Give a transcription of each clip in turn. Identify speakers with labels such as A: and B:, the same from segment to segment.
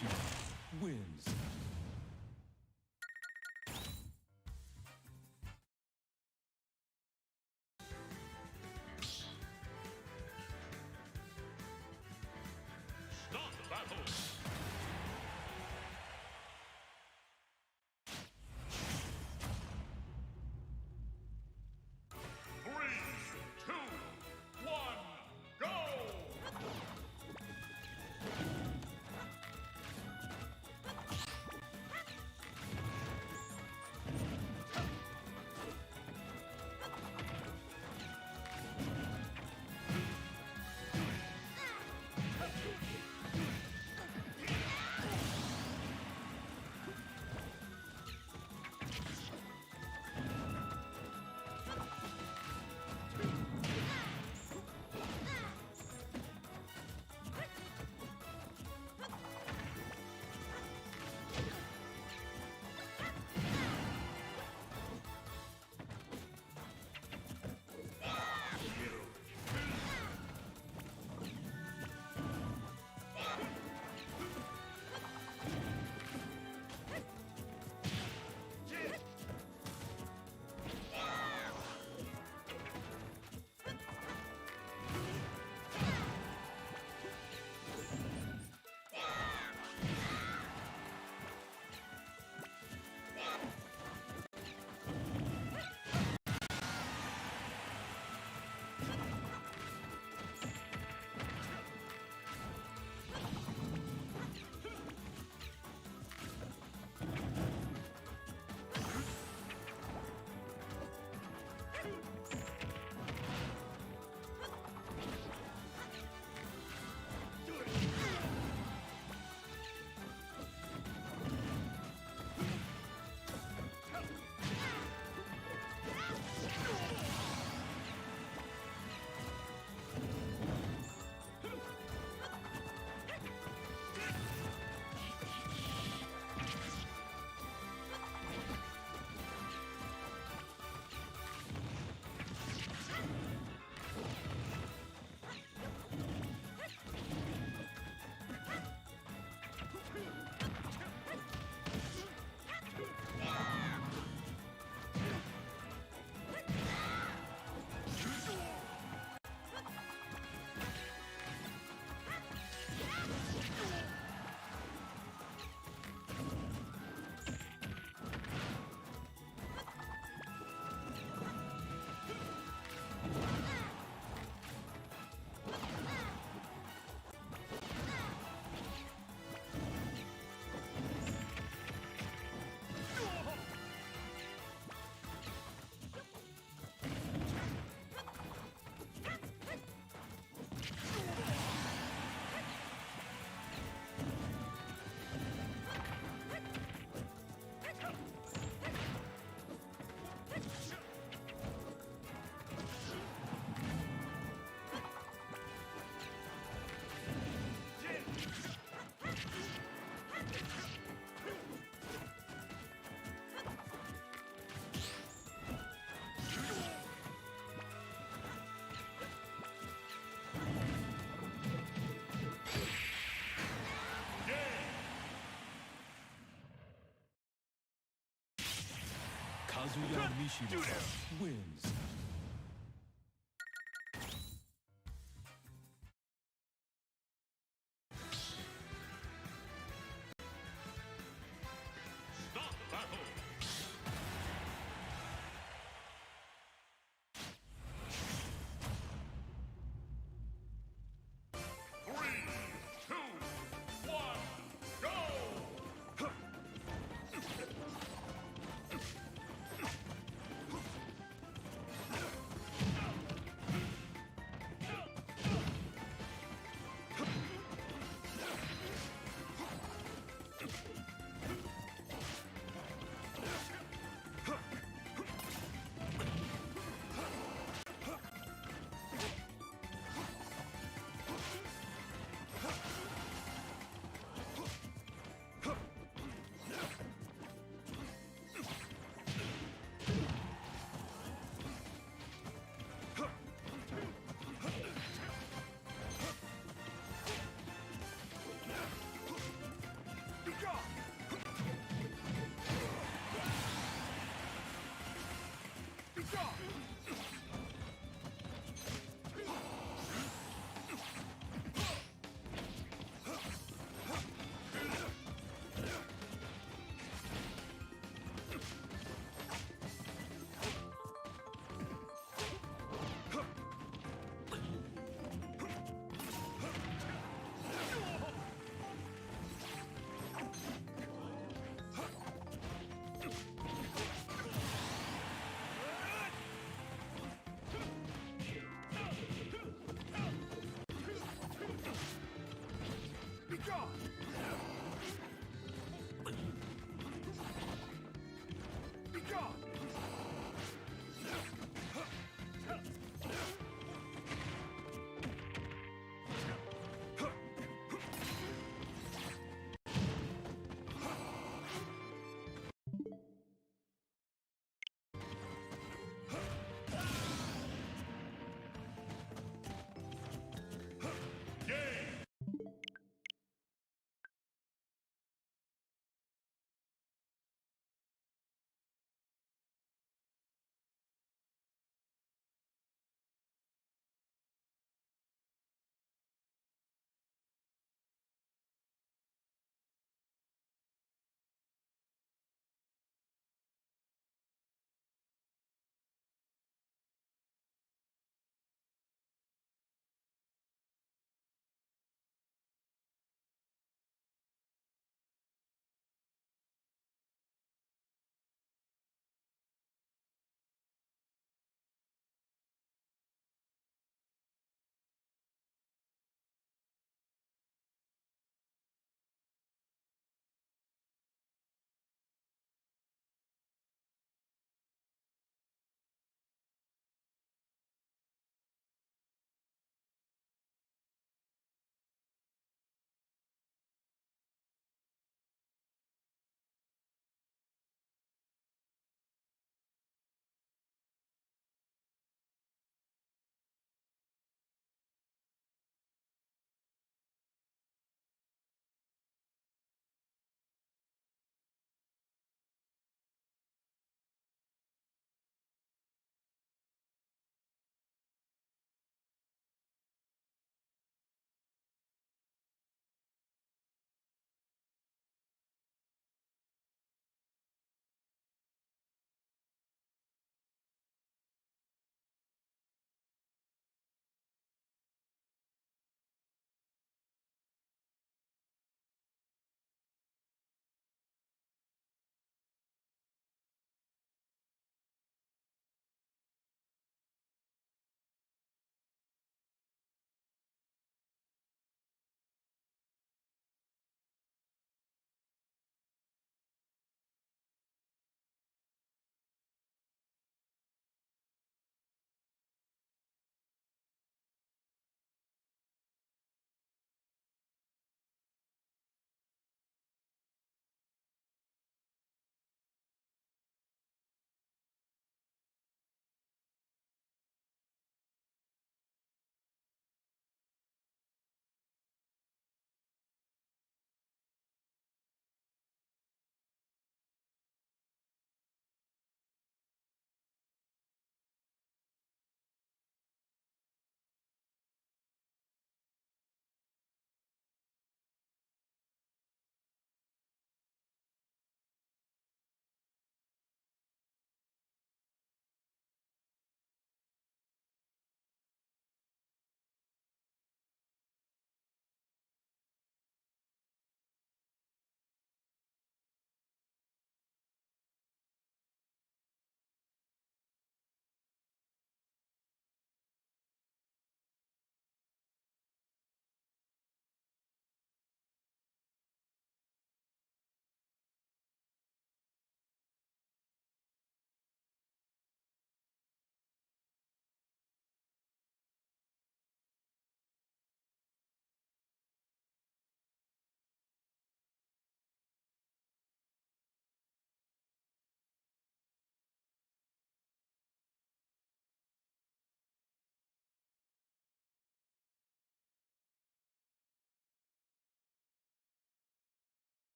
A: Mishima wins.
B: Start battle! 3, 2, 1, go!
A: Kazuya Mishima wins.
B: Start battle! 3, 2, 1, go!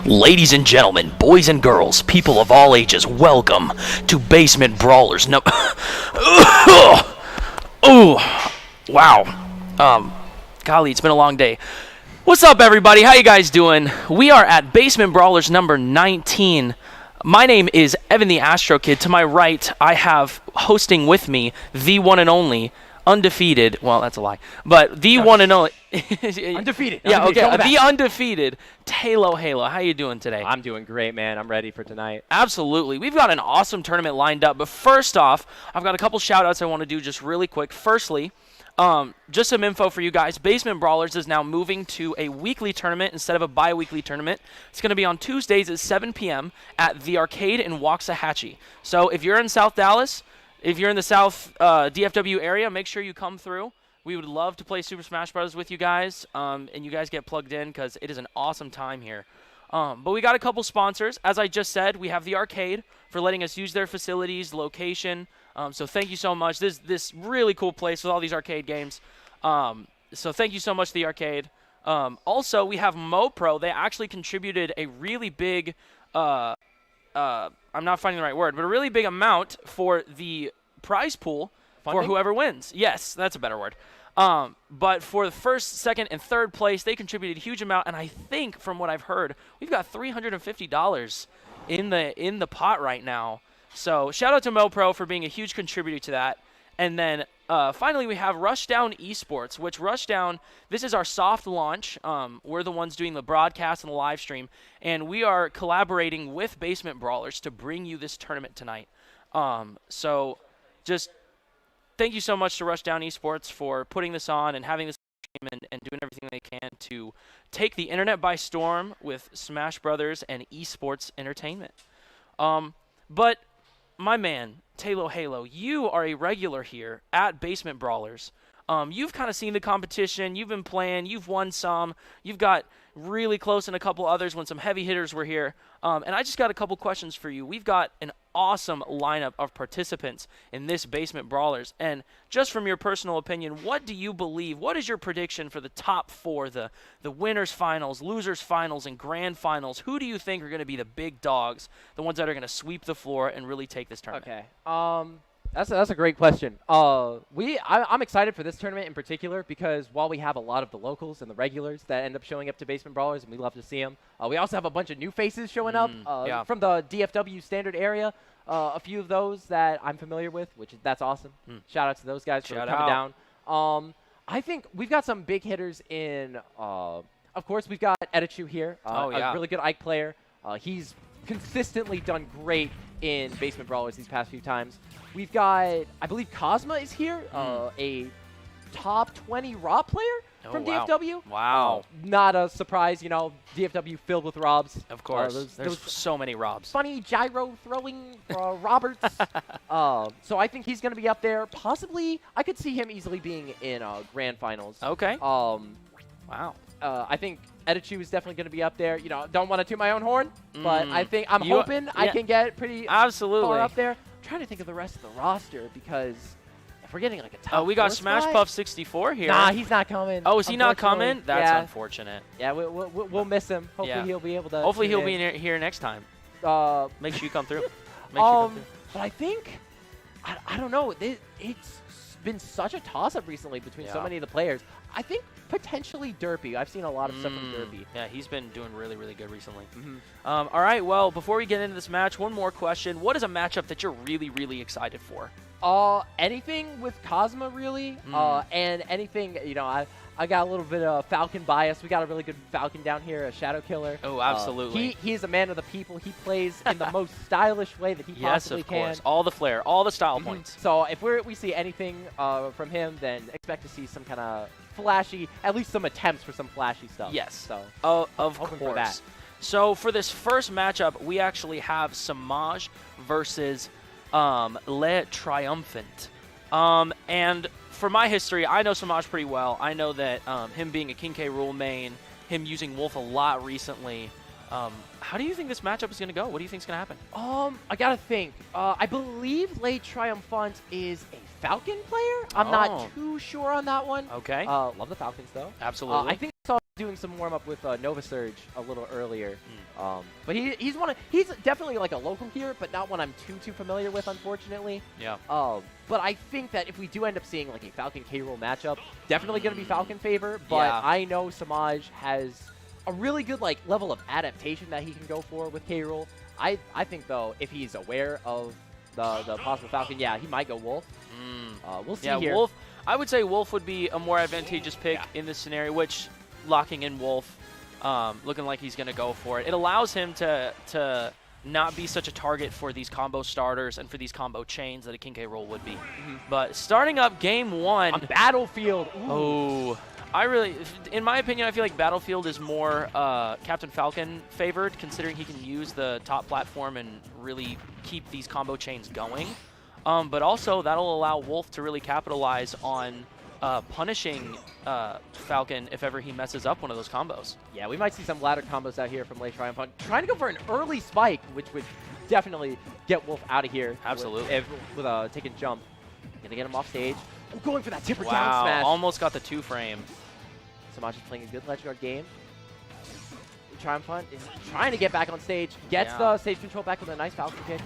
C: Ladies and gentlemen, boys and girls, people of all ages, welcome to Basement Brawlers. No, oh, wow. Golly, it's been a long day. What's up, everybody? How you guys doing? We are at Basement Brawlers number 19. My name is Evan the Astro Kid. To my right, I have hosting with me the one and only undefeated. Well, that's a lie, but the one and only
D: Undefeated.
C: Yeah, okay.
D: Coming back.
C: The undefeated Halo. How you doing today?
D: I'm doing great, man. I'm ready for tonight.
C: Absolutely. We've got an awesome tournament lined up. But first off, I've got a couple shout-outs I want to do just really quick. Firstly, just some info for you guys. Basement Brawlers is now moving to a weekly tournament instead of a bi-weekly tournament. It's going to be on Tuesdays at 7 p.m. at the Arcade in Waxahachie. So if you're in South Dallas, if you're in the South DFW area, make sure you come through. We would love to play Super Smash Bros. With you guys, and you guys get plugged in because it is an awesome time here. But we got a couple sponsors. As I just said, we have the Arcade for letting us use their facilities, location. So thank you so much. This really cool place with all these arcade games. So thank you so much to the Arcade. Also, we have MoPro. They actually contributed a really big, I'm not finding the right word, but a really big amount for the prize pool for whoever wins. Yes, that's a better word. But for the first, second, and third place, they contributed a huge amount, and I think, from what I've heard, we've got $350 in the pot right now. So shout out to MoPro for being a huge contributor to that. And then finally, we have Rushdown Esports, which Rushdown, this is our soft launch. We're the ones doing the broadcast and the live stream, and we are collaborating with Basement Brawlers to bring you this tournament tonight. So just thank you so much to Rushdown Esports for putting this on and having this stream and doing everything they can to take the internet by storm with Smash Brothers and esports entertainment. But my man, Halo, you are a regular here at Basement Brawlers. You've kind of seen the competition. You've been playing. You've won some. You've got really close in a couple others when some heavy hitters were here. And I just got a couple questions for you. We've got an awesome lineup of participants in this Basement Brawlers. And just from your personal opinion, what do you believe? What is your prediction for the top four, the winners finals, losers finals, and grand finals? Who do you think are going to be the big dogs, the ones that are going to sweep the floor and really take this tournament?
D: Okay. That's a great question. I'm excited for this tournament in particular because while we have a lot of the locals and the regulars that end up showing up to Basement Brawlers, and we love to see them, we also have a bunch of new faces showing up from the DFW standard area. A few of those that I'm familiar with, that's awesome. Shout out to those guys for coming down. I think we've got some big hitters in. Of course, we've got Edichu here, a really good Ike player. He's consistently done great in Basement Brawlers these past few times. We've got, I believe Cosma is here, a top 20 Rob player from DFW.
C: Wow.
D: Not a surprise, DFW filled with Robs.
C: Of course. There's so many Robs.
D: Funny gyro throwing Roberts. So I think he's going to be up there. Possibly, I could see him easily being in grand finals.
C: Okay.
D: Wow. I think Edichu is definitely going to be up there. Don't want to toot my own horn, but I think I'm hoping I can get pretty far up there. I'm trying to think of the rest of the roster because if we're getting like a top
C: we got Smash Puff 64 here.
D: Nah, he's not coming.
C: Oh, is he not coming? That's unfortunate.
D: Yeah, we'll miss him. Hopefully he'll be able to.
C: Hopefully he'll be here next time. Make sure you come through.
D: But I think I don't know. It's been such a toss-up recently between so many of the players. I think potentially Derpy. I've seen a lot of stuff from Derpy.
C: Yeah, he's been doing really, really good recently. All right, well, before we get into this match, one more question. What is a matchup that you're really, really excited for?
D: Anything with Cosma, really. And anything, I got a little bit of Falcon bias. We got a really good Falcon down here, a Shadow Killer.
C: Oh, absolutely.
D: He is a man of the people. He plays in the most stylish way that he possibly can.
C: Yes, of course. All the flair, all the style points.
D: So if we see anything from him, then expect to see some kind of flashy, at least some attempts for some flashy stuff.
C: Yes.
D: So
C: of course. So for this first matchup, we actually have Samaj versus Le Triumphant. And for my history, I know Samaj pretty well. I know that him being a King K. Rool main, him using Wolf a lot recently. How do you think this matchup is going to go? What do you think is going to happen?
D: I got to think. I believe Le Triumphant is a Falcon player. I'm not too sure on that one.
C: Okay.
D: Love the Falcons, though.
C: Absolutely.
D: I think I saw doing some warm up with Nova Surge a little earlier. But he's definitely like a local here, but not one I'm too familiar with, unfortunately.
C: Yeah.
D: But I think that if we do end up seeing like a Falcon K-Rool matchup, definitely going to be Falcon favor. But
C: Yeah.
D: I know Samaj has a really good like level of adaptation that he can go for with K-Rool. I think though, if he's aware of the possible Falcon, yeah, he might go Wolf. We'll see here.
C: Wolf. I would say Wolf would be a more advantageous pick in this scenario, which locking in Wolf, looking like he's going to go for it. It allows him to not be such a target for these combo starters and for these combo chains that a King K roll would be. But starting up game 1.
D: On Battlefield.
C: Oh, in my opinion, I feel like Battlefield is more Captain Falcon favored, considering he can use the top platform and really keep these combo chains going. But also, that'll allow Wolf to really capitalize on punishing Falcon if ever he messes up one of those combos.
D: Yeah, we might see some ladder combos out here from Late Triumphant. Trying to go for an early spike, which would definitely get Wolf out of here.
C: Absolutely.
D: With a taken jump. Gonna get him off stage. Oh, going for that tipper down
C: Wow,
D: smash.
C: almost got the 2-frame.
D: Samaj is playing a good ledge guard game. Triumphant is trying to get back on stage. Gets the stage control back with a nice Falcon kick.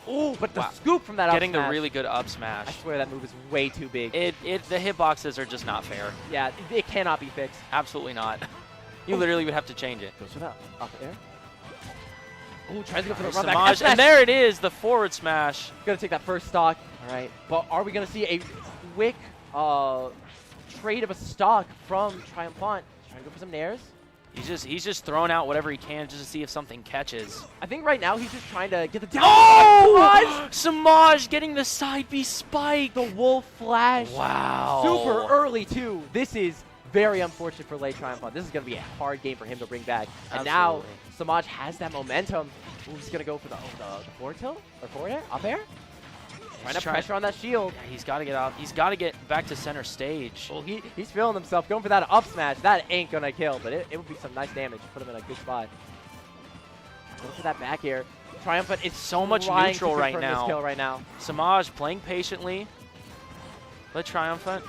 D: Oh, but the scoop from that up
C: Getting
D: smash.
C: the really good up smash.
D: I swear that move is way too big.
C: The hitboxes are just not fair.
D: Yeah, it cannot be fixed.
C: Absolutely not. You literally would have to change it.
D: Goes for that up air. Oh, tries to go for the run
C: Samaj,
D: back.
C: and there it is, the forward smash.
D: Gonna take that first stock. All right, but are we gonna see a quick trade of a stock from Triumphant? Trying to go for some nairs.
C: He's just throwing out whatever he can just to see if something catches.
D: I think right now he's just trying to get the down.
C: Oh! Samaj getting the side B spike.
D: The Wolf Flash.
C: Wow.
D: Super early too. This is very unfortunate for Late Triumphant. This is going to be a hard game for him to bring back. And now Samaj has that momentum. Ooh, he's going to go for the forward tilt or forward air, up air. Trying to pressure on that shield.
C: Yeah, he's got to get out. He's got to get back to center stage.
D: Well, he's feeling himself. Going for that up smash. That ain't going to kill, but it would be some nice damage. Put him in a good spot. Going for that back air. Triumphant is
C: so much
D: trying
C: neutral
D: to
C: right
D: confirm this
C: now.
D: kill right now.
C: Samaj playing patiently. Let Triumphant.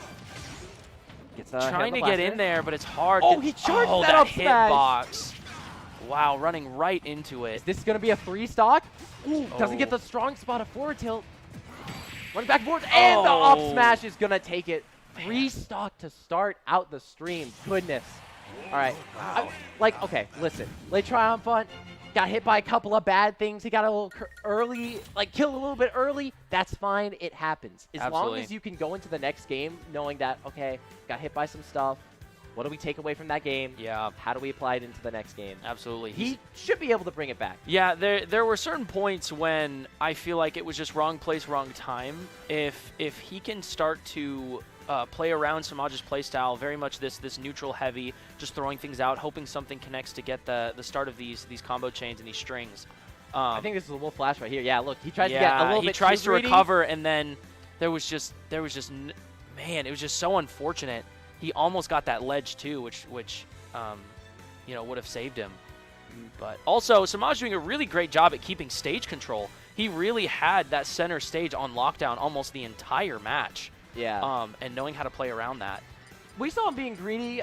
C: Trying to get in there, but it's hard.
D: Oh, he charged that up smash.
C: Hitbox. Wow, running right into it.
D: Is this going to be a 3-stock? Ooh, doesn't get the strong spot of forward tilt. Running back and forth, and the up smash is going to take it. 3-stock to start out the stream. Goodness. All right. Okay, listen. Late Triumphant got hit by a couple of bad things. He got a little early, killed a little bit early. That's fine. It happens. As long as you can go into the next game knowing that, okay, got hit by some stuff. What do we take away from that game?
C: Yeah.
D: How do we apply it into the next game?
C: Absolutely.
D: He should be able to bring it back.
C: Yeah, there were certain points when I feel like it was just wrong place, wrong time. If he can start to play around Samaj's playstyle, very much this neutral heavy, just throwing things out, hoping something connects to get the start of these combo chains and these strings.
D: I think this is a Wolf Flash right here. Yeah, look, he tries to get a little bit
C: too tries to
D: greedy.
C: recover, and then there was just man, it was just so unfortunate. He almost got that ledge too, which would have saved him. But also, Samaj doing a really great job at keeping stage control. He really had that center stage on lockdown almost the entire match.
D: Yeah.
C: And knowing how to play around that.
D: We saw him being greedy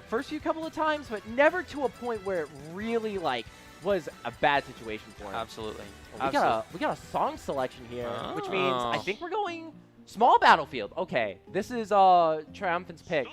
D: first few couple of times, but never to a point where it really was a bad situation for him.
C: Absolutely.
D: Well, we got a song selection here, which means I think we're going small battlefield. Okay, this is Triumphant's pick.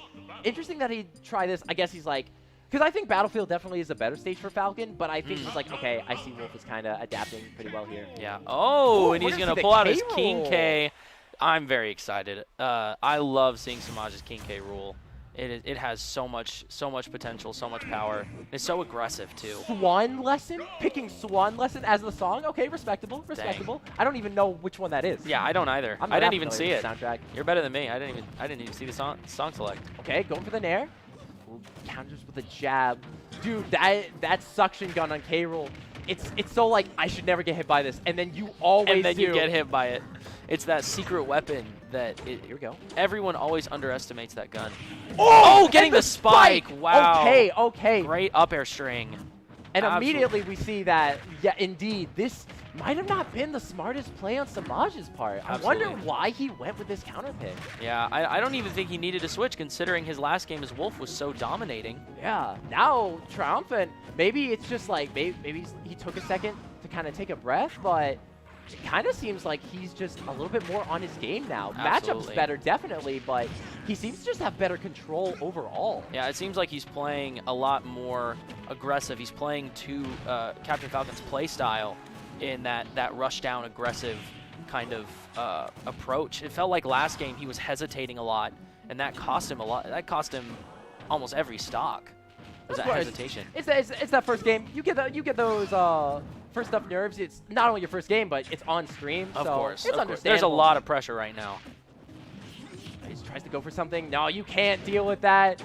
D: Interesting that he'd try this. I guess he's because I think Battlefield definitely is a better stage for Falcon, but I think he's okay, I see Wolf is kind of adapting pretty well here.
C: Yeah. Oh, and he's going to pull out his
D: K-roll.
C: King K. I'm very excited. I love seeing Samaj's King K rule. It has so much potential, so much power. It's so aggressive too.
D: Swan Lesson? Picking Swan Lesson as the song? Okay, respectable.
C: Dang.
D: I don't even know which one that is.
C: Yeah, I don't either.
D: I'm
C: I
D: not
C: didn't even see
D: familiar
C: it.
D: with the soundtrack.
C: You're better than me. I didn't even see the song select.
D: Okay, going for the nair. Ooh, counters with a jab. Dude, that suction gun on K-Rool. It's so I should never get hit by this, and then you always
C: And then
D: do.
C: you get hit by it. It's that secret weapon that
D: Here we go.
C: everyone always underestimates that gun.
D: Oh,
C: getting
D: and
C: the spike. Wow.
D: Okay.
C: Great up air string.
D: And
C: Absolutely.
D: immediately we see that, yeah, indeed, this might have not been the smartest play on Samaj's part. I wonder
C: Absolutely.
D: why he went with this counter pick.
C: Yeah, I don't even think he needed to switch considering his last game as Wolf was so dominating.
D: Yeah, now Triumphant, maybe it's just like, maybe he took a second to kind of take a breath, but it kind of seems like he's just a little bit more on his game now. Matchup's
C: Absolutely.
D: better, definitely, but he seems to just have better control overall.
C: Yeah, it seems like he's playing a lot more aggressive. He's playing to Captain Falcon's play style in that rushdown aggressive kind of approach. It felt like last game he was hesitating a lot, and that cost him a lot. That cost him almost every stock. Was that hesitation?
D: It's that first game. You get those first up nerves. It's not only your first game, but it's on stream.
C: Of
D: so
C: course.
D: it's
C: of course.
D: understandable.
C: There's a lot of pressure right now.
D: He just tries to go for something. No, you can't deal with that.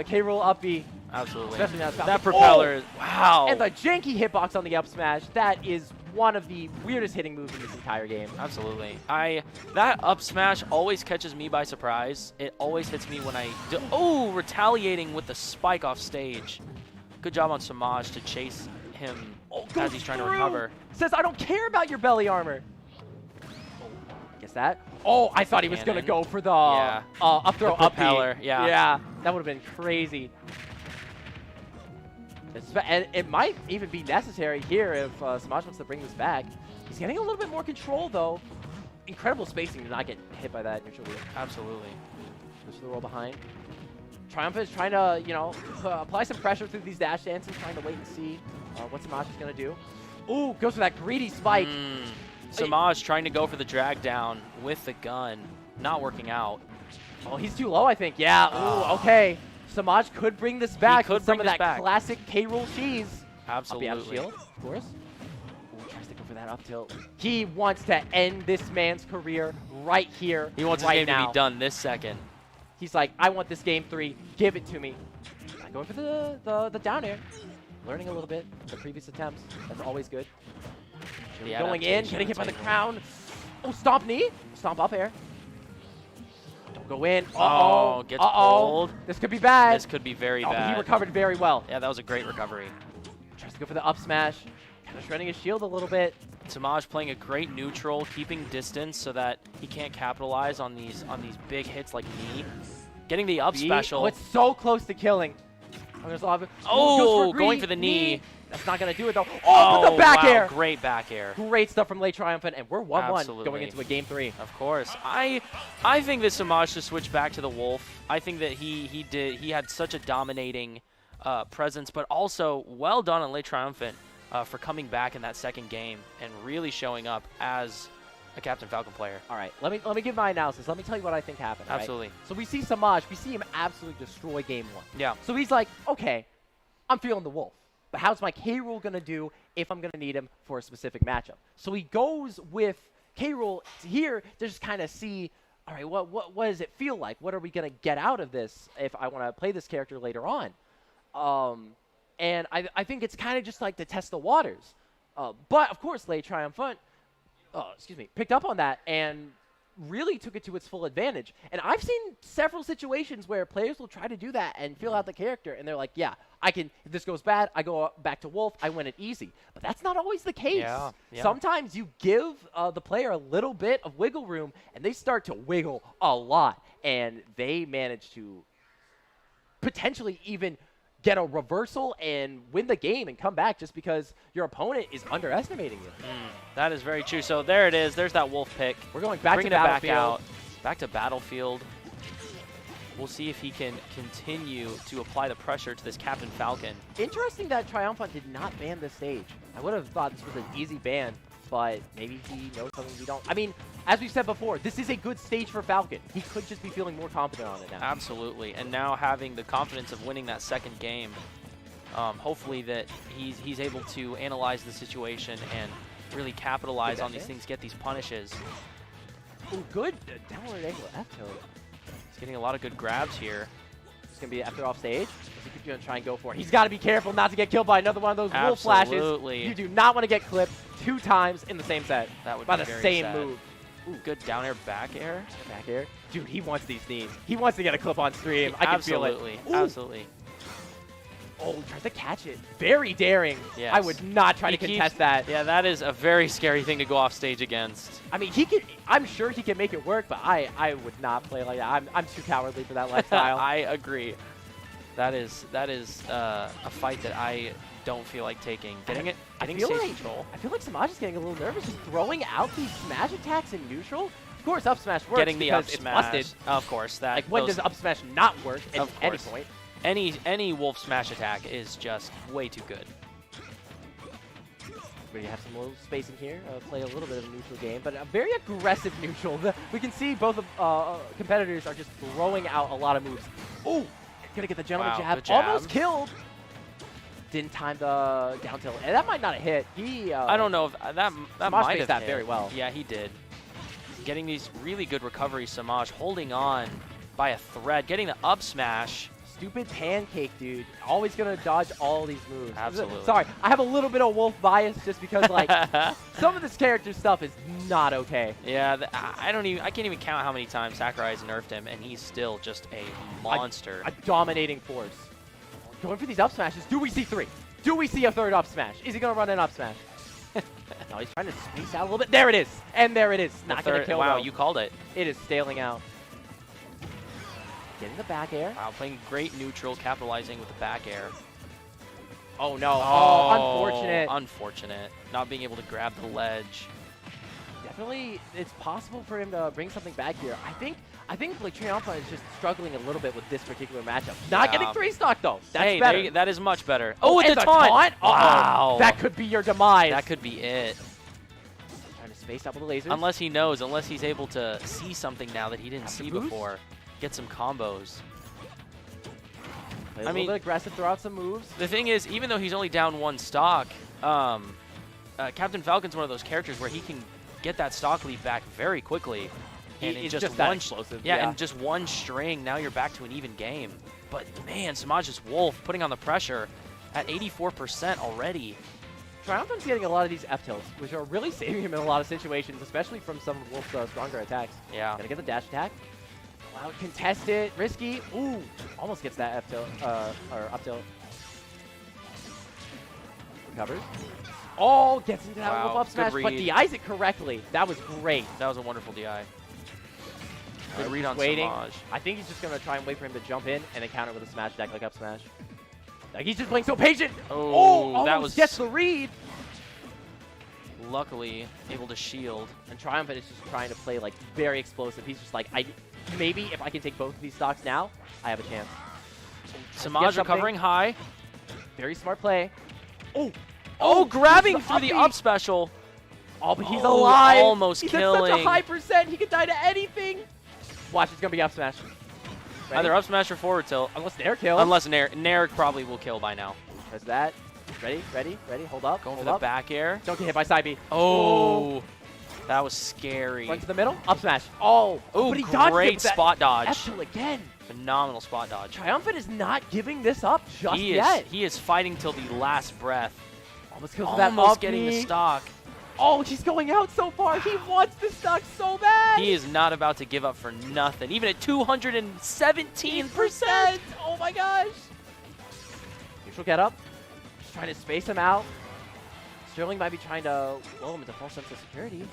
D: K-roll up B.
C: Absolutely.
D: Especially now it's
C: That
D: Falcon.
C: propeller is, wow.
D: And the janky hitbox on the up smash. That is one of the weirdest hitting moves in this entire game.
C: Absolutely. That up smash always catches me by surprise. It always hits me when I do. Oh, retaliating with the spike off stage. Good job on Samaj to chase him as he's trying to recover.
D: Says, I don't care about your belly armor. Guess that. Oh, I thought he was going to
C: Cannon.
D: go for the
C: Yeah.
D: up throw,
C: The
D: up B.
C: propeller, yeah.
D: Yeah, that would have been crazy. And it might even be necessary here if Samaj wants to bring this back. He's getting a little bit more control, though. Incredible spacing to not get hit by that neutral wheel.
C: Absolutely.
D: Goes for the roll behind. Triumphant is trying to, you know, apply some pressure through these dash dances, trying to wait and see what Samaj is going to do. Ooh, goes for that greedy spike.
C: Samaj trying to go for the drag down with the gun. Not working out.
D: Oh, he's too low, I think. Yeah, ooh, okay. Samaj could bring this back
C: could
D: with some of
C: bring this
D: that
C: back.
D: classic K-roll cheese.
C: Absolutely.
D: Up out of shield, of course. Ooh, tries to go for that up tilt. He wants to end this man's career right here,
C: He wants
D: right
C: his game
D: now.
C: to be done this second.
D: He's like, I want this game 3. Give it to me. Going for the down air. Learning a little bit the previous attempts. That's always good.
C: The
D: Going in,
C: adaptation,
D: getting hit by the
C: it's like-
D: crown. Oh, stomp knee. Stomp up air. Don't go in.
C: Oh, gets pulled.
D: This could be bad.
C: This could be very
D: But
C: bad.
D: he recovered very well.
C: Yeah, that was a great recovery.
D: Tries to go for the up smash. Kind of shredding his shield a little bit.
C: Samaj playing a great neutral, keeping distance so that he can't capitalize on these big hits like me. Getting the up special.
D: Oh, it's so close to killing. Oh, there's a lot of
C: Oh,
D: goes
C: going for the knee.
D: That's not going to do it, though. Oh, but the back
C: wow,
D: air.
C: Great back air.
D: Great stuff from Late Triumphant, and we're 1-1
C: Absolutely.
D: going into a game 3.
C: Of course. I think that Samaj should switch back to the Wolf. I think that he had such a dominating presence, but also well done on Late Triumphant for coming back in that second game and really showing up as a Captain Falcon player.
D: All right, let me give my analysis. Let me tell you what I think happened. all right?
C: Absolutely.
D: So we see Samaj. We see him absolutely destroy game 1.
C: Yeah.
D: So he's like, okay, I'm feeling the Wolf. But how's my K-roll going to do if I'm going to need him for a specific matchup? So he goes with K-roll here to just kind of see, all right, what does it feel like? What are we going to get out of this if I want to play this character later on? And I think it's kind of just like to test the waters. But, of course, Late Triumphant, picked up on that and really took it to its full advantage. And I've seen several situations where players will try to do that and feel out the character, and they're like, yeah, I can, if this goes bad, I go back to Wolf, I win it easy. But that's not always the case.
C: Yeah.
D: Sometimes you give the player a little bit of wiggle room, and they start to wiggle a lot, and they manage to potentially even get a reversal and win the game and come back just because your opponent is underestimating you.
C: That is very true. So there it is. There's that Wolf pick.
D: We're going back
C: Bringing
D: to
C: it back
D: Battlefield.
C: out. Back to Battlefield. We'll see if he can continue to apply the pressure to this Captain Falcon.
D: Interesting that Triumphant did not ban this stage. I would have thought this was an easy ban, but maybe he knows something we don't. I mean, as we've said before, this is a good stage for Falcon. He could just be feeling more confident on it now.
C: Absolutely. And now having the confidence of winning that second game, hopefully that he's able to analyze the situation and really capitalize on these things, get these punishes.
D: Ooh, good downward angle F tilt.
C: He's getting a lot of good grabs here.
D: It's going to be after off stage. He's going to try and go for it. He's got to be careful not to get killed by another one of those wolf flashes.
C: Absolutely.
D: You do not want to get clipped 2 times in the same set.
C: That would
D: by
C: be
D: the
C: very
D: same
C: sad.
D: move.
C: Ooh, good down air back air.
D: Back air. Dude, he wants these knees. He wants to get a clip on stream. I can feel it.
C: Absolutely.
D: Ooh.
C: Absolutely.
D: Oh, tries to catch it. Very daring.
C: Yes.
D: I would not try
C: He
D: to contest
C: keeps-
D: that.
C: Yeah, that is a very scary thing to go off stage against.
D: I mean, he could. I'm sure he can make it work, but I would not play like that. I'm too cowardly for that lifestyle.
C: I agree. That is a fight that I don't feel like taking. Getting
D: feel
C: stage
D: like-
C: control.
D: I feel like Samaj is getting a little nervous just throwing out these smash attacks in neutral. Of course, up smash works
C: Getting the up
D: because it's
C: smash.
D: busted.
C: Of course, that.
D: Like, when
C: those-
D: does up smash not work at
C: Of
D: any
C: course.
D: point?
C: any wolf smash attack is just way too good.
D: We have some little spacing here, play a little bit of a neutral game, but a very aggressive neutral. We can see both competitors are just throwing out a lot of moves. Oh, gonna get the gentleman
C: Wow,
D: jab.
C: good jab.
D: Almost killed. Didn't time the down tilt, and that might not have hit. He.
C: I don't know if that
D: Samaj
C: might
D: faced
C: have
D: that
C: hit.
D: very well.
C: Yeah, he did. Getting these really good recoveries, Samaj holding on by a thread, getting the up smash.
D: Stupid pancake, dude. Always gonna dodge all these moves.
C: Absolutely.
D: Sorry, I have a little bit of wolf bias just because like some of this character stuff is not okay.
C: Yeah, I can't even count how many times Sakurai has nerfed him, and he's still just a monster.
D: A dominating force. Going for these up smashes. Do we see 3? Do we see a third up smash? Is he gonna run an up smash? No, he's trying to space out a little bit. There it is. And there it is. Not gonna kill
C: Wow,
D: though.
C: you called it.
D: It is staling out. Getting the back air.
C: Wow, playing great neutral, capitalizing with the back air.
D: Oh no. Oh, unfortunate.
C: Unfortunate. Not being able to grab the ledge.
D: Definitely, it's possible for him to bring something back here. I think like Triumpha is just struggling a little bit with this particular matchup. Not getting 3 stock though. That's
C: Hey,
D: better.
C: that is much better.
D: Oh,
C: it's a taunt!
D: Oh,
C: Wow.
D: that could be your demise.
C: That could be it.
D: Trying to space out with the lasers.
C: Unless he knows, unless he's able to see something now that he didn't
D: Have some
C: see
D: moves?
C: before. Get some combos.
D: Play a little bit aggressive, throw out some moves.
C: The thing is, even though he's only down 1 stock, Captain Falcon's one of those characters where he can get that stock lead back very quickly. And in
D: He's
C: just
D: that
C: one
D: explosive.
C: Yeah, and just one string, now you're back to an even game. But man, Samaj's Wolf putting on the pressure at 84% already.
D: Triumphant's getting a lot of these F tilts, which are really saving him in a lot of situations, especially from some of Wolf's stronger attacks.
C: Yeah.
D: Gonna get the dash attack. Wow, contest it, risky. Ooh, almost gets that F tilt, or up tilt. Recovers. Oh, gets into that
C: Wow,
D: wolf up
C: good
D: smash, but
C: read.
D: DIs it correctly. That was great.
C: That was a wonderful DI. Good
D: Alright,
C: read on
D: waiting.
C: Samaj.
D: I think he's just gonna try and wait for him to jump in and then counter with a smash attack like up smash. Like he's just playing so patient.
C: Oh, that
D: almost
C: was
D: gets the read.
C: luckily able to shield.
D: And Triumphant is just trying to play like very explosive. He's just like, maybe if I can take both of these stocks now, I have a chance.
C: Samaj
D: something.
C: recovering high.
D: Very smart play.
C: Oh, grabbing
D: he's
C: through the
D: uppy.
C: up special.
D: Oh, but he's
C: Oh,
D: alive.
C: almost
D: he's at such
C: killing.
D: a high percent. He could die to anything. Watch, it's gonna be up smash. Ready?
C: Either up smash or forward tilt.
D: Unless Nair kills.
C: Unless Nair probably will kill by now.
D: There's that. Ready, ready, ready. Hold up.
C: Going for
D: hold
C: the
D: up.
C: back air.
D: Don't get hit by side B.
C: Oh, that was scary.
D: Run to the middle. Up smash. Oh,
C: Oh,
D: but he dodged it
C: great
D: with that
C: spot dodge.
D: F2 again.
C: Phenomenal spot dodge.
D: Triumphant is not giving this up just
C: He
D: yet.
C: is fighting till the last breath.
D: Almost kills that
C: Almost
D: up
C: getting the
D: B.
C: stock.
D: Oh, he's going out so far. He wants the stock so bad.
C: He is not about to give up for nothing. Even at 217%.
D: Oh my gosh. Neutral get up. Just trying to space him out. Sterling might be trying to lull him into false sense of security.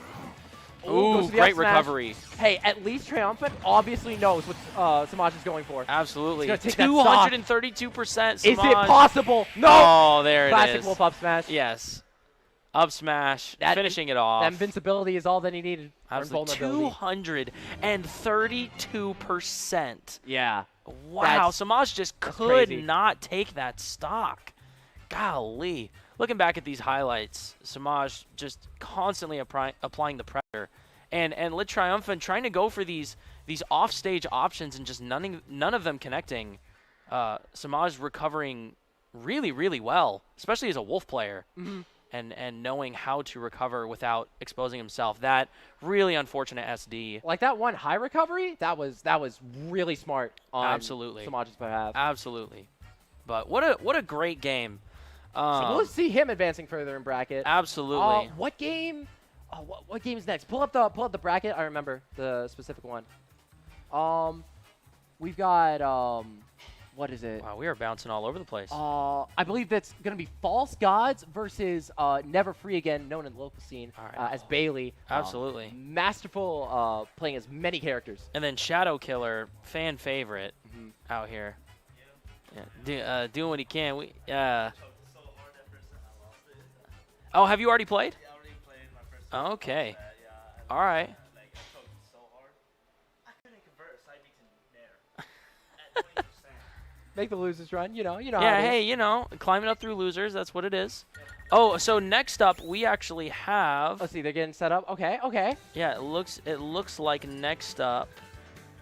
D: Goes
C: Ooh,
D: to the
C: great
D: up smash.
C: recovery.
D: Hey, at least Triumphant obviously knows what Samaj is going for.
C: Absolutely.
D: He's gonna take that stock.
C: 232%.
D: Is it
C: Samaj.
D: possible? No.
C: Oh, there it
D: Classic
C: is.
D: wolf up smash.
C: Yes. Up smash.
D: That-
C: finishing it off.
D: That invincibility is all that he needed. Or
C: Absolutely.
D: invulnerability.
C: 232%.
D: Yeah.
C: Wow,
D: That's-
C: Samaj just
D: that's
C: could
D: crazy.
C: not take that stock. Golly. Looking back at these highlights, Samaj just constantly applying the pressure. And Lit Triumphant trying to go for these off-stage options and just none of them connecting. Samaj recovering really, really well, especially as a Wolf player.
D: Mm-hmm.
C: And knowing how to recover without exposing himself. That really unfortunate SD.
D: Like that one high recovery, that was really smart on
C: Absolutely.
D: Samaj's behalf.
C: Absolutely. But what a great game.
D: So we'll see him advancing further in bracket.
C: Absolutely.
D: What game? What game's next? Pull up the bracket. I remember the specific one. We've got what is it?
C: Wow, we are bouncing all over the place.
D: I believe that's going to be False Gods versus Never Free Again, known in the local scene as Bailey.
C: Absolutely.
D: Masterful playing as many characters.
C: And then Shadow Killer, fan favorite out here. Yeah, doing what he can. Oh, have you already played?
E: Yeah, I already played my first time.
C: Okay.
E: Yeah,
C: All right.
E: like choked so hard. I couldn't convert a side B to Nair at 20%.
D: Make the losers run, you know how
C: Yeah,
D: it is.
C: hey, you know, climbing up through losers, that's what it is. Oh, so next up we actually have
D: Let's see, they're getting set up. Okay.
C: yeah, it looks like next up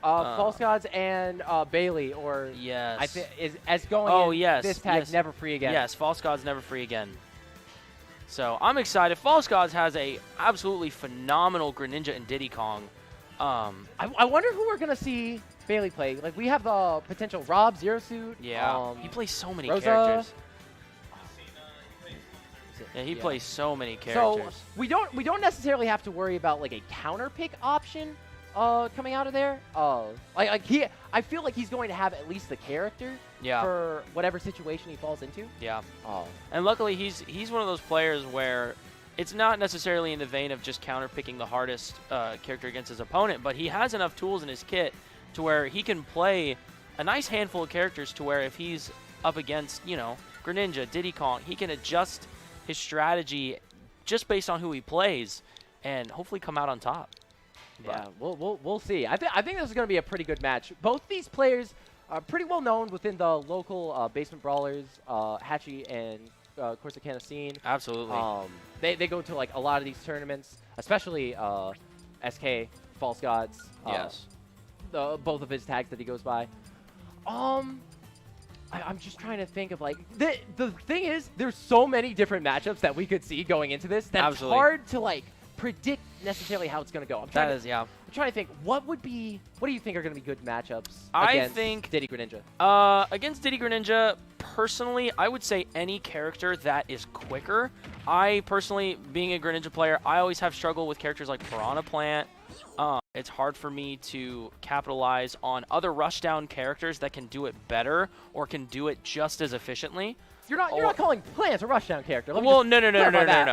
D: False Gods and Bailey, or
C: yes.
D: I think is as going.
C: Oh,
D: in
C: yes,
D: this tag
C: yes.
D: Never Free Again.
C: Yes, False Gods never free again. So I'm excited. False Gods has a absolutely phenomenal Greninja and Diddy Kong.
D: I wonder who we're gonna see Bailey play. Like we have the potential Rob Zero Suit.
C: Yeah, he plays so many
D: Rosa.
C: characters.
E: Cena,
C: Yeah, he
D: Yeah.
C: plays so many
D: So
C: characters.
D: we don't necessarily have to worry about like a counter pick option coming out of there. I feel like he's going to have at least the character
C: Yeah.
D: for whatever situation he falls into.
C: Yeah.
D: Oh.
C: And luckily, he's one of those players where it's not necessarily in the vein of just counter-picking the hardest character against his opponent, but he has enough tools in his kit to where he can play a nice handful of characters to where if he's up against, you know, Greninja, Diddy Kong, he can adjust his strategy just based on who he plays and hopefully come out on top.
D: Yeah, we'll see. I think this is going to be a pretty good match. Both these players are pretty well known within the local basement brawlers, Hatchie and Corsicana scene.
C: Absolutely.
D: They go to like a lot of these tournaments, especially SK False Gods.
C: Yes.
D: Both of his tags that he goes by. I'm just trying to think of like the thing is there's so many different matchups that we could see going into this that
C: Absolutely.
D: it's hard to like predict necessarily how it's going to go. I'm trying to think what do you think are going to be good matchups against Diddy Greninja?
C: Against Diddy Greninja, personally, I would say any character that is quicker. I personally, being a Greninja player, I always have struggled with characters like Piranha Plant. It's hard for me to capitalize on other Rushdown characters that can do it better or can do it just as efficiently.
D: You're not calling Plants a Rushdown character.
C: Well, no.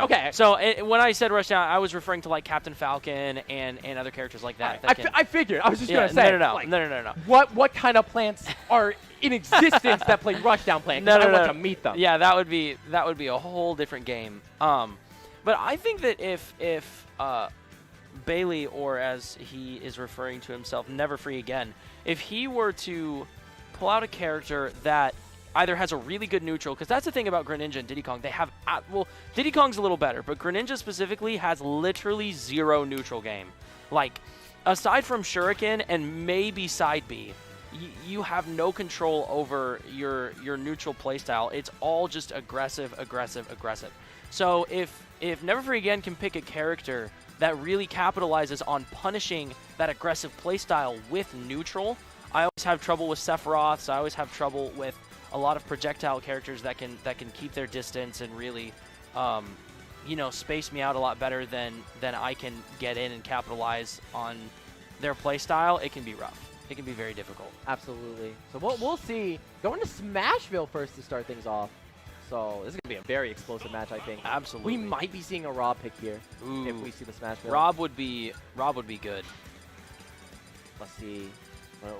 D: Okay.
C: So when I said Rushdown, I was referring to like Captain Falcon and other characters like that.
D: I figured. I was just
C: yeah,
D: gonna say.
C: No.
D: What kind of plants are in existence that play Rushdown plants?
C: No.
D: I want to meet them.
C: Yeah, that would be a whole different game. But I think that if Bailey, or as he is referring to himself, Never Free Again, if he were to pull out a character that either has a really good neutral, because that's the thing about Greninja and Diddy Kong. They have, well, Diddy Kong's a little better, but Greninja specifically has literally zero neutral game. Like, aside from Shuriken and maybe Side B, you have no control over your neutral playstyle. It's all just aggressive. So if Never Free Again can pick a character that really capitalizes on punishing that aggressive playstyle with neutral, I always have trouble with Sephiroths. I always have trouble with a lot of projectile characters that can keep their distance and really, space me out a lot better than I can get in and capitalize on their playstyle. It can be rough. It can be very difficult.
D: Absolutely. So we'll see. Going to Smashville first to start things off. So this is gonna be a very explosive match, I think.
C: Absolutely.
D: We might be seeing a Rob pick here
C: Ooh.
D: if we see the Smashville.
C: Rob would be good.
D: Let's see.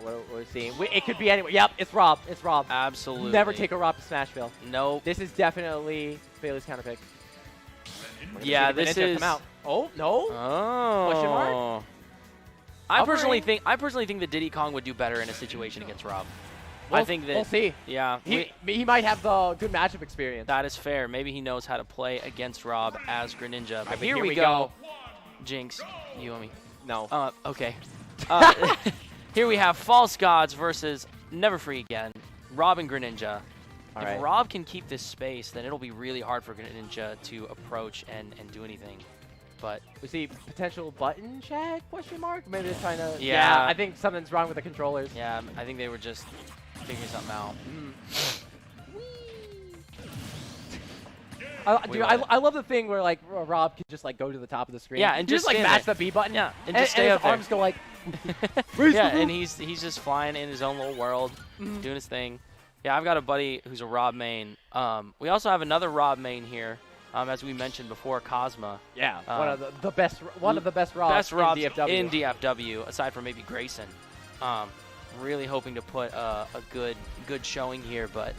D: What we're seeing. It could be anywhere. Yep, it's Rob. It's Rob.
C: Absolutely.
D: Never take a Rob to Smashville.
C: Nope.
D: This is definitely Bailey's counter pick.
C: Yeah, this is.
D: Come out. Oh no.
C: Oh.
D: Question mark?
C: I personally think that Diddy Kong would do better in a situation against Rob. I think that
D: we'll see.
C: Yeah,
D: he might have the good matchup experience.
C: that is fair. Maybe he knows how to play against Rob as Greninja. But
D: mean,
C: here we go. Jinx, you and me.
D: No.
C: Okay. Here we have False Gods versus Never Free Again. Rob and Greninja. If Rob can keep this space, then it'll be really hard for Greninja to approach and do anything. But
D: we see potential button check? Question mark? Maybe they're trying to.
C: Yeah.
D: I think something's wrong with the controllers.
C: yeah, I think they were just figuring something out.
D: I love the thing where like Rob can just like go to the top of the screen.
C: Yeah, and
D: just like
C: stand
D: match
C: there.
D: the B button.
C: Yeah, and just stay
D: his
C: up there.
D: arms go like.
C: Yeah, and he's just flying in his own little world, doing his thing. Yeah, I've got a buddy who's a Rob main. We also have another Rob main here, as we mentioned before, Cosma.
D: Yeah, one of the best Robs
C: in
D: in DFW.
C: in DFW, aside from maybe Grayson. Really hoping to put a good showing here, but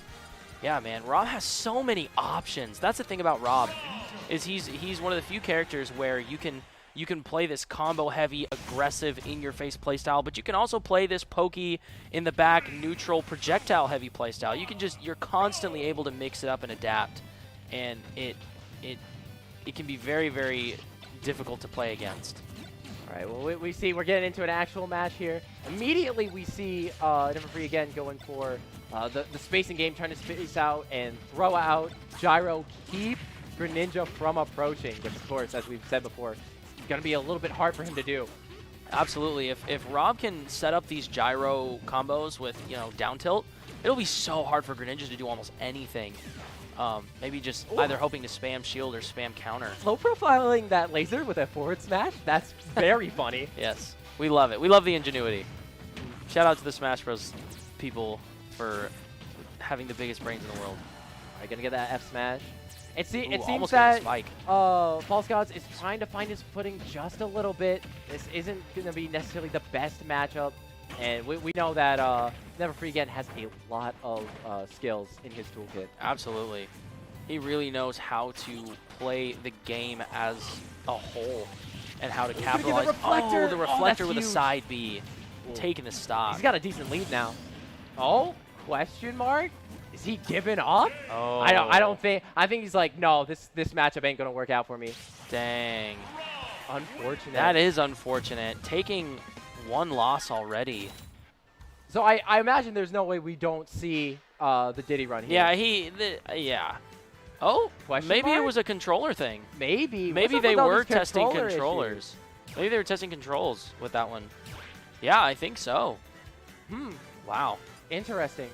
C: yeah, man, Rob has so many options. That's the thing about Rob, is he's one of the few characters where you can play this combo-heavy, aggressive, in-your-face playstyle, but you can also play this pokey, in-the-back, neutral, projectile-heavy playstyle. You're constantly able to mix it up and adapt, and it can be very, very difficult to play against.
D: All right, well, we see we're getting into an actual match here. Immediately, we see Never Free again going for the spacing game, trying to space out and throw out gyro, keep Greninja from approaching. But of course, as we've said before, it's going to be a little bit hard for him to do.
C: Absolutely. If Rob can set up these gyro combos with, down tilt, it'll be so hard for Greninja to do almost anything. Maybe just either hoping to spam shield or spam counter.
D: Low profiling that laser with a forward smash, that's very funny.
C: Yes, we love it. We love the ingenuity. Shout out to the Smash Bros. People for having the biggest brains in the world.
D: All right, gonna get that F smash. It seems
C: almost
D: that
C: Spike.
D: False Gods is trying to find his footing just a little bit. This isn't gonna be necessarily the best matchup, and we know that Never Free Again has a lot of skills in his toolkit.
C: Absolutely. He really knows how to play the game as a whole and how to capitalize.
D: Reflector.
C: The reflector with a
D: huge.
C: side B, taking the stock.
D: He's got a decent lead now. Oh, question mark? Is he giving up?
C: Oh.
D: I think he's like, no, this matchup ain't gonna work out for me.
C: Dang.
D: Unfortunate.
C: That is unfortunate. Taking one loss already.
D: So I imagine there's no way we don't see the Diddy run here.
C: Yeah, yeah. Oh,
D: Question
C: maybe
D: mark?
C: it was a controller thing.
D: Maybe.
C: Maybe
D: What's up
C: they
D: with all
C: were
D: these
C: testing
D: controller
C: controllers. Maybe they were testing controls with that one. Yeah, I think so. Wow.
D: Interesting.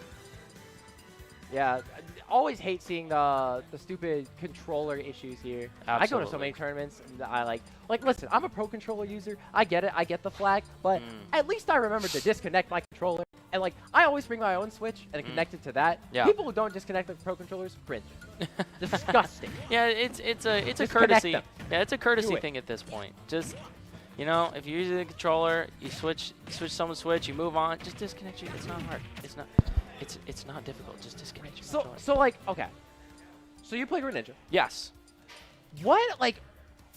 D: Yeah, I always hate seeing the stupid controller issues here. I go to so many tournaments, and I like, listen, I'm a pro controller user. I get it. I get the flag. But at least I remember to disconnect my controller. And, I always bring my own Switch and connect it to that.
C: Yeah.
D: People who don't disconnect their pro controllers, cringe. Disgusting.
C: Yeah, it's a
D: Disconnect
C: courtesy.
D: them.
C: Yeah, it's a courtesy
D: Do it.
C: thing at this point. Just, if you're using the controller, you switch someone's Switch, you move on, just disconnect your. It's not hard. It's not difficult. Just disconnect your controller.
D: So okay. So you play Greninja.
C: Yes.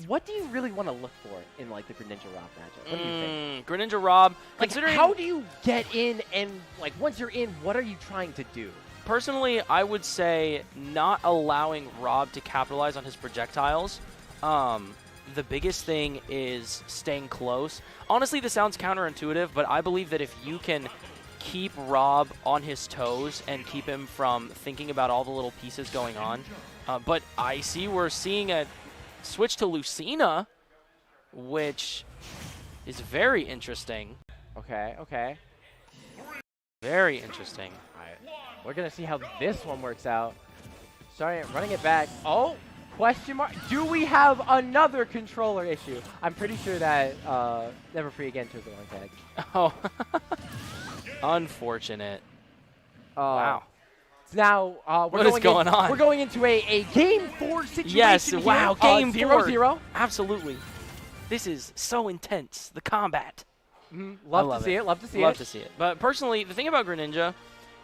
D: What do you really want to look for in the Greninja Rob matchup? What do you think?
C: Greninja Rob. Considering
D: How do you get in and once you're in, what are you trying to do?
C: Personally, I would say not allowing Rob to capitalize on his projectiles. The biggest thing is staying close. Honestly, this sounds counterintuitive, but I believe that if you can keep Rob on his toes and keep him from thinking about all the little pieces going on. But I see we're seeing a switch to Lucina, which is very interesting.
D: Okay.
C: Very interesting.
D: All right. We're going to see how this one works out. Running it back. Oh, question mark. Do we have another controller issue? I'm pretty sure that Never Free Again took the wrong tag.
C: Oh, unfortunate. Wow.
D: So now
C: What is going on?
D: We're going into a Game 4 situation.
C: Yes,
D: here.
C: wow, Game 4.
D: 0-0.
C: Absolutely. This is so intense, the combat.
D: Love to see it. Love to see it.
C: Love to see it. But personally, the thing about Greninja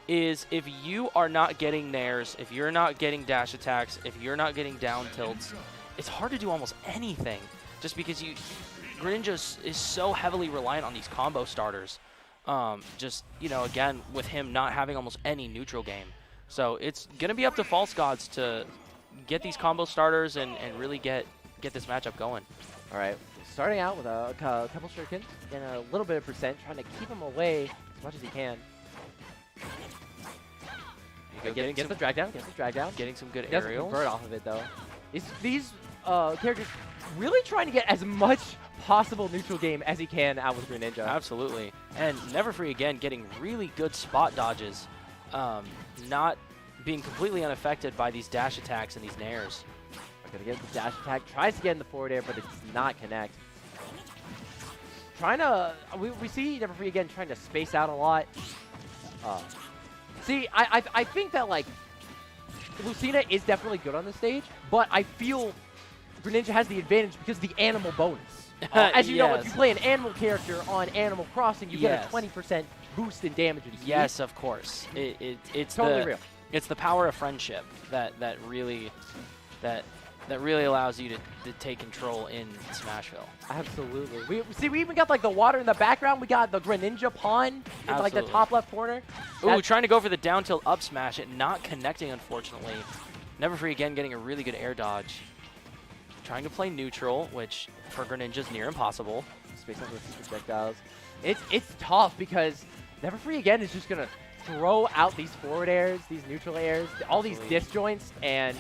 C: is if you are not getting nairs, if you're not getting dash attacks, if you're not getting down tilts, it's hard to do almost anything just because Greninja is so heavily reliant on these combo starters. Again, with him not having almost any neutral game. So it's going to be up to False Gods to get these combo starters and really get this matchup going.
D: All right, starting out with a couple shurikens, getting a little bit of percent, trying to keep him away as much as he can. Gets the drag down,
C: Getting some good
D: He doesn't
C: aerials.
D: convert off of it, though. These characters really trying to get as much possible neutral game as he can out with Greninja.
C: Absolutely. And Never Free Again getting really good spot dodges, not being completely unaffected by these dash attacks and these nairs.
D: Gonna get the dash attack, tries to get in the forward air, but it does not connect. We see Never Free Again trying to space out a lot. See, I think that, like, Lucina is definitely good on the stage, but I feel Greninja has the advantage because of the animal bonus. As you know, if you play an animal character on Animal Crossing, you get a 20% boost in damage and speed.
C: Yes, of course. It's
D: totally real.
C: It's the power of friendship that really allows you to take control in Smashville.
D: Absolutely. We even got like the water in the background. We got the Greninja pond in like the top left corner.
C: Ooh, trying to go for the down tilt up smash, it not connecting unfortunately. Never Free again getting a really good air dodge. Trying to play neutral, which for Greninja is near impossible.
D: Space out with these projectiles. It's tough because Never Free again is just gonna throw out these forward airs, these neutral airs, all these disjoints, and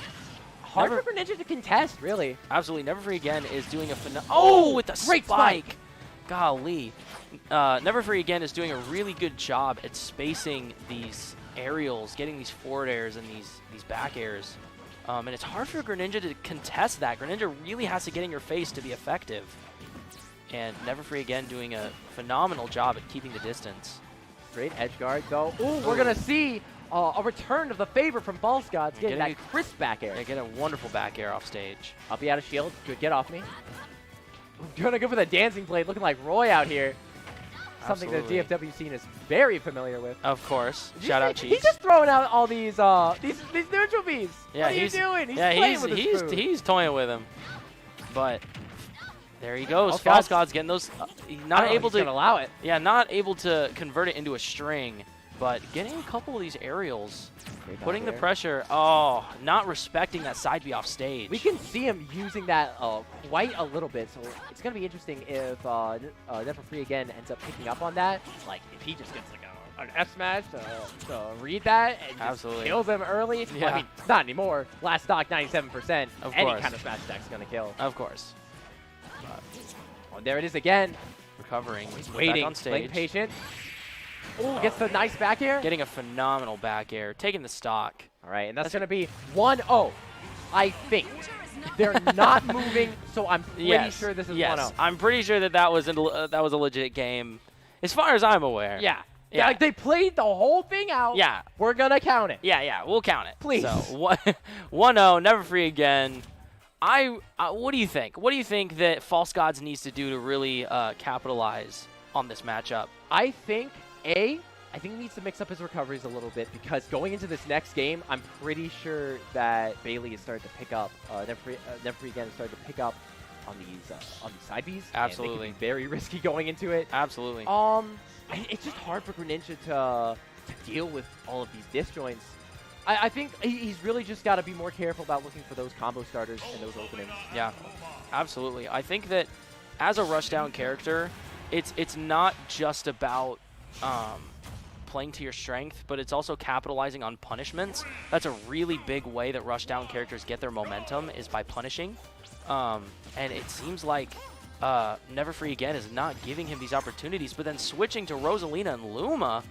D: hard for Greninja to contest, really.
C: Absolutely. Never Free again is doing a with the
D: great
C: spike. Golly. Never Free again is doing a really good job at spacing these aerials, getting these forward airs and these back airs. And it's hard for Greninja to contest that. Greninja really has to get in your face to be effective. And Never Free again doing a phenomenal job at keeping the distance.
D: Great edge guard, though. Ooh, we're going to see a return of the favor from False Gods, getting that crisp back air.
C: Yeah, get a wonderful back air off stage.
D: I'll be out of shield. Good, get off me. Going to go for the dancing blade, looking like Roy out here. Something that DFW scene is very familiar with.
C: Of course. Shout out Cheeks.
D: He's just throwing out all these neutral bees.
C: Yeah,
D: what are you doing? He's playing with his food.
C: He's toying with him. But there he goes. False God's getting those. Not able to
D: allow it.
C: Yeah, not able to convert it into a string, but getting a couple of these aerials, putting the pressure. Oh, not respecting that side B off stage.
D: We can see him using that quite a little bit, so it's going to be interesting if Never Free again ends up picking up on that. Like, if he just gets like an F smash to read that and just kills him early.
C: Yeah.
D: Well, I mean, not anymore. Last stock 97%.
C: Of
D: Any
C: course.
D: kind of smash attack's going to kill.
C: Of course.
D: Oh, there it is again.
C: Recovering.
D: He's waiting.
C: Back on stage.
D: Playing patient. Oh, gets the nice back air.
C: Getting a phenomenal back air. Taking the stock.
D: All right, and that's going to be 1-0, I think. They're not moving, so I'm pretty sure this is 1-0.
C: I'm pretty sure that was a legit game, as far as I'm aware.
D: Yeah. Like, they played the whole thing out.
C: Yeah.
D: We're going to count it.
C: Yeah, we'll count it.
D: Please.
C: So, 1-0, Never Free again. What do you think? What do you think that False Gods needs to do to really capitalize on this matchup?
D: I think he needs to mix up his recoveries a little bit because going into this next game, I'm pretty sure that Bailey is starting to pick up. Never Free again is starting to pick up on these side Bs.
C: Absolutely.
D: And they could be very risky going into it.
C: Absolutely.
D: It's just hard for Greninja to deal with all of these disjoints. I think he's really just got to be more careful about looking for those combo starters and those openings.
C: Yeah, absolutely. I think that as a Rushdown character, it's not just about playing to your strength, but it's also capitalizing on punishments. That's a really big way that Rushdown characters get their momentum is by punishing. And it seems like Never Free again is not giving him these opportunities, but then switching to Rosalina and Luma.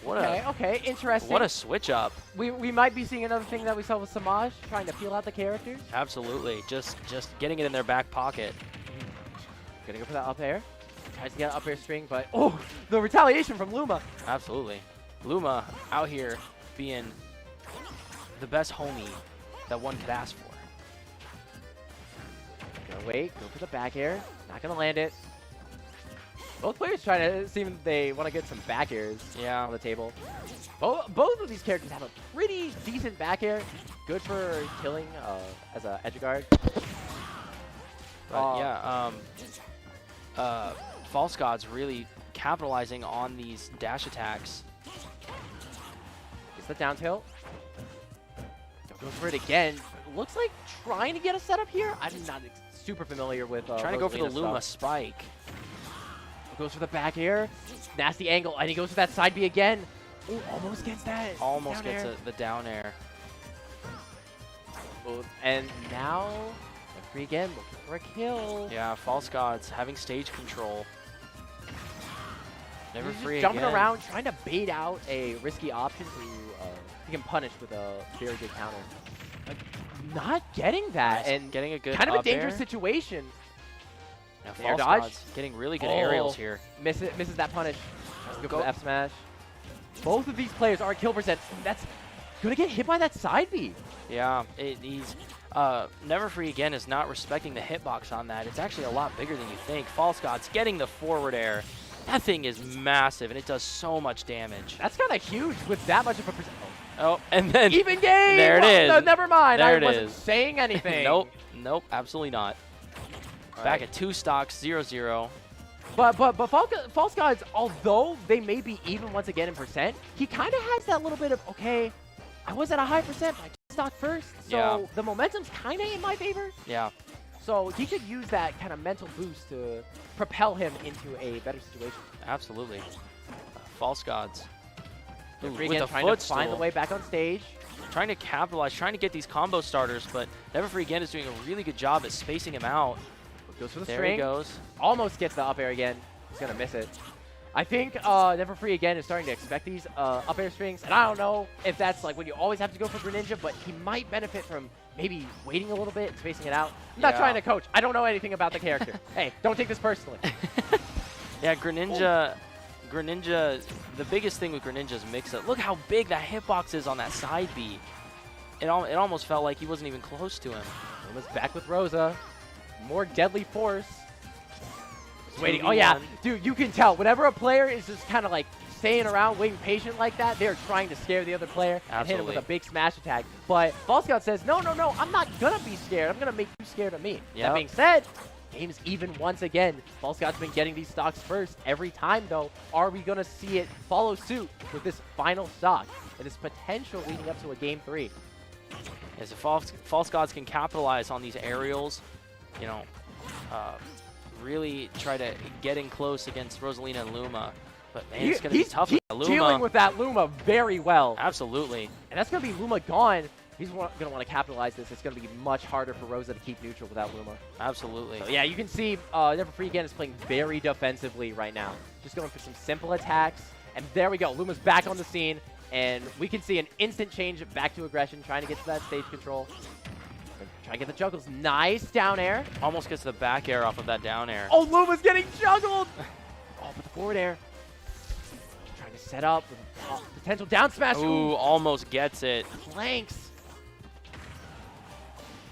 D: Okay, interesting.
C: What a switch up.
D: We might be seeing another thing that we saw with Samaj, trying to feel out the characters.
C: Absolutely. Just getting it in their back pocket.
D: Gonna go for that up air. Tries to get an up air string, but oh, the retaliation from Luma.
C: Absolutely. Luma out here being the best homie that one could ask for.
D: Gonna wait, go for the back air. Not gonna land it. Both players trying to seem they want to get some back airs on the table. Both of these characters have a pretty decent back air. Good for killing as an edge guard.
C: But False Gods really capitalizing on these dash attacks.
D: It's the down tilt. Goes for it again. Looks like trying to get a setup here. I'm not super familiar with
C: trying to go for the Luma spike.
D: Goes for the back air. Nasty angle. And he goes for that side B again. Ooh, almost gets that.
C: Almost gets the down air.
D: Ooh, and now, Free again, looking for a kill.
C: Yeah, False Gods having stage control. Never
D: He's
C: Free
D: just jumping
C: again.
D: around, trying to bait out a risky option to he can punish with a very good counter. Like, not getting that, and
C: getting a good
D: kind of a
C: up
D: dangerous
C: air.
D: situation.
C: Now,
D: Air
C: False
D: dodge.
C: Gods getting really good aerials here.
D: Misses that punish. Let's go for the F smash. both of these players are at kill percent. That's going to get hit by that side B.
C: Yeah, he's Never Free Again is not respecting the hitbox on that. It's actually a lot bigger than you think. False Gods getting the forward air. That thing is massive, and it does so much damage.
D: That's kind of huge with that much of a percent.
C: Oh, and then
D: Even game!
C: There it is.
D: No, never mind.
C: There
D: I
C: it
D: wasn't
C: is.
D: saying anything.
C: Nope, absolutely not.
D: All
C: Back
D: right.
C: at 2 stocks, 0-0.
D: But False Gods, although they may be even once again in percent, he kind of has that little bit of, okay, I was at a high percent, but I stock first, so
C: Yeah.
D: the momentum's kind of in my favor.
C: Yeah.
D: So he could use that kind of mental boost to propel him into a better situation.
C: Absolutely. False Gods. Ooh,
D: Free
C: with
D: again,
C: a
D: trying to find the
C: footstool.
D: way back on stage.
C: Trying to capitalize, trying to get these combo starters, but Never Free Again is doing a really good job at spacing him out.
D: Goes for the
C: There
D: string.
C: he goes.
D: Almost gets the up air again. He's going to miss it. I think Never Free Again is starting to expect these up air strings, and I don't know if that's like when you always have to go for Greninja, but he might benefit from maybe waiting a little bit and spacing it out. I'm not
C: Yeah.
D: trying to coach. I don't know anything about the character. Hey, don't take this personally.
C: Yeah, Greninja, the biggest thing with Greninja is mix-up. Look how big that hitbox is on that side B. It almost felt like he wasn't even close to him.
D: Luma's back with Rosa. More deadly force. Just waiting. Oh, yeah.
C: 2v1.
D: Dude, you can tell. Whenever a player is just kind of like staying around, waiting patient like that, they're trying to scare the other player and hit him with a
C: Absolutely.
D: big smash attack. But False God says, no, I'm not going to be scared. I'm going to make you scared of me. That
C: Yep.
D: being said, game's even once again. False God's been getting these stocks first every time, though. Are we going to see it follow suit with this final stock and this potential leading up to a game 3?
C: As if False Gods can capitalize on these aerials, you know, really try to get in close against Rosalina and Luma. But man, it's going to be tough with
D: He's
C: Luma.
D: dealing with that Luma very well.
C: Absolutely.
D: And that's going to be Luma gone. He's going to want to capitalize this. It's going to be much harder for Rosa to keep neutral without Luma.
C: Absolutely.
D: So yeah, you can see Never Free Again is playing very defensively right now. Just going for some simple attacks. And there we go. Luma's back on the scene. And we can see an instant change back to aggression, trying to get to that stage control. Trying to get the juggles. Nice down air.
C: Almost gets the back air off of that down air.
D: Oh, Luma's getting juggled. Oh, but the forward air. Trying to set up. Potential down smash.
C: Ooh, almost gets it.
D: Planks.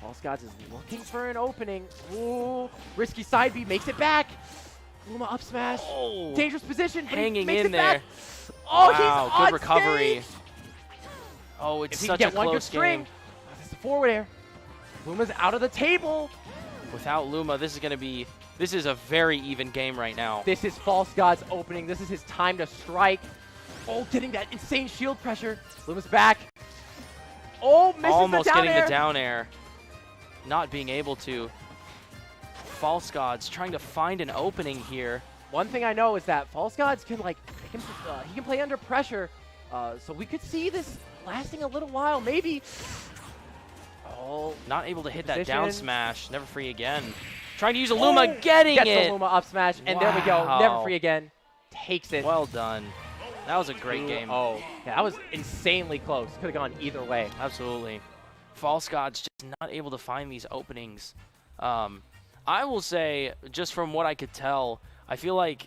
D: False Gods is looking for an opening. Ooh, risky side B makes it back. Luma up smash.
C: Oh,
D: Dangerous position. But he
C: hanging
D: makes
C: in
D: it back.
C: there.
D: Oh,
C: Wow,
D: he's
C: good
D: on
C: recovery.
D: stage.
C: Oh, it's
D: If he
C: such
D: can
C: a
D: get one good
C: close
D: string.
C: game.
D: Oh, this is the forward air. Luma's out of the table.
C: Without Luma, this is a very even game right now.
D: This is False God's opening. This is his time to strike. Oh, getting that insane shield pressure. Luma's back. Oh, misses
C: Almost
D: the down
C: getting
D: air.
C: the down air. Not being able to. False Gods trying to find an opening here.
D: One thing I know is that False Gods can he can play under pressure, so we could see this lasting a little while, maybe. Oh,
C: Not able to hit that
D: Position.
C: down smash. Never Free Again. Trying to use a Luma, getting
D: gets
C: it.
D: the Luma up smash, and there we go. Never
C: Wow.
D: Free Again. Takes it.
C: Well done. That was a great game.
D: Oh, yeah, that was insanely close. Could have gone either way.
C: Absolutely. False Gods just not able to find these openings. I will say, just from what I could tell, I feel like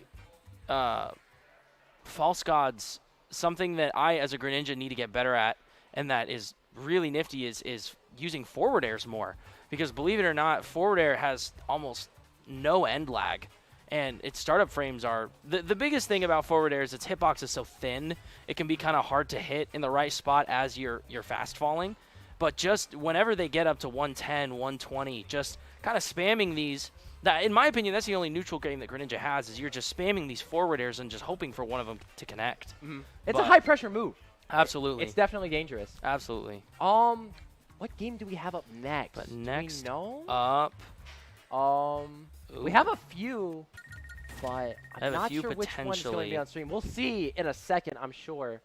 C: False Gods, something that I, as a Greninja, need to get better at, and that is really nifty, is using forward airs more. Because believe it or not, forward air has almost no end lag. And its startup frames are the biggest thing about forward air is its hitbox is so thin, it can be kind of hard to hit in the right spot as you're fast falling. But just whenever they get up to 110, 120, just kind of spamming these. That, in my opinion, that's the only neutral game that Greninja has, is you're just spamming these forward airs and just hoping for one of them to connect.
D: It's
C: But-
D: a high pressure move.
C: Absolutely.
D: It's definitely dangerous.
C: Absolutely.
D: What game do we have up next?
C: But
D: Do
C: next
D: we know?
C: up.
D: We have a few, but
C: I
D: I'm
C: have a
D: not
C: few
D: sure which one's going to be
C: potentially.
D: on stream. We'll see in a second, I'm sure.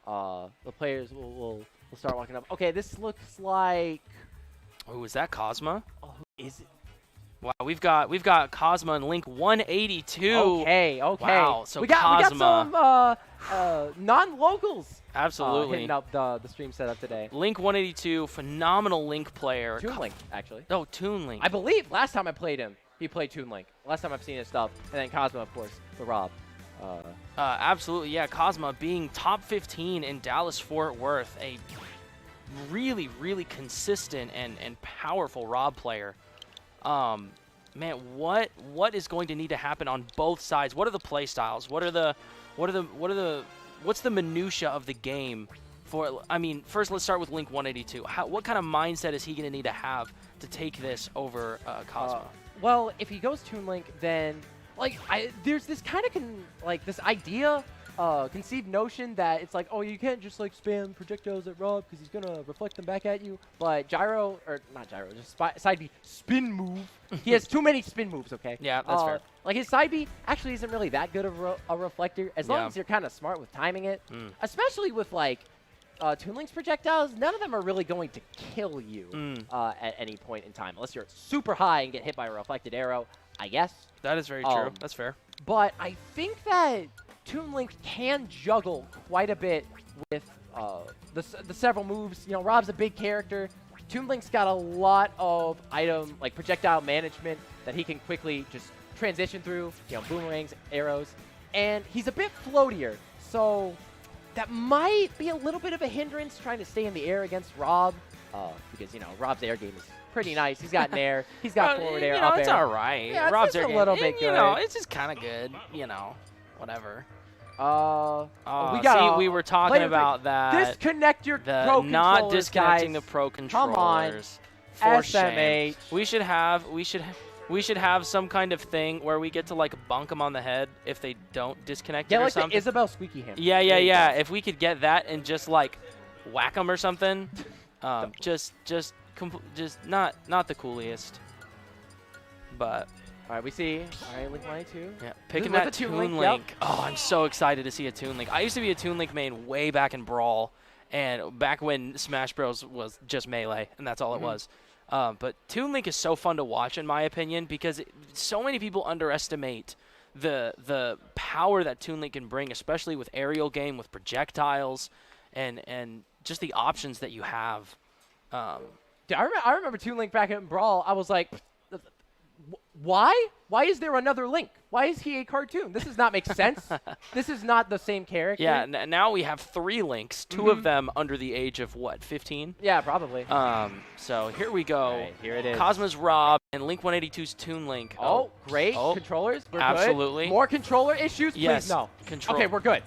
D: The players will start walking up. Okay, this looks like.
C: Oh, is that Cosma?
D: Oh, who is it?
C: Wow, we've got Cosma and Link 182.
D: Okay.
C: Wow, so
D: we got
C: Cosma.
D: some non-locals.
C: Absolutely.
D: Hitting up the stream setup today.
C: Link 182, phenomenal Link player.
D: Toon Link, actually.
C: Oh, Toon Link.
D: I believe last time I played him, he played Toon Link. Last time I've seen his stuff, and then Cosmo, of course, the Rob.
C: Absolutely, yeah. Cosma being top 15 in Dallas-Fort Worth, a really, really consistent and powerful Rob player. Man, what is going to need to happen on both sides? What are the play styles? What's the minutia of the game? I mean, first let's start with Link 182. What kind of mindset is he going to need to have to take this over Cosma?
D: Well, if he goes Toon Link, then like there's this kind of this idea, conceived notion that it's like, oh, you can't just like spam projectiles at Rob because he's gonna reflect them back at you. But gyro, or not gyro, just side B spin move. He has too many spin moves. Okay.
C: Yeah, that's fair.
D: Like his side B actually isn't really that good of a reflector as long as you're kind of smart with timing it, especially with like. Toon Link's projectiles, none of them are really going to kill you at any point in time, unless you're super high and get hit by a reflected arrow, I guess.
C: That is very true. That's fair.
D: But I think that Toon Link can juggle quite a bit with the several moves. You know, Rob's a big character. Toon Link's got a lot of projectile management that he can quickly just transition through, you know, boomerangs, arrows, and he's a bit floatier, so that might be a little bit of a hindrance trying to stay in the air against Rob, because, you know, Rob's air game is pretty nice. He's got nair, he's got forward air, up
C: it's
D: air.
C: all right.
D: Yeah,
C: Rob's
D: it's
C: air
D: a little bit good.
C: You know, it's just kind of good. You know, whatever.
D: We
C: were talking about that.
D: Disconnect your pro controllers,
C: not disconnecting
D: guys.
C: the pro
D: Come
C: controllers.
D: on,
C: For shame.
D: SMH.
C: We should have some kind of thing where we get to like bonk them on the head if they don't disconnect it or
D: like
C: something.
D: the Isabel squeaky hammer.
C: Yeah. If we could get that and just like whack them or something, just not the coolest. But
D: all right, we see. All right, Link 182.
C: yeah, picking
D: With
C: that
D: a Toon
C: Toon
D: Link,
C: Link. Oh, I'm so excited to see a Toon Link. I used to be a Toon Link main way back in Brawl, and back when Smash Bros was just melee, and that's all it was. But Toon Link is so fun to watch, in my opinion, because so many people underestimate the power that Toon Link can bring, especially with aerial game, with projectiles, and just the options that you have.
D: Dude, I remember Toon Link back in Brawl. I was like, why? Why is there another Link? Why is he a cartoon? This does not make sense. This is not the same character.
C: Yeah, now we have 3 Links, 2 of them under the age of, what, 15?
D: Yeah, probably.
C: So here we go.
D: All right, here it is.
C: Cosma's Rob and Link 182's Toon Link.
D: Oh, great.
C: Oh.
D: Controllers. We're
C: Absolutely.
D: good. More controller issues?
C: Yes.
D: Please, no.
C: Control.
D: Okay, we're good.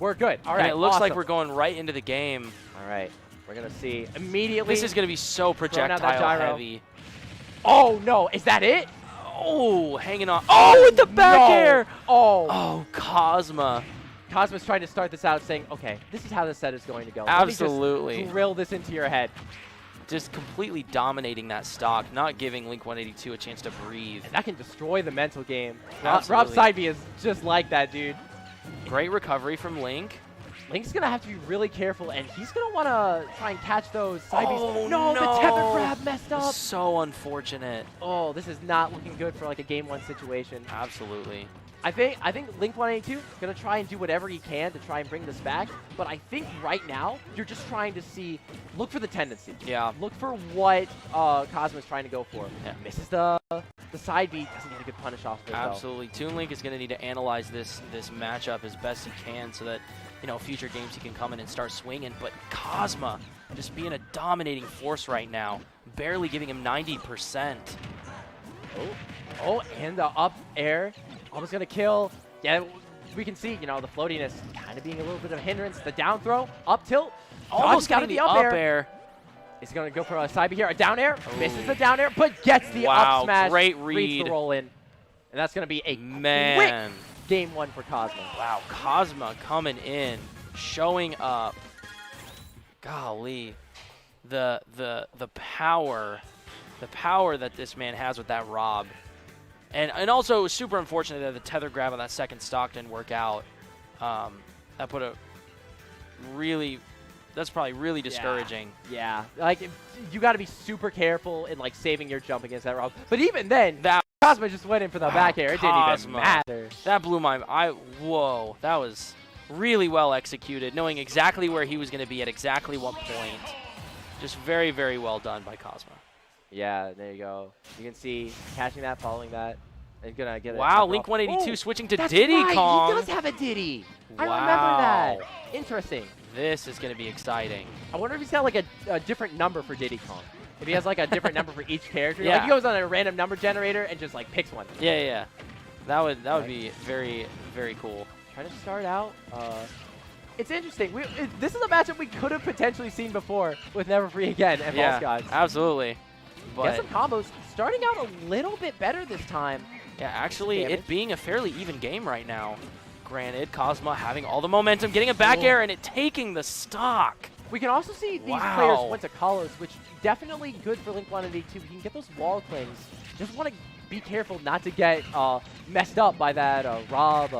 D: We're good. All right,
C: And it looks like
D: awesome.
C: we're going right into the game.
D: All right. We're going to see immediately.
C: This is going to be so projectile
D: gyro.
C: heavy.
D: Oh, no. Is that it?
C: Oh, hanging on. Oh, with the back air.
D: Oh.
C: Oh, Cosma.
D: Cosma's trying to start this out saying, okay, this is how the set is going to go.
C: Absolutely.
D: Let me just drill this into your head.
C: Just completely dominating that stock, not giving Link 182 a chance to breathe.
D: And that can destroy the mental game.
C: Absolutely.
D: Rob Sideby is just like that, dude.
C: Great recovery from Link.
D: Link's going to have to be really careful, and he's going to want to try and catch those side Bs.
C: Oh,
D: no, the tether grab messed up.
C: So unfortunate.
D: Oh, this is not looking good for like a game 1 situation.
C: Absolutely.
D: I think Link 182 is going to try and do whatever he can to try and bring this back, but I think right now you're just trying to look for the tendency.
C: Yeah.
D: Look for what Cosma's trying to go for.
C: Yeah.
D: Misses the side beat, doesn't get a good punish off of it,
C: Absolutely. Toon Link is going to need to analyze this matchup as best he can so that, you know, future games he can come in and start swinging. But Cosma just being a dominating force right now, barely giving him 90%.
D: Oh, and the up air. Almost going to kill. Yeah, we can see, you know, the floatiness kind of being a little bit of a hindrance. The down throw, up tilt.
C: Almost
D: got
C: got
D: the
C: the
D: up
C: up
D: air.
C: air.
D: He's going to go for a side B here. A down air. Misses the down air, but gets the up smash.
C: Great
D: Reads
C: read.
D: the roll in. And that's going to be a
C: Man.
D: quick game 1 for Cosma.
C: Wow, Cosma coming in, showing up. Golly. The power that this man has with that Rob. And also it was super unfortunate that the tether grab on that second stock didn't work out. That put a really, that's probably really discouraging.
D: Yeah, like you got to be super careful in like saving your jump against that Rob. But even then,
C: That
D: Cosma just went in for the back air. It didn't even
C: Cosma.
D: matter.
C: That blew my, whoa, that was really well executed, knowing exactly where he was going to be at exactly what point. Just very, very well done by Cosma.
D: Yeah, there you go. You can see catching that, following that. And gonna get
C: Wow,
D: it.
C: Link 182
D: Oh,
C: switching to
D: that's
C: Diddy
D: right,
C: Kong.
D: He does have a Diddy. I remember
C: Wow.
D: that. Interesting.
C: This is going to be exciting.
D: I wonder if he's got like a different number for Diddy Kong. If he has like a different number for each character.
C: Yeah.
D: Like he goes on a random number generator and just like picks one.
C: Yeah. That would be very, very cool.
D: Trying to start out. It's interesting. This is a matchup we could have potentially seen before with Never Free Again and
C: Yeah,
D: False Gods.
C: absolutely.
D: Get
C: But
D: some combos. Starting out a little bit better this time.
C: yeah, actually,
D: Damage.
C: it being a fairly even game right now. Granted, Cosma having all the momentum, getting a back air, and it taking the stock.
D: We can also see these
C: Wow.
D: players went to Kalos, which definitely good for Link 182. We can get those wall clings. Just want to be careful not to get messed up by that Rob,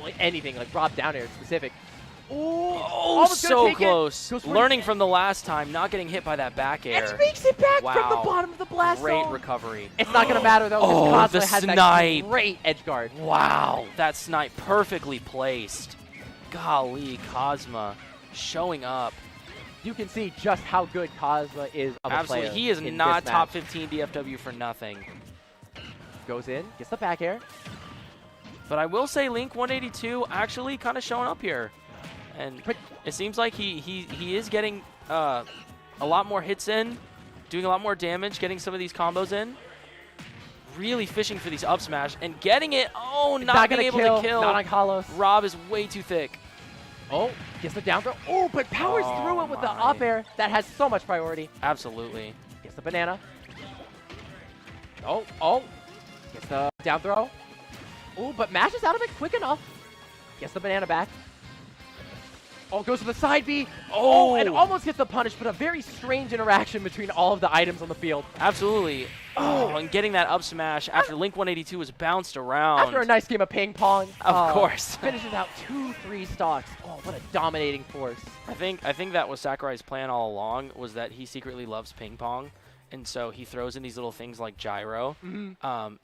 D: like anything, like Rob down air specific. Ooh,
C: Oh,
D: almost gonna
C: so
D: take it.
C: close.
D: Goes for it.
C: Learning from the last time, not getting hit by that back
D: And
C: air.
D: he makes it back from the
C: Wow.
D: bottom of the blast
C: Great
D: zone.
C: recovery.
D: It's not going to matter, though,
C: Oh,
D: because
C: the
D: Cosma has
C: snipe.
D: that great edge guard.
C: Wow, that snipe perfectly placed. Golly, Cosma showing up.
D: You can see just how good Cosma is of a
C: Absolutely,
D: player
C: he is
D: in
C: not
D: this
C: top
D: match.
C: 15 DFW for nothing.
D: Goes in, gets the back air.
C: But I will say Link 182 actually kind of showing up here. And
D: But-
C: it seems like he is getting a lot more hits in, doing a lot more damage, getting some of these combos in. Really fishing for these up smash and getting it. Oh, not being
D: gonna
C: able to kill.
D: Not on Kalos.
C: Rob is way too thick.
D: Oh, gets the down throw. Oh, but powers
C: Oh
D: through it with the
C: my.
D: up air. That has so much priority.
C: Absolutely.
D: Gets the banana. Oh. Gets the down throw. Oh, but mashes out of it quick enough. Gets the banana back. Oh, goes to the side B. Oh, and almost gets the punish, but a very strange interaction between all of the items on the field.
C: Absolutely. Oh, and getting that up smash after Link 182 was bounced around.
D: After a nice game of ping pong.
C: Of course.
D: Finishes out 2-3 stocks. Oh, what a dominating force.
C: I think that was Sakurai's plan all along, was that he secretly loves ping pong, and so he throws in these little things like gyro,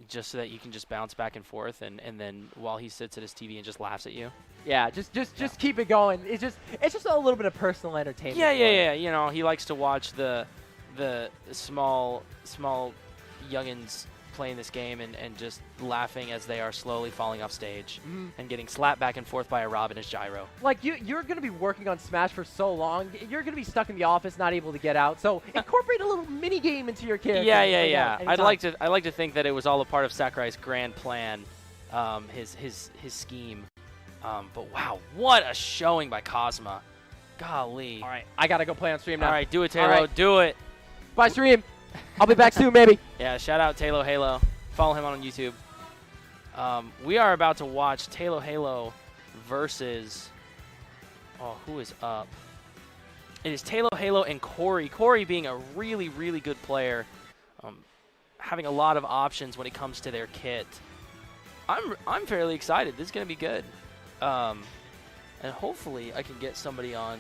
C: just so that you can just bounce back and forth, and then while he sits at his TV and just laughs at you.
D: Yeah, just keep it going. It's just a little bit of personal entertainment.
C: Yeah. You know, he likes to watch the small youngins playing this game and just laughing as they are slowly falling off stage and getting slapped back and forth by a Rob and his gyro.
D: Like you're gonna be working on Smash for so long, you're gonna be stuck in the office, not able to get out. So incorporate a little mini game into your character.
C: Yeah. I'd
D: anytime.
C: like to think that it was all a part of Sakurai's grand plan, his scheme. But wow, what a showing by Cosma. Golly.
D: All right, I gotta go play on stream now.
C: All right, do it, Taylor.
D: All right.
C: Do it.
D: Bye, stream. I'll be back soon, maybe.
C: Yeah, shout out Taylor Halo. Follow him on YouTube. We are about to watch Taylor Halo versus... Oh, who is up? It is Taylor Halo and Corey. Corey being a really, really good player. Having a lot of options when it comes to their kit. I'm fairly excited. This is going to be good. And hopefully I can get somebody on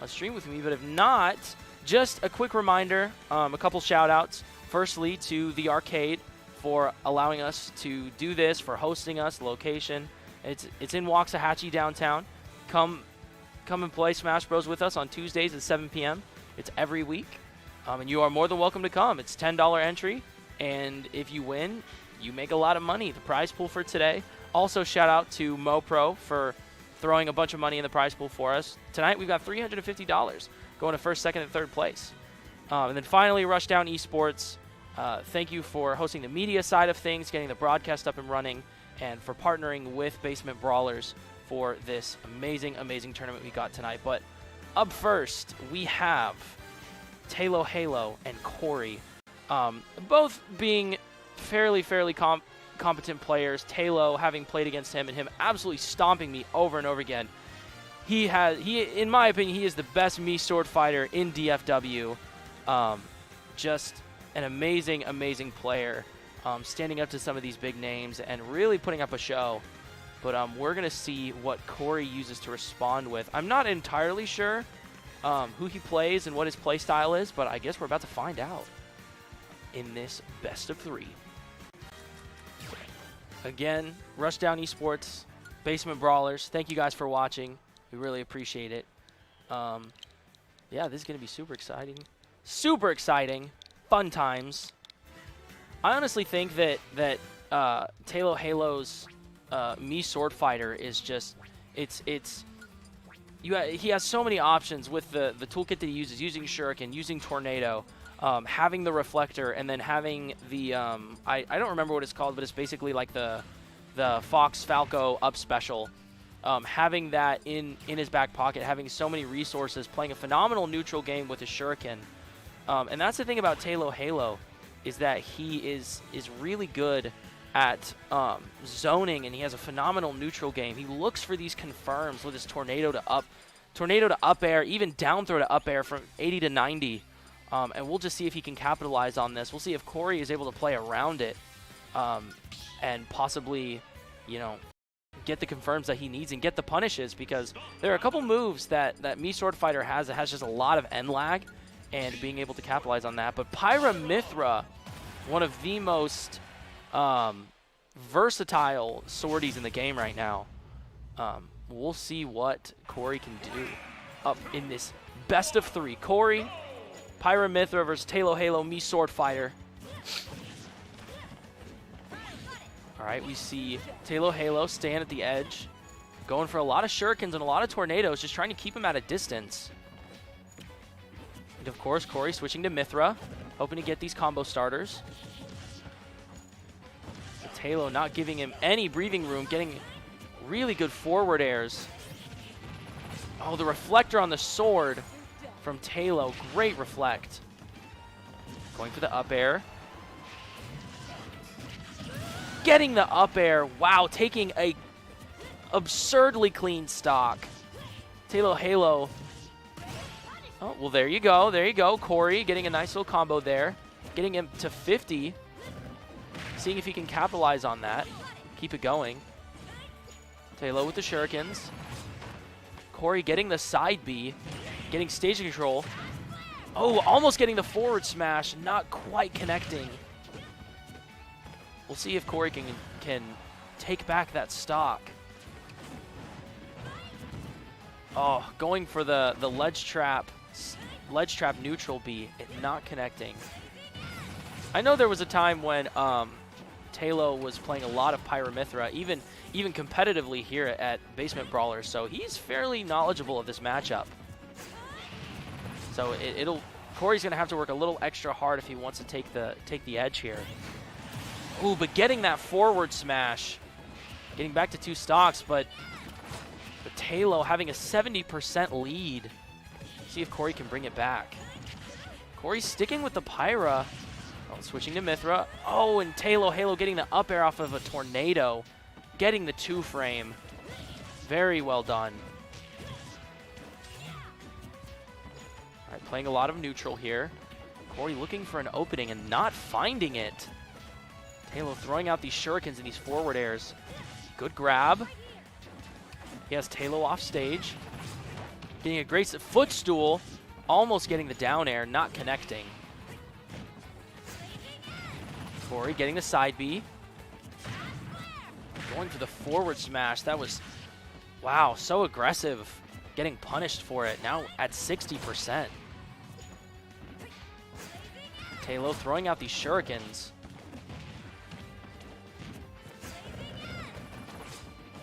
C: stream with me. But if not, just a quick reminder, a couple shout-outs. Firstly, to The Arcade for allowing us to do this, for hosting us, location. It's in Waxahachie downtown. Come and play Smash Bros. With us on Tuesdays at 7 p.m. It's every week. And you are more than welcome to come. It's $10 entry. And if you win, you make a lot of money. The prize pool for today. Also, shout out to MoPro for throwing a bunch of money in the prize pool for us. Tonight, we've got $350 going to first, second, and third place. And then finally, Rushdown Esports. Thank you for hosting the media side of things, getting the broadcast up and running, and for partnering with Basement Brawlers for this amazing, amazing tournament we got tonight. But up first, we have Taylor Halo and Corey, both being fairly competent players. Taylor, having played against him, and him absolutely stomping me over and over again. He, in my opinion, he is the best Mii sword fighter in DFW. Just an amazing, amazing player, standing up to some of these big names and really putting up a show. But we're going to see what Corey uses to respond with. I'm not entirely sure who he plays and what his play style is, but I guess we're about to find out in this best of 3. Again, Rushdown Esports, Basement Brawlers, thank you guys for watching. We really appreciate it. Yeah, this is going to be super exciting. Super exciting. Fun times. I honestly think that Tailo Halo's Mii Sword Fighter is just, he has so many options with the toolkit that he uses, using Shuriken, using Tornado, having the Reflector, and then having the, I don't remember what it's called, but it's basically like the Fox Falco up special. Having that in his back pocket, having so many resources, playing a phenomenal neutral game with his Shuriken. And that's the thing about Tailo Halo, is that he is really good at zoning, and he has a phenomenal neutral game. He looks for these confirms with his tornado to up air, even down throw to up air from 80 to 90. And we'll just see if he can capitalize on this. We'll see if Corey is able to play around it and possibly, you know, get the confirms that he needs and get the punishes, because there are a couple moves that Mii Sword Fighter has that has just a lot of end lag, and being able to capitalize on that. But Pyra Mythra, one of the most versatile swordies in the game right now. We'll see what Corey can do up in this best of 3. Corey, Pyra Mythra versus Tailo Halo Mii Sword Fighter. All right, we see Tailo Halo stand at the edge, going for a lot of shurikens and a lot of tornadoes, just trying to keep him at a distance. And of course, Corey switching to Mythra, hoping to get these combo starters. But Tailo not giving him any breathing room, getting really good forward airs. Oh, the reflector on the sword from Tailo, great reflect. Going for the up air. Getting the up air, wow, taking a absurdly clean stock. Tailo Halo. Oh, well, there you go. Corey getting a nice little combo there. Getting him to 50. Seeing if he can capitalize on that. Keep it going. Tailo with the shurikens. Corey getting the side B. Getting stage control. Oh, almost getting the forward smash. Not quite connecting. We'll see if Corey can take back that stock. Oh, going for the ledge trap neutral B, not connecting. I know there was a time when Tailo was playing a lot of Pyra Mythra, even competitively here at Basement Brawlers, so he's fairly knowledgeable of this matchup. So Corey's gonna have to work a little extra hard if he wants to take the edge here. Ooh, but getting that forward smash, getting back to 2 stocks, but Tailo having a 70% lead. See if Corey can bring it back. Corey sticking with the Pyra. Oh, switching to Mythra. Oh, and Tailo Halo getting the up air off of a tornado, getting the 2 frame. Very well done. All right, playing a lot of neutral here. Corey looking for an opening and not finding it. Tailo throwing out these shurikens and these forward airs. Good grab. He has Tailo off stage. Getting a great footstool. Almost getting the down air, not connecting. Corey getting the side B. Going for the forward smash. That was, wow, so aggressive. Getting punished for it. Now at 60%. Tailo throwing out these shurikens.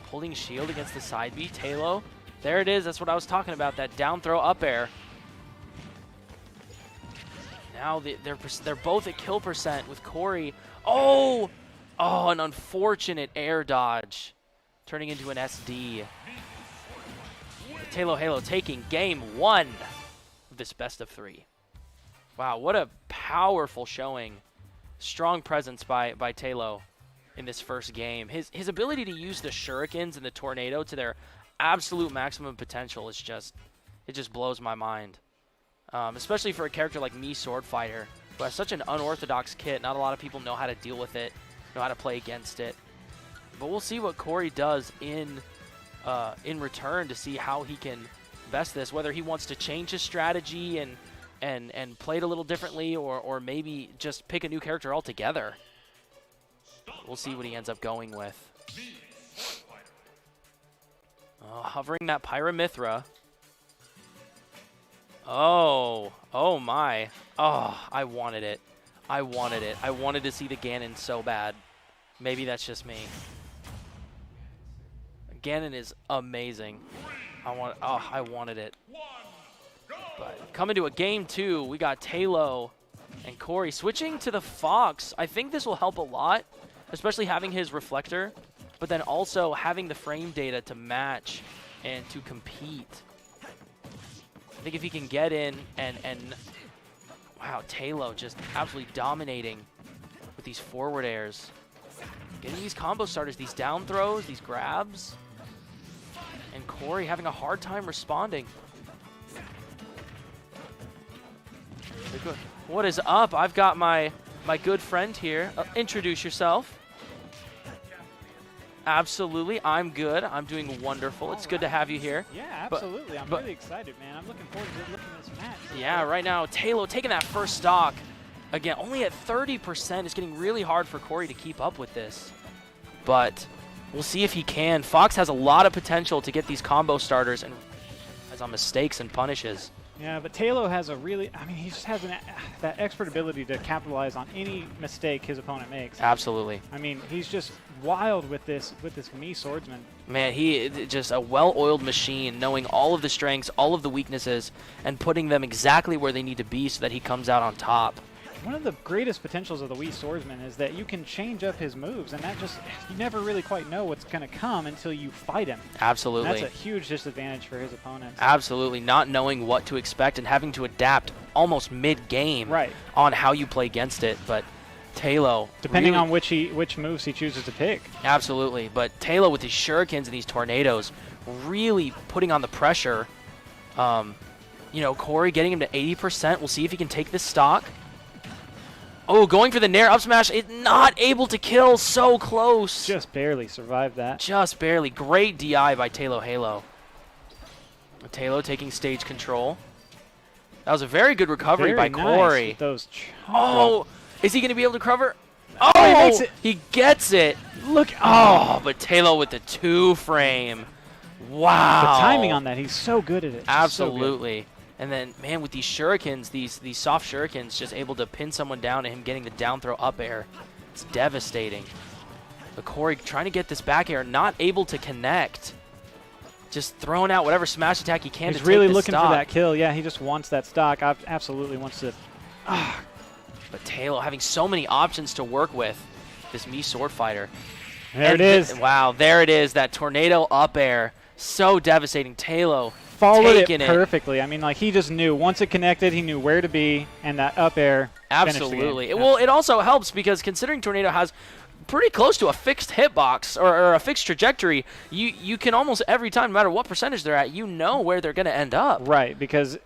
C: Holding shield against the side B. Tailo. There it is. That's what I was talking about. That down throw up air. Now they're both at kill percent with Corey. Oh! Oh, an unfortunate air dodge. Turning into an SD. Tailo Halo taking game 1 of this best of 3. Wow, what a powerful showing. Strong presence by Tailo in this first game. His ability to use the shurikens and the tornado to their absolute maximum potential is just, it just blows my mind. Especially for a character like Mii Sword Fighter, who has such an unorthodox kit. Not a lot of people know how to deal with it, know how to play against it. But we'll see what Corey does in return to see how he can best this, whether he wants to change his strategy and play it a little differently, or maybe just pick a new character altogether. We'll see what he ends up going with. Hovering that Pyra Mythra. Oh my. Oh, I wanted it. I wanted to see the Ganon so bad. Maybe that's just me. Ganon is amazing. I wanted it. But coming to a game 2, we got Talo and Corey switching to the Fox. I think this will help a lot, especially having his reflector, but then also having the frame data to match and to compete. I think if he can get in and wow, Talo just absolutely dominating with these forward airs. Getting these combo starters, these down throws, these grabs. And Corey having a hard time responding. What is up? I've got my good friend here. Introduce yourself. Absolutely, I'm good. I'm doing wonderful. It's good to have you here.
F: Yeah, absolutely. I'm really excited, man. I'm looking forward to looking at this match.
C: Yeah, right now, Talo taking that first stock. Again, only at 30%. It's getting really hard for Corey to keep up with this. But we'll see if he can. Fox has a lot of potential to get these combo starters and has on mistakes and punishes.
F: Yeah, but Talo has he just has that expert ability to capitalize on any mistake his opponent makes.
C: Absolutely.
F: I mean, he's just wild with this Mii swordsman.
C: Man, he just a well-oiled machine, knowing all of the strengths, all of the weaknesses, and putting them exactly where they need to be so that he comes out on top.
F: One of the greatest potentials of the Wii swordsman is that you can change up his moves, and that you never really quite know what's going to come until you fight him.
C: Absolutely.
F: And that's a huge disadvantage for his opponents.
C: Absolutely, not knowing what to expect and having to adapt almost mid-game on how you play against it. But Talo,
F: depending
C: really,
F: on which moves he chooses to pick.
C: Absolutely, but Talo with these shurikens and these tornadoes, really putting on the pressure. You know, Corey getting him to 80%. We'll see if he can take this stock. Oh, going for the Nair up smash. It's not able to kill. So close.
F: Just barely survived that.
C: Just barely. Great DI by Talo Halo. Talo taking stage control. That was a very good recovery by Corey.
F: With those
C: oh, is he going to be able to cover? Oh,
F: he makes it.
C: He gets it.
F: Look.
C: Oh, but Talo with the 2-frame. Wow.
F: The timing on that, he's so good at it.
C: Absolutely. So and then, man, with these shurikens, these soft shurikens, just able to pin someone down and him getting the down throw up air. It's devastating. But Corey trying to get this back air, not able to connect. Just throwing out whatever smash attack he can to take this stock.
F: He's really looking for that kill. Yeah, he just wants that stock. Absolutely wants to.
C: But Talo having so many options to work with, this Mii sword fighter.
F: There it is.
C: Wow, there it is. That tornado up air. So devastating. Talo
F: followed
C: taking
F: it perfectly. I mean, like, he just knew. Once it connected, he knew where to be, and that up air
C: Absolutely. Well, it also helps because considering Tornado has pretty close to a fixed hitbox or a fixed trajectory, you can almost every time, no matter what percentage they're at, you know where they're going to end up.
F: Right, because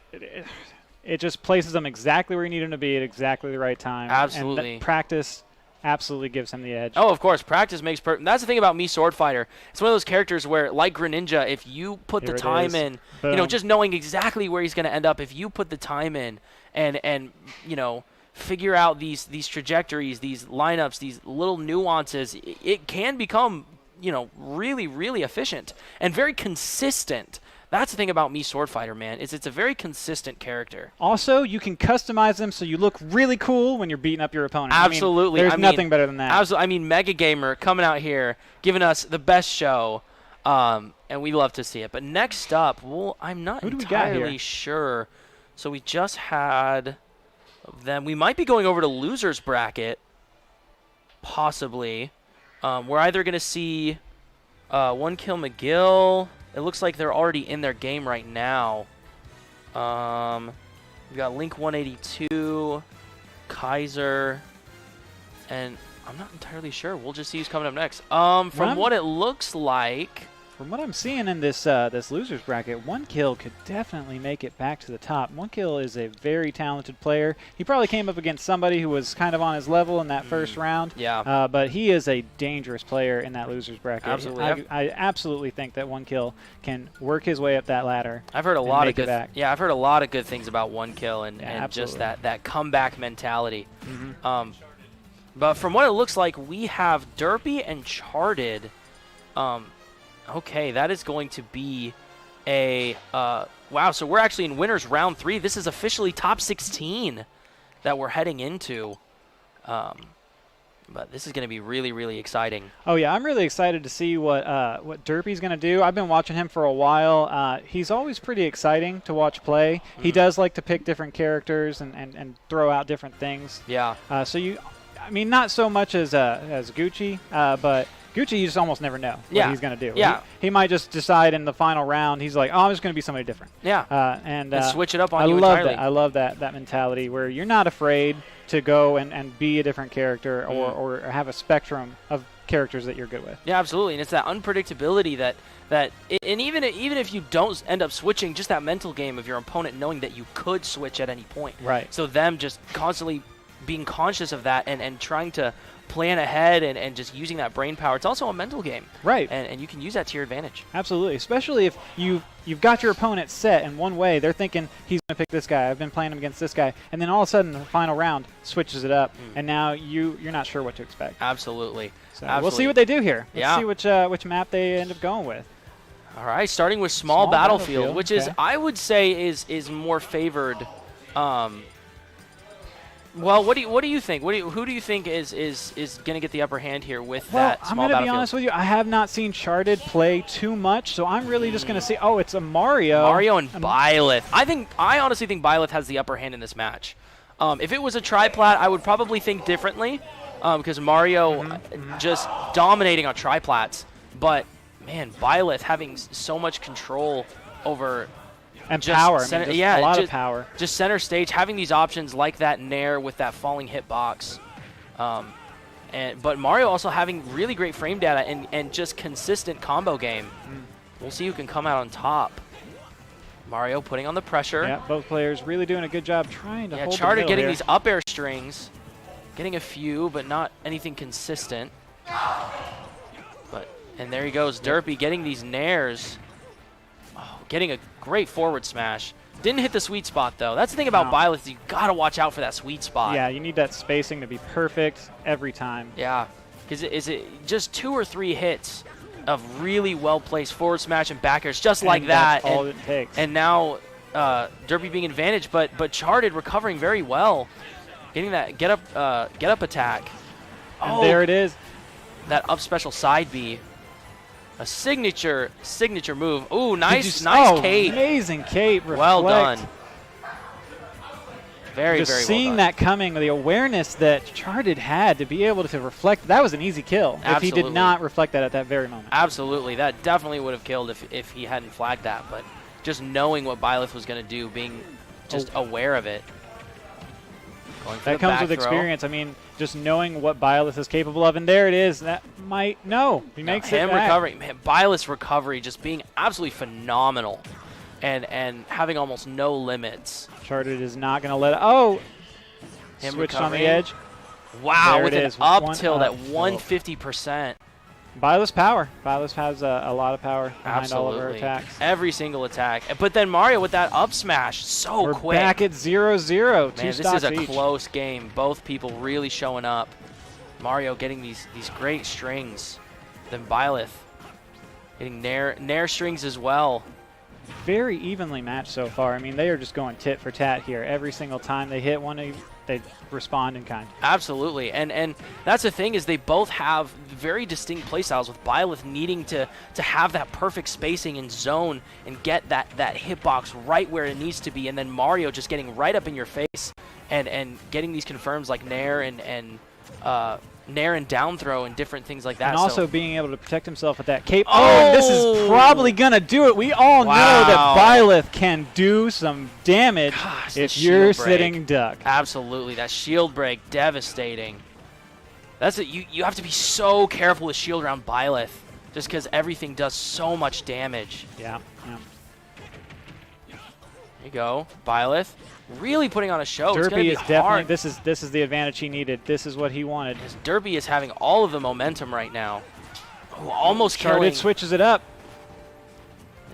F: it just places them exactly where you need them to be at exactly the right time.
C: Absolutely.
F: And practice absolutely gives him the edge.
C: Oh, of course. Practice makes perfect. That's the thing about Mii Sword Fighter. It's one of those characters where, like Greninja, if you put the time in, you know, just knowing exactly where he's going to end up, if you put the time in and you know, figure out these trajectories, these lineups, these little nuances, it can become, you know, really, really efficient and very consistent. That's the thing about Mii Sword Fighter, man, is it's a very consistent character.
F: Also, you can customize them so you look really cool when you're beating up your opponent.
C: Absolutely.
F: I mean, there's nothing better than that.
C: Absolutely. I mean, Mega Gamer coming out here, giving us the best show, and we love to see it. But next up, well, I'm not entirely sure. So we just had them. We might be going over to losers bracket, possibly. We're either going to see One Kill McGill. It looks like they're already in their game right now. We've got Link 182, Kaiser, and I'm not entirely sure. We'll just see who's coming up next. From what it looks like,
F: from what I'm seeing in this this losers bracket, One Kill could definitely make it back to the top. One Kill is a very talented player. He probably came up against somebody who was kind of on his level in that first round.
C: Yeah.
F: But he is a dangerous player in that losers bracket.
C: Absolutely.
F: I absolutely think that One Kill can work his way up that ladder.
C: I've heard a lot of good.
F: Yeah,
C: I've heard a lot of good things about One Kill and just that comeback mentality.
F: Mm-hmm.
C: But from what it looks like, we have Derpy and Charted. Okay, that is going to be a wow. So we're actually in winners round 3. This is officially top 16 that we're heading into. But this is going to be really, really exciting.
F: Oh yeah, I'm really excited to see what Derpy's going to do. I've been watching him for a while. He's always pretty exciting to watch play. He does like to pick different characters and throw out different things.
C: Yeah.
F: I mean, not so much as Gucci, but Gucci, you just almost never know what he's going to do.
C: Yeah.
F: He might just decide in the final round, he's like, oh, I'm just going to be somebody different.
C: Yeah.
F: And
C: switch it up on you entirely.
F: I love that mentality where you're not afraid to go and be a different character or have a spectrum of characters that you're good with.
C: Yeah, absolutely. And it's that unpredictability and even if you don't end up switching, just that mental game of your opponent knowing that you could switch at any point.
F: Right.
C: So them just constantly being conscious of that and trying to plan ahead and just using that brain power. It's also a mental game.
F: Right.
C: And you can use that to your advantage.
F: Absolutely. Especially if you've got your opponent set in one way. They're thinking, he's going to pick this guy. I've been playing him against this guy. And then all of a sudden, the final round switches it up. And now you're not sure what to expect.
C: Absolutely.
F: So
C: Absolutely.
F: we'll see what they do here.
C: Yeah.
F: Let's see which map they end up going with.
C: All right, starting with small battlefield, which is,
F: okay.
C: I would say, is more favored. Well, what do you think? Who do you think is going to get the upper hand here with that small
F: I'm going to be
C: battlefield?
F: honest with you. I have not seen Charted play too much, so I'm really just going to see. Oh, it's a Mario.
C: Mario and Byleth. I honestly think Byleth has the upper hand in this match. If it was a triplat, I would probably think differently, because Mario just dominating on triplats. But man, Byleth having so much control over.
F: And power.
C: Center,
F: a lot of power.
C: Just center stage, having these options like that Nair with that falling hitbox. But Mario also having really great frame data and just consistent combo game. We'll see who can come out on top. Mario putting on the pressure.
F: Yeah, both players really doing a good job trying to hold
C: Charter
F: the
C: getting
F: here.
C: these up air strings. Getting a few, but not anything consistent. And there he goes, Derpy getting these Nairs. Getting a great forward smash. Didn't hit the sweet spot, though. That's the thing about Byleth. You got to watch out for that sweet spot.
F: Yeah, you need that spacing to be perfect every time.
C: Yeah, because is it just 2 or 3 hits of really well-placed forward smash and back airs just like that.
F: That's all it takes.
C: And now Derpy being advantage, but Charted recovering very well. Getting that get up attack.
F: And there it is.
C: That up special side B. A signature move. Ooh, nice cape.
F: Amazing cape. Reflect.
C: Well done. Very,
F: Just
C: very well
F: seeing
C: done.
F: that coming, the awareness that Charted had to be able to reflect, that was an easy kill.
C: Absolutely.
F: If he did not reflect that at that very moment.
C: Absolutely. That definitely would have killed if he hadn't flagged that. But just knowing what Byleth was going to do, being just aware of it. Going for
F: that
C: the
F: comes
C: back
F: with
C: throw.
F: experience. I mean, just knowing what Byleth is capable of. And there it is. That might, he makes it
C: him
F: back.
C: recovering. Man, Byleth's recovery just being absolutely phenomenal. And having almost no limits.
F: Charted is not going to let it.
C: Him
F: Switched on
C: recovering.
F: the edge.
C: Wow,
F: There
C: with
F: it
C: an
F: is.
C: up tilt at
F: up tilt.
C: 150%.
F: Byleth's power. Byleth has a lot of power behind all of her
C: Absolutely.
F: attacks.
C: Every single attack. But then Mario with that up smash, so
F: We're
C: quick.
F: back at 0-0.
C: Man,
F: Two
C: this
F: stocks
C: is a
F: each.
C: close game. Both people really showing up. Mario getting these great strings. Then Byleth getting Nair strings as well.
F: Very evenly matched so far. I mean, they are just going tit for tat here. Every single time they hit one, they respond in kind.
C: Absolutely. And that's the thing is they both have very distinct playstyles, with Byleth needing to have that perfect spacing and zone and get that hitbox right where it needs to be, and then Mario just getting right up in your face and getting these confirms like Nair and down throw and different things like that.
F: And also being able to protect himself with that cape.
C: Oh!
F: And this is probably going to do it. We all know that Byleth can do some damage if you're sitting duck.
C: Absolutely. That shield break, devastating. That's it. You have to be so careful with shield around Byleth, just because everything does so much damage.
F: Yeah.
C: There you go. Byleth really putting on a show. It's gonna
F: Derpy
C: be
F: is
C: hard.
F: definitely, this is the advantage he needed. This is what he wanted.
C: Derpy is having all of the momentum right now. Oh, almost killing.
F: Charted switches it up.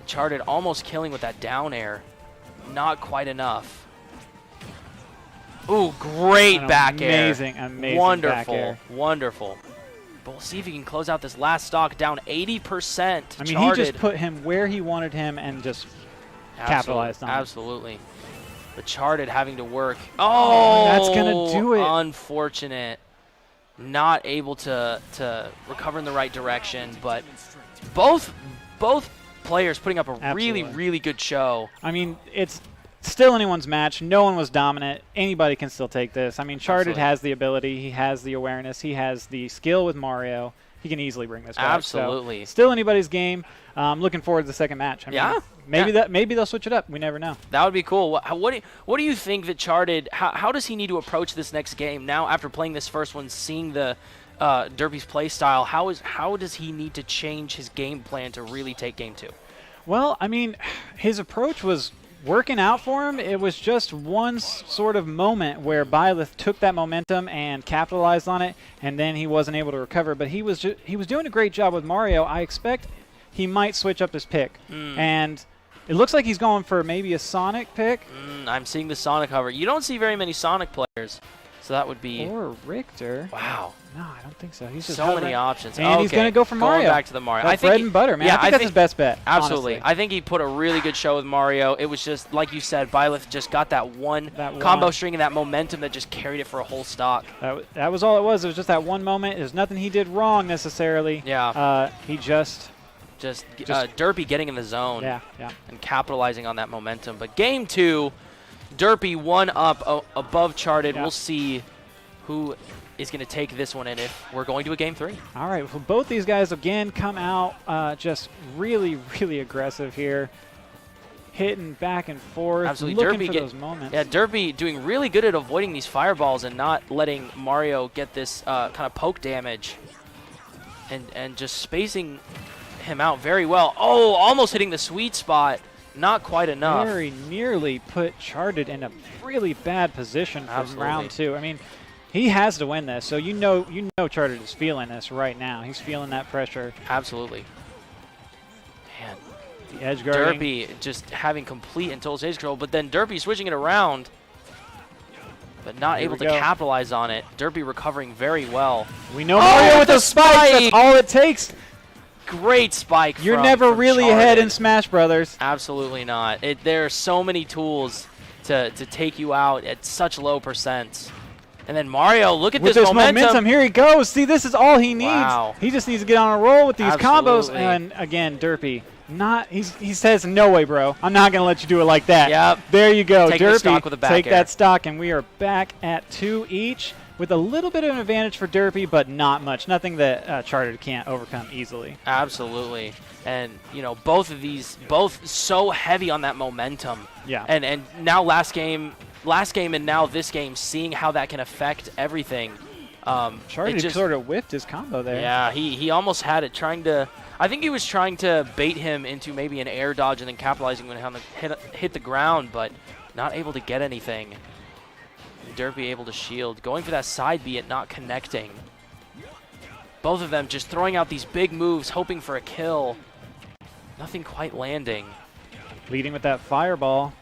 C: Charted almost killing with that down air. Not quite enough. Ooh, great back air.
F: Amazing
C: Wonderful,
F: back air.
C: wonderful. But we'll see if he can close out this last stock down 80%.
F: I mean,
C: Charted.
F: he just put him where he wanted him and just capitalized on it.
C: Absolutely. But Charted having to work. Oh,
F: that's going to do it.
C: Unfortunate. not able to recover in the right direction. But both players putting up a really,
F: Absolutely.
C: really good show.
F: I mean, it's still anyone's match. No one was dominant. Anybody can still take this. I mean, Charted
C: Absolutely.
F: has the ability. He has the awareness. He has the skill with Mario. He can easily bring this back.
C: Absolutely.
F: So, still anybody's game. Looking forward to the second match. I mean,
C: Yeah.
F: Maybe they'll switch it up. We never know.
C: That would be cool. What do you think that Charted, how does he need to approach this next game now after playing this first one, seeing the Derpy's play style? How does he need to change his game plan to really take game 2?
F: Well, I mean, his approach was working out for him. It was just one sort of moment where Byleth took that momentum and capitalized on it, and then he wasn't able to recover. But he was doing a great job with Mario. I expect he might switch up his pick, and it looks like he's going for maybe a Sonic pick.
C: I'm seeing the Sonic hover. You don't see very many Sonic players, so that would be
F: Or Richter.
C: wow.
F: No, I don't think so. He's just
C: So many
F: hovering.
C: options.
F: And he's
C: Okay,
F: going to go for Mario.
C: Going back to the Mario.
F: That's
C: I think
F: bread and butter, man.
C: Yeah,
F: I think that's his best bet.
C: Absolutely.
F: Honestly.
C: I think he put a really good show with Mario. It was just, like you said, Byleth just got that one
F: That
C: combo
F: one.
C: string and that momentum that just carried it for a whole stock.
F: That was all it was. It was just that one moment. There's nothing he did wrong necessarily.
C: Yeah.
F: He just
C: Derpy getting in the zone
F: yeah.
C: and capitalizing on that momentum. But game 2, Derpy 1 up above Charted.
F: Yeah.
C: We'll see who is going to take this one and if we're going to a game 3.
F: All right. Well, both these guys again come out just really, really aggressive here, hitting back and forth,
C: Absolutely.
F: looking
C: Derpy
F: for those moments.
C: Yeah, Derpy doing really good at avoiding these fireballs and not letting Mario get this kind of poke damage and just spacing him out very well. Oh, almost hitting the sweet spot. Not quite enough.
F: Very nearly put Charted in a really bad position for
C: Absolutely.
F: round 2. I mean, he has to win this, so you know Charted is feeling this right now. He's feeling that pressure.
C: Absolutely. Man,
F: The edge guarding.
C: Derpy just having complete and total stage control, but then Derpy switching it around, but not
F: Here
C: able
F: we
C: to
F: go.
C: capitalize on it. Derpy recovering very well.
F: We know Mario with
C: the
F: the spikes. That's
C: spike!
F: all it takes.
C: Great spike.
F: You're
C: from-
F: never
C: from
F: really
C: Charted.
F: ahead in Smash Brothers.
C: Absolutely not. There are so many tools to take you out at such low percents. And then Mario, look at
F: With
C: this
F: this momentum, here he goes. See, this is all he needs.
C: Wow.
F: He just needs to get on a roll with these combos.
C: Absolutely.
F: And again, Derpy, he says, no way, bro. I'm not going to let you do it like that.
C: Yep.
F: There you go.
C: Taking the
F: Derpy,
C: stock with a back
F: take
C: air.
F: that stock, and we are back at 2 each with a little bit of an advantage for Derpy, but not much. Nothing that Charted can't overcome easily.
C: Absolutely. And, both of these, both so heavy on that momentum.
F: Yeah.
C: And now last game and now this game, seeing how that can affect everything.
F: Charted sort of whiffed his combo there.
C: Yeah, he almost had it I think he was trying to bait him into maybe an air dodge and then capitalizing when he hit the ground, but not able to get anything. Derpy able to shield. Going for that side B and not connecting. Both of them just throwing out these big moves, hoping for a kill. Nothing quite landing.
F: Leading with that fireball.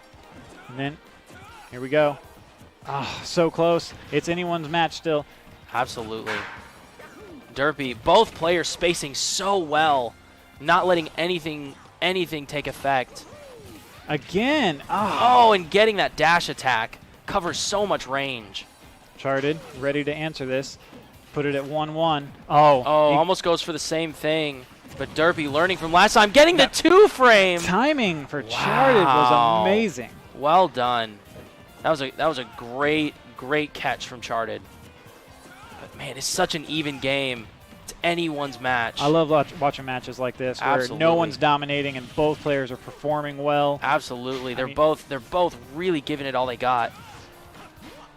F: And then, here we go. Ah, so close. It's anyone's match still.
C: Absolutely. Derpy, both players spacing so well, not letting anything take effect.
F: Again.
C: Oh, and getting that dash attack. Covers so much range.
F: Charted, ready to answer this. Put it at 1-1.
C: Oh,
F: he-
C: almost goes for the same thing. But Derpy learning from last time, getting the 2-frame.
F: timing for Charted
C: Wow.
F: was amazing.
C: Well done. That was a great catch from Charted. But man, it's such an even game. It's anyone's match.
F: I love watching matches like this where
C: Absolutely.
F: no one's dominating and both players are performing well.
C: Absolutely. They're
F: mean-
C: both really giving it all they got.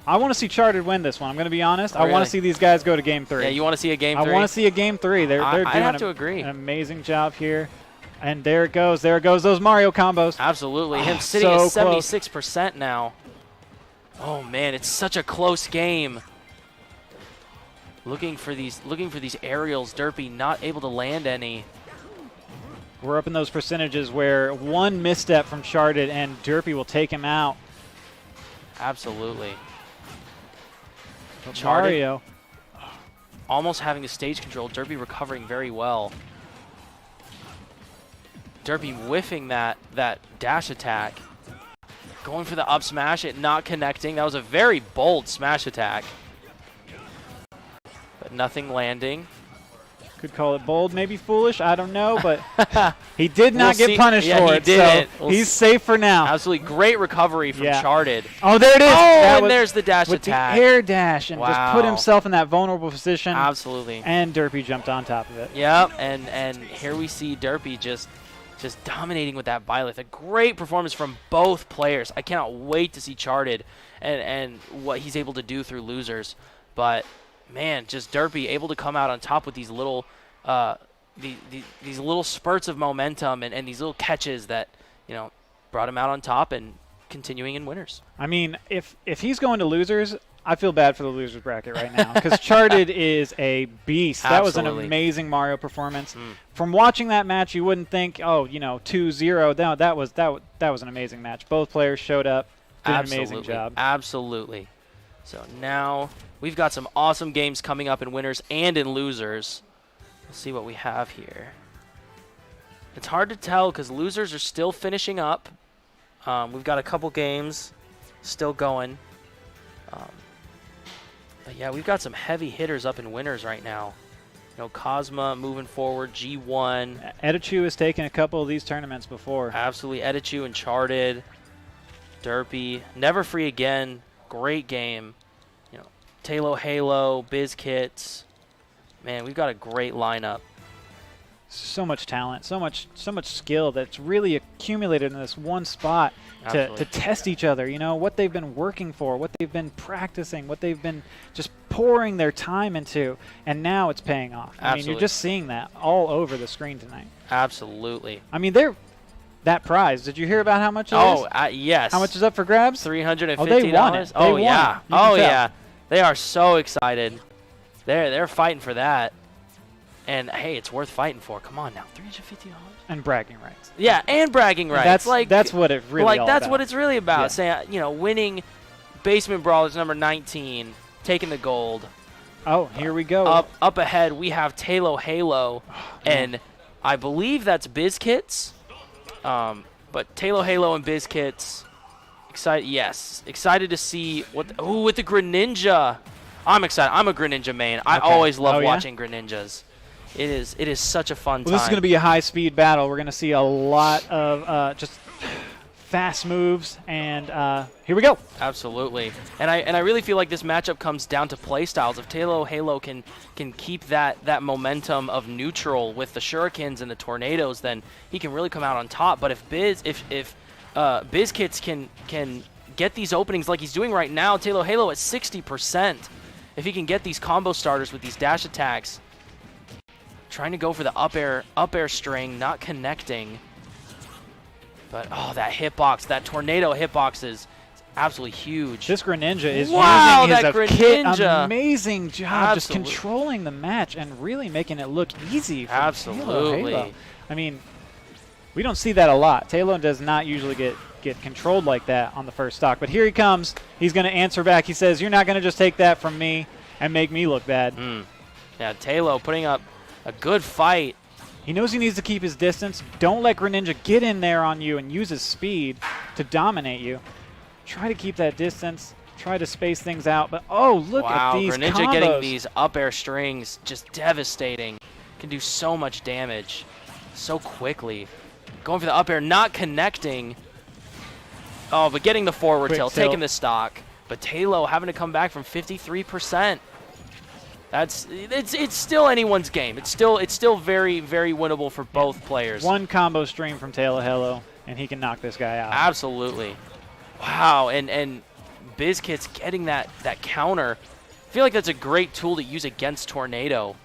F: I want to see Charted win this one. I'm going to be honest. I want
C: Really?
F: to see these guys go to game 3.
C: Yeah, you want to see a game
F: I
C: 3?
F: want to see a game 3. They're
C: I
F: doing
C: have to agree.
F: an amazing job here. And there it goes. There it goes. Those Mario combos.
C: Absolutely. Him
F: Oh,
C: sitting
F: so
C: at 76% now. Oh man, it's such a close game. Looking for these aerials, Derpy not able to land any.
F: We're up in those percentages where one misstep from Charted and Derpy will take him out.
C: Absolutely.
F: But
C: Charted.
F: Mario.
C: Almost having the stage control, Derpy recovering very well. Derpy whiffing that dash attack. Going for the up smash, it not connecting. That was a very bold smash attack. but nothing landing.
F: Could call it bold, maybe foolish. I don't know, but he did not
C: We'll
F: get
C: see.
F: punished
C: Yeah,
F: for
C: he
F: it.
C: didn't.
F: So
C: We'll
F: he's
C: s-
F: safe for now.
C: Absolutely great recovery from
F: Yeah.
C: Charted.
F: Oh, there it is.
C: Oh,
F: That
C: and
F: was
C: there's the dash
F: with
C: attack.
F: the air dash and just put
C: Wow.
F: himself in that vulnerable position.
C: Absolutely.
F: And Derpy jumped on top of it.
C: Yep, and here we see Derpy just dominating with that Byleth. A great performance from both players. I cannot wait to see Charted and what he's able to do through losers. But man, just Derpy able to come out on top with these little these little spurts of momentum and these little catches that, you know, brought him out on top and continuing in winners.
F: I mean, if he's going to losers, I feel bad for the losers bracket right now because Charted is a beast. That was an
C: Absolutely.
F: amazing Mario performance. From watching that match, you wouldn't think, oh, 2-0. No, that was an amazing match. Both players showed up, did an amazing job.
C: Absolutely. So now we've got some awesome games coming up in winners and in losers. Let's see what we have here. It's hard to tell because losers are still finishing up. We've got a couple games still going. But yeah, we've got some heavy hitters up in winners right now. Cosma moving forward, G1.
F: Edichu has taken a couple of these tournaments before.
C: Absolutely, Edichu and Charted. Derpy, Never Free Again, great game. Talo Halo, BizKits. Man, we've got a great lineup.
F: So much talent, so much skill that's really accumulated in this one spot to
C: Absolutely.
F: test each other. What they've been working for, what they've been practicing, what they've been just pouring their time into, and now it's paying off. I mean,
C: Absolutely.
F: you're just seeing that all over the screen tonight.
C: Absolutely.
F: I mean, that prize. Did you hear about how much it is?
C: Yes.
F: How much is up for grabs?
C: $350.
F: Oh, they won it. They won
C: yeah.
F: it. You can
C: Oh
F: tell.
C: yeah. They are so excited. They're fighting for that. And hey, it's worth fighting for. Come on now, $350.
F: And bragging rights.
C: Yeah, and bragging rights.
F: That's what it really all
C: that's
F: about.
C: what it's really about.
F: Yeah.
C: Saying, winning Basement Brawlers number 19, taking the gold.
F: Oh, here we go.
C: Up ahead, we have Talo Halo, and I believe that's BizKits. But Talo Halo and BizKits, excited to see what. With the Greninja, I'm excited. I'm a Greninja main. I
F: Okay.
C: always love
F: Oh, yeah?
C: watching Greninjas. It is such a fun time.
F: Well, this is going to be a high-speed battle. We're going to see a lot of just fast moves, and here we go.
C: Absolutely, and I really feel like this matchup comes down to play styles. If Talo Halo can keep that momentum of neutral with the shurikens and the tornadoes, then he can really come out on top. But if BizKits can get these openings like he's doing right now, Talo Halo at 60%. If he can get these combo starters with these dash attacks, trying to go for the up air string, not connecting. But that hitbox, that tornado hitbox is absolutely huge.
F: This Greninja is
C: Wow,
F: using his
C: that
F: kit.
C: Greninja.
F: Amazing job just
C: Absolutely.
F: controlling the match and really making it look easy for
C: Absolutely.
F: Halo. I mean, we don't see that a lot. Talo does not usually get controlled like that on the first stock. But here he comes. He's going to answer back. He says, "You're not going to just take that from me and make me look bad."
C: Yeah, Talo putting up a good fight.
F: He knows he needs to keep his distance. Don't let Greninja get in there on you and use his speed to dominate you. Try to keep that distance. Try to space things out. But, look
C: Wow,
F: at these
C: Greninja
F: combos.
C: getting these up air strings, just devastating. Can do so much damage so quickly. Going for the up air, not connecting. Oh, but getting the forward
F: Quick
C: tilt,
F: tilt.
C: taking the stock. But Talo having to come back from 53%. It's still anyone's game. It's still very, very winnable for both players.
F: One combo stream from Talo Halo, and he can knock this guy out.
C: Absolutely. Wow, and BizKits getting that counter. I feel like that's a great tool to use against Tornado.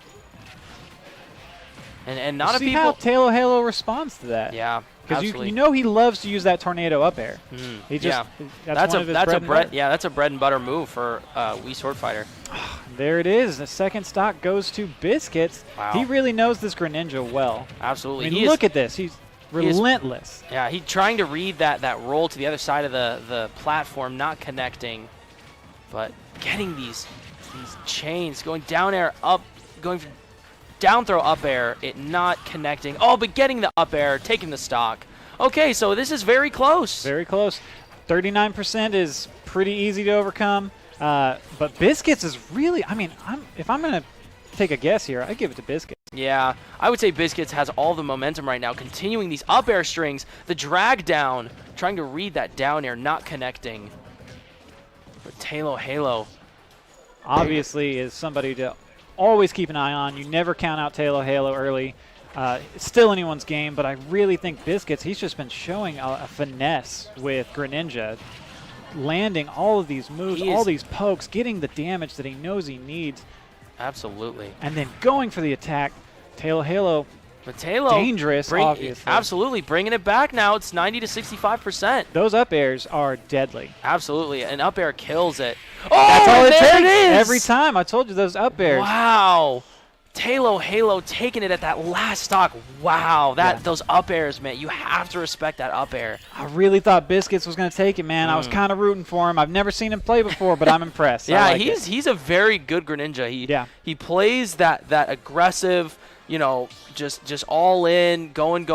C: And not a
F: See
C: people.
F: how Talo Halo responds to that.
C: Yeah,
F: Because
C: absolutely.
F: you know he loves to use that tornado up air. He just that's one of his bread and butter.
C: that's a bread and butter move for Wii Sword Fighter.
F: There it is. The second stock goes to BizKits.
C: Wow.
F: He really knows this Greninja well.
C: Absolutely.
F: I mean,
C: He is-
F: look at this. He's relentless.
C: Yeah, he's trying to read that roll to the other side of the platform, not connecting, but getting these chains, going down air, up, going for down throw up air, it not connecting. Oh, but getting the up air, taking the stock. Okay, so this is very close.
F: Very close. 39% is pretty easy to overcome. But BizKits is really, I mean, if I'm going to take a guess here, I'd give it to Biscuits.
C: Yeah, I would say Biscuits has all the momentum right now, continuing these up air strings, the drag down, trying to read that down air, not connecting. But Halo
F: Obviously is somebody to always keep an eye on. You never count out Halo early. It's still anyone's game, but I really think Biscuits, he's just been showing a finesse with Greninja, landing all of these moves, all these pokes, getting the damage that he knows he needs.
C: Absolutely.
F: And then going for the attack. Halo,
C: but Halo,
F: dangerous, obviously.
C: Absolutely, bringing it back now. It's 90 to 65%.
F: Those up airs are deadly.
C: Absolutely, an up air kills it. Oh,
F: that's all it
C: there
F: takes
C: it is!
F: every time. I told you those up airs.
C: Wow. Halo taking it at that last stock. Wow, those up airs, man. You have to respect that up air.
F: I really thought Biscuits was going to take it, man. I was kind of rooting for him. I've never seen him play before, but I'm impressed.
C: Yeah,
F: like
C: he's a very good Greninja. He plays that aggressive, you know, just all in, going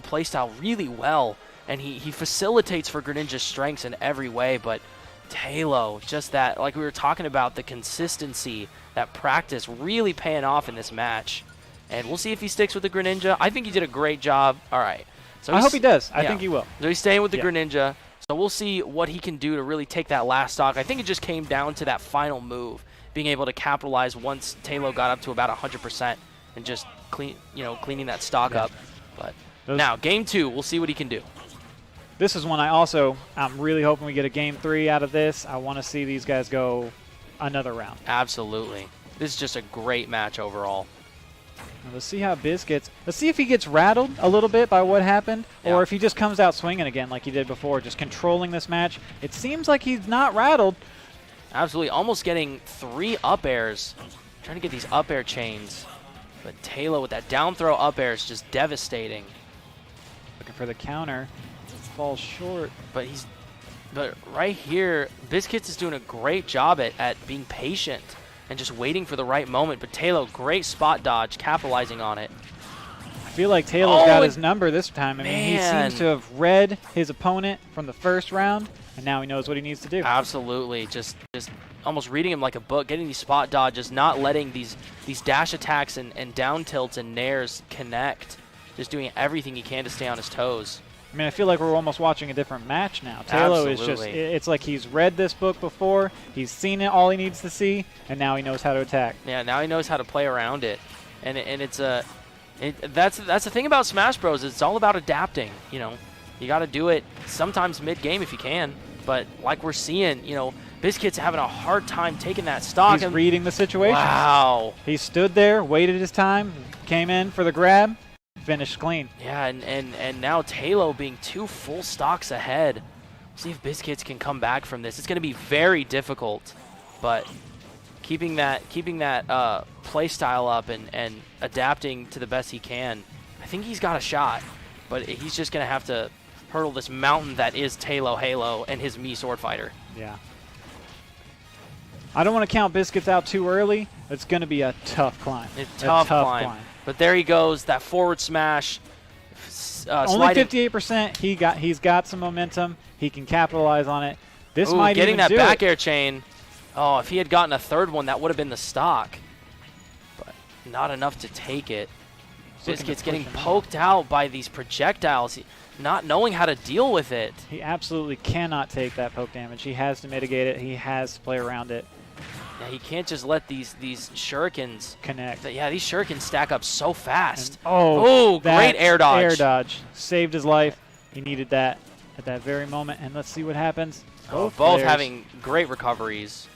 C: play style really well, and he facilitates for Greninja's strengths in every way. But Halo, just that, like we were talking about, the consistency, that practice really paying off in this match. And we'll see if he sticks with the Greninja. I think he did a great job. All right. So
F: I hope he does. I think he will.
C: So he's staying with the Greninja. So we'll see what he can do to really take that last stock. I think it just came down to that final move, being able to capitalize once Halo got up to about 100% and just cleaning that stock up. But now, game 2, we'll see what he can do.
F: This is one I'm really hoping we get a game 3 out of this. I want to see these guys go another round.
C: Absolutely. This is just a great match overall.
F: Now let's see how Biscuits, let's see if he gets rattled a little bit by what happened, or if he just comes out swinging again like he did before, just controlling this match. It seems like he's not rattled.
C: Absolutely. Almost getting 3 up airs. Trying to get these up air chains. But Halo with that down throw up air is just devastating.
F: Looking for the counter. Falls short.
C: But right here, Biscuits is doing a great job at being patient and just waiting for the right moment. But Halo, great spot dodge, capitalizing on it.
F: I feel like Taylor's got his number this time. I mean, he seems to have read his opponent from the first round, and now he knows what he needs to do.
C: Absolutely. Just almost reading him like a book, getting these spot dodges, not letting these dash attacks and down tilts and nairs connect. Just doing everything he can to stay on his toes.
F: I mean, I feel like we're almost watching a different match now. Taylor is just, it's like he's read this book before, he's seen it, all he needs to see, and now he knows how to attack.
C: Yeah, now he knows how to play around it. And it's that's the thing about Smash Bros. It's all about adapting, you know. You got to do it sometimes mid-game if you can, but like we're seeing, you know, Biscuit's having a hard time taking that stock.
F: He's reading the situation.
C: Wow.
F: He stood there, waited his time, came in for the grab, finished clean.
C: Yeah, and now Halo being 2 full stocks ahead. See if Biscuits can come back from this. It's going to be very difficult, but keeping that play style up and adapting to the best he can, I think he's got a shot. But he's just going to have to hurdle this mountain that is Halo and his Mii Sword Fighter.
F: Yeah. I don't want to count Biscuits out too early. It's going to be a tough climb.
C: It's a tough climb. But there he goes, that forward smash.
F: Only 58%. He's got some momentum. He can capitalize on it. This might
C: getting
F: even
C: that back air chain. Oh, if he had gotten a third one, that would have been the stock. But not enough to take it. Biscuit's getting poked out by these projectiles, not knowing how to deal with it.
F: He absolutely cannot take that poke damage. He has to mitigate it. He has to play around it.
C: Yeah, he can't just let these shurikens
F: connect.
C: Yeah, these shurikens stack up so fast.
F: And,
C: great air dodge.
F: Air dodge. Saved his life. He needed that at that very moment. And let's see what happens.
C: Both having great recoveries.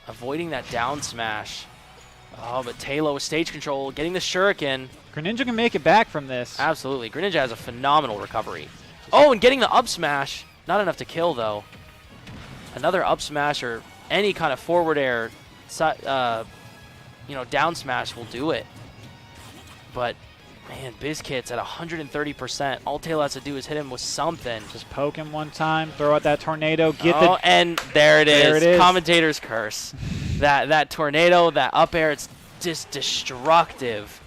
C: Avoiding that down smash. Oh, but Halo with stage control, getting the shuriken.
F: Greninja can make it back from this.
C: Absolutely. Greninja has a phenomenal recovery. Oh, and getting the up smash. Not enough to kill, though. Another up smash or any kind of forward air, down smash will do it. But, man, Biscuits at 130%. All Taylor has to do is hit him with something.
F: Just poke him one time, throw out that tornado,
C: and there it is. Commentator's curse. that tornado, that up air, it's just destructive.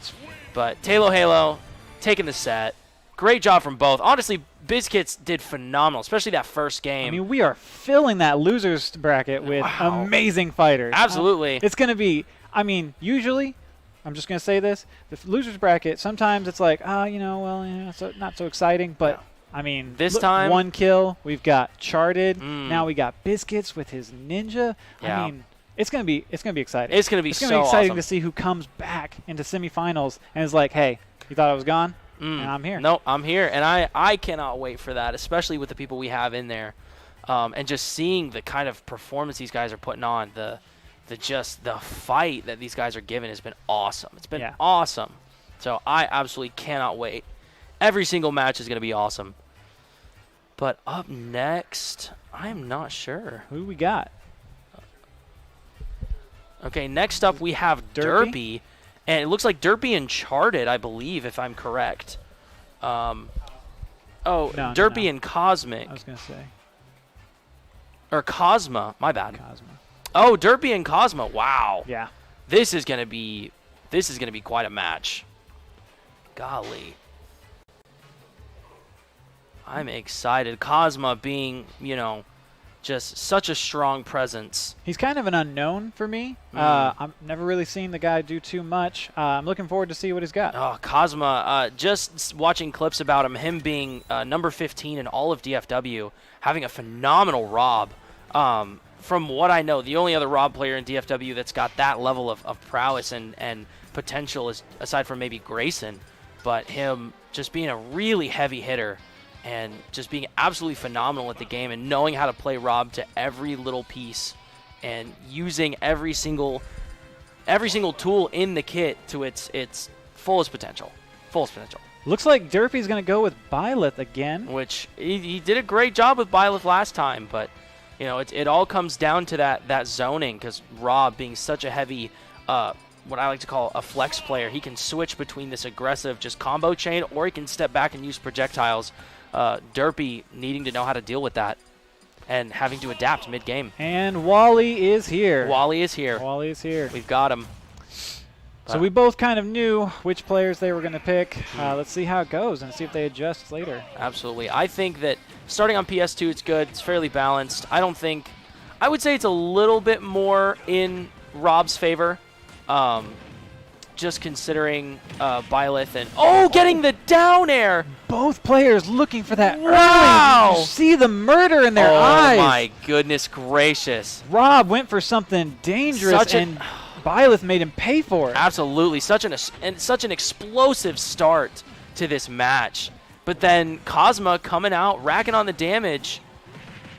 C: But Halo taking the set. Great job from both. Honestly, Biscuits did phenomenal, especially that first game.
F: I mean, we are filling that losers bracket with amazing fighters.
C: Absolutely.
F: It's going to be, I mean, usually, I'm just going to say this, the losers bracket, sometimes it's like, so not so exciting, but I mean,
C: this time
F: 1 kill, we've got Charted, now we got Biscuits with his ninja.
C: Yeah.
F: I mean, it's going to be exciting.
C: It's going to be
F: It's going
C: so
F: to be exciting
C: awesome.
F: to see who comes back into semifinals and is like, hey, you thought I was gone? And I'm here.
C: No, I'm here, and I cannot wait for that, especially with the people we have in there, and just seeing the kind of performance these guys are putting on. The fight that these guys are giving has been awesome. It's been awesome. So I absolutely cannot wait. Every single match is going to be awesome. But up next, I'm not sure.
F: Who we got?
C: Okay, next up we have Derpy. And it looks like Derpy and Charted, I believe, if I'm correct. Derpy and Cosmic.
F: I was going to say.
C: Or Cosma, my bad.
F: Cosma.
C: Oh, Derpy and Cosma. Wow.
F: Yeah.
C: This is gonna be quite a match. Golly. I'm excited. Cosma being, just such a strong presence.
F: He's kind of an unknown for me. I've never really seen the guy do too much. I'm looking forward to see what he's got.
C: Oh, Cosma, just watching clips about him being number 15 in all of DFW, having a phenomenal Rob. From what I know, the only other Rob player in DFW that's got that level of prowess and potential is, aside from maybe Grayson, but him just being a really heavy hitter and just being absolutely phenomenal at the game and knowing how to play Rob to every little piece and using every single tool in the kit to its fullest potential.
F: Looks like Derpy's going to go with Byleth again.
C: Which he did a great job with Byleth last time, but it all comes down to that zoning, because Rob being such a heavy, what I like to call a flex player, he can switch between this aggressive just combo chain, or he can step back and use projectiles. Derpy needing to know how to deal with that and having to adapt mid-game.
F: And Wally is here.
C: Wally is here. We've got him.
F: So we both kind of knew which players they were going to pick. Let's see how it goes and see if they adjust later.
C: Absolutely. I think that starting on PS2, it's good. It's fairly balanced. I would say it's a little bit more in Rob's favor. Just considering Byleth and getting the down air.
F: Both players looking for that
C: Wow!
F: early. You see the murder in their eyes.
C: Oh my goodness gracious.
F: Rob went for something dangerous and Byleth made him pay for it.
C: Absolutely. Such an explosive start to this match. But then Cosma coming out, racking on the damage,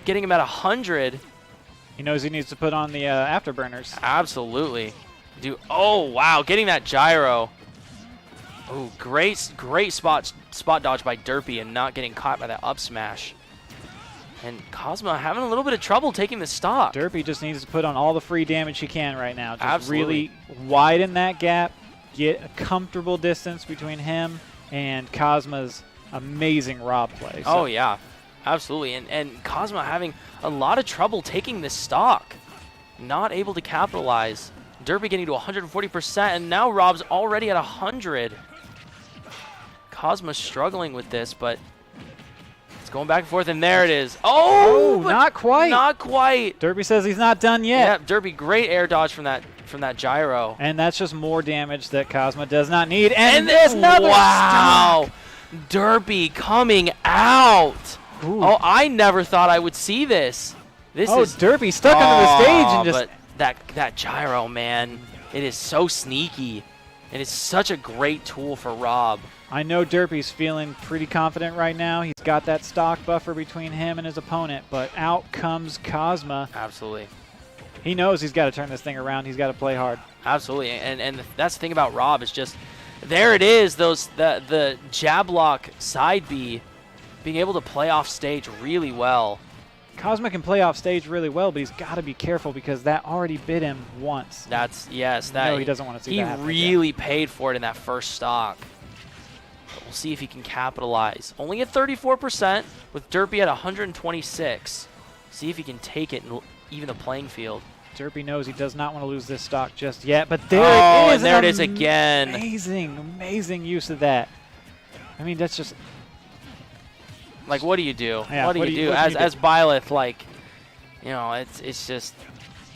C: getting him at 100.
F: He knows he needs to put on the afterburners.
C: Absolutely. Oh, wow, getting that gyro. Oh, great spot dodge by Derpy and not getting caught by that up smash. And Cosma having a little bit of trouble taking the stock.
F: Derpy just needs to put on all the free damage he can right now. Just
C: Absolutely.
F: really widen that gap, get a comfortable distance between him and Cosma's amazing Rob play.
C: Oh, yeah, absolutely. And Cosma having a lot of trouble taking this stock. Not able to capitalize. Derpy getting to 140%, and now Rob's already at 100. Cosma's struggling with this, but it's going back and forth, and there it is. Oh,
F: not quite.
C: Not quite.
F: Derpy says he's not done yet.
C: Yeah, Derpy, great air dodge from that gyro.
F: And that's just more damage that Cosma does not need. And there's another
C: wow. Derpy coming out.
F: Ooh.
C: Oh, I never thought I would see this. This is
F: Derpy stuck under the stage and just.
C: But that gyro, man, it is so sneaky. It is such a great tool for Rob.
F: I know Derpy's feeling pretty confident right now. He's got that stock buffer between him and his opponent, but out comes Cosma.
C: Absolutely.
F: He knows he's got to turn this thing around. He's got to play hard.
C: Absolutely, and that's the thing about Rob is just there it is. The jab lock side B, being able to play off stage really well.
F: Cosma can play off stage really well, but he's got to be careful because that already bit him once.
C: He
F: doesn't want to see that happen.
C: He really paid for it in that first stock. But we'll see if he can capitalize. Only at 34%, with Derpy at 126. See if he can take it and even the playing field.
F: Derpy knows he does not want to lose this stock just yet, but there it is.
C: And there it is again.
F: Amazing use of that. I mean, that's just...
C: Like, what do you do?
F: Yeah,
C: what do you do? As Byleth, like, it's just...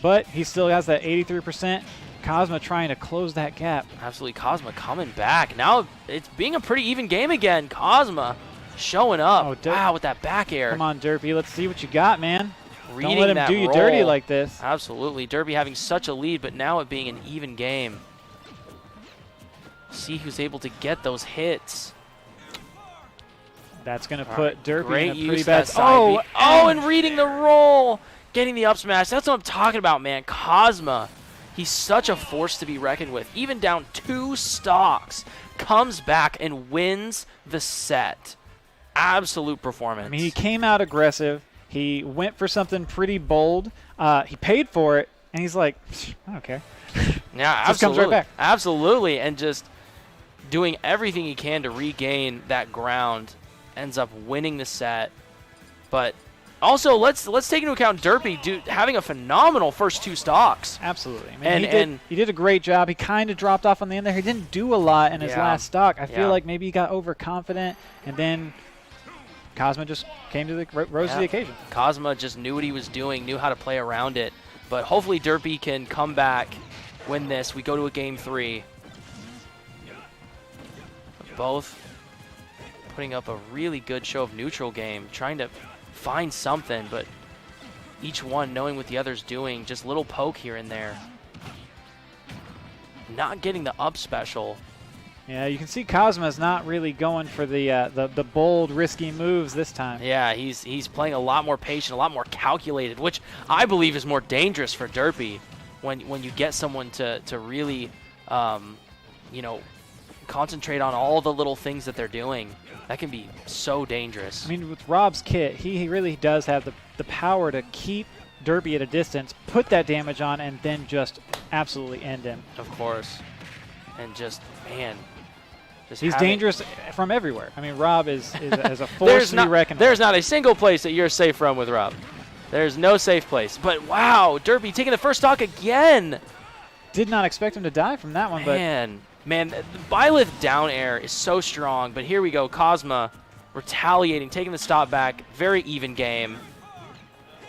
F: But he still has that 83%. Cosma trying to close that gap.
C: Absolutely, Cosma coming back. Now it's being a pretty even game again. Cosma showing up.
F: Oh,
C: Wow, with that back air.
F: Come on, Derpy. Let's see what you got, man.
C: Reading
F: Don't let him
C: that
F: do you
C: roll.
F: dirty like this.
C: Absolutely. Derpy having such a lead, but now it being an even game. See who's able to get those hits.
F: That's going to
C: All
F: put
C: right,
F: Derpy
C: great
F: in a
C: use
F: pretty
C: of
F: bad
C: that side beat.
F: Oh,
C: and reading the roll. Getting the up smash. That's what I'm talking about, man. Cosma, he's such a force to be reckoned with. Even down 2 stocks, comes back and wins the set. Absolute performance.
F: I mean, he came out aggressive. He went for something pretty bold. He paid for it, and he's like, I don't care.
C: Yeah,
F: Just comes right
C: absolutely.
F: back.
C: Absolutely, and just doing everything he can to regain that ground. Ends up winning the set. But also, let's take into account Derpy having a phenomenal first 2 stocks.
F: Absolutely. I mean, he did a great job. He kind of dropped off on the end there. He didn't do a lot in his last stock. I feel like maybe he got overconfident, and then Cosma just came to the rose to the occasion.
C: Cosma just knew what he was doing, knew how to play around it. But hopefully Derpy can come back, win this. We go to a game 3. Both putting up a really good show of neutral game, trying to find something, but each one knowing what the other's doing, just little poke here and there. Not getting the up special.
F: Yeah, you can see Cosma's not really going for the bold, risky moves this time.
C: Yeah, he's playing a lot more patient, a lot more calculated, which I believe is more dangerous for Derpy when you get someone to really, you know, concentrate on all the little things that they're doing. That can be so dangerous.
F: I mean, with Rob's kit, he really does have the power to keep Derpy at a distance, put that damage on, and then just absolutely end him.
C: Of course. And just, man.
F: He's dangerous from everywhere. I mean, Rob is a force to be reckoned with.
C: There's not a single place that you're safe from with Rob. There's no safe place. But, wow, Derpy taking the first stock again.
F: Did not expect him to die from that one, but...
C: Man, the Byleth down air is so strong, but here we go. Cosma retaliating, taking the stop back. Very even game.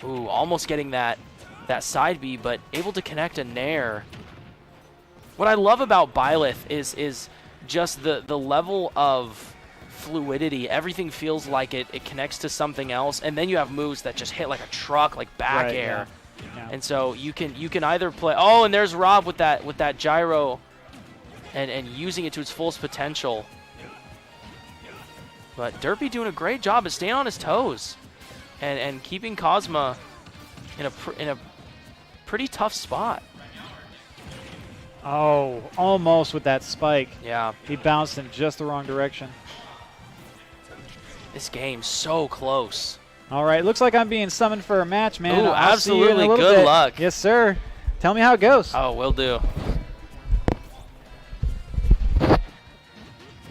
C: Ooh, almost getting that side B, but able to connect a nair. What I love about Byleth is just the level of fluidity. Everything feels like it connects to something else, and then you have moves that just hit like a truck, like back air.
F: Yeah.
C: And so you can either play. Oh, and there's Rob with that gyro. And using it to its fullest potential. But Derpy doing a great job of staying on his toes and keeping Cosma in a pretty tough spot.
F: Oh, almost with that spike.
C: Yeah.
F: He bounced in just the wrong direction.
C: This game's so close.
F: All right, looks like I'm being summoned for a match, man.
C: Ooh,
F: I'll see you in a
C: absolutely.
F: little
C: Good
F: bit.
C: luck.
F: Yes, sir. Tell me how it goes.
C: Oh, will do.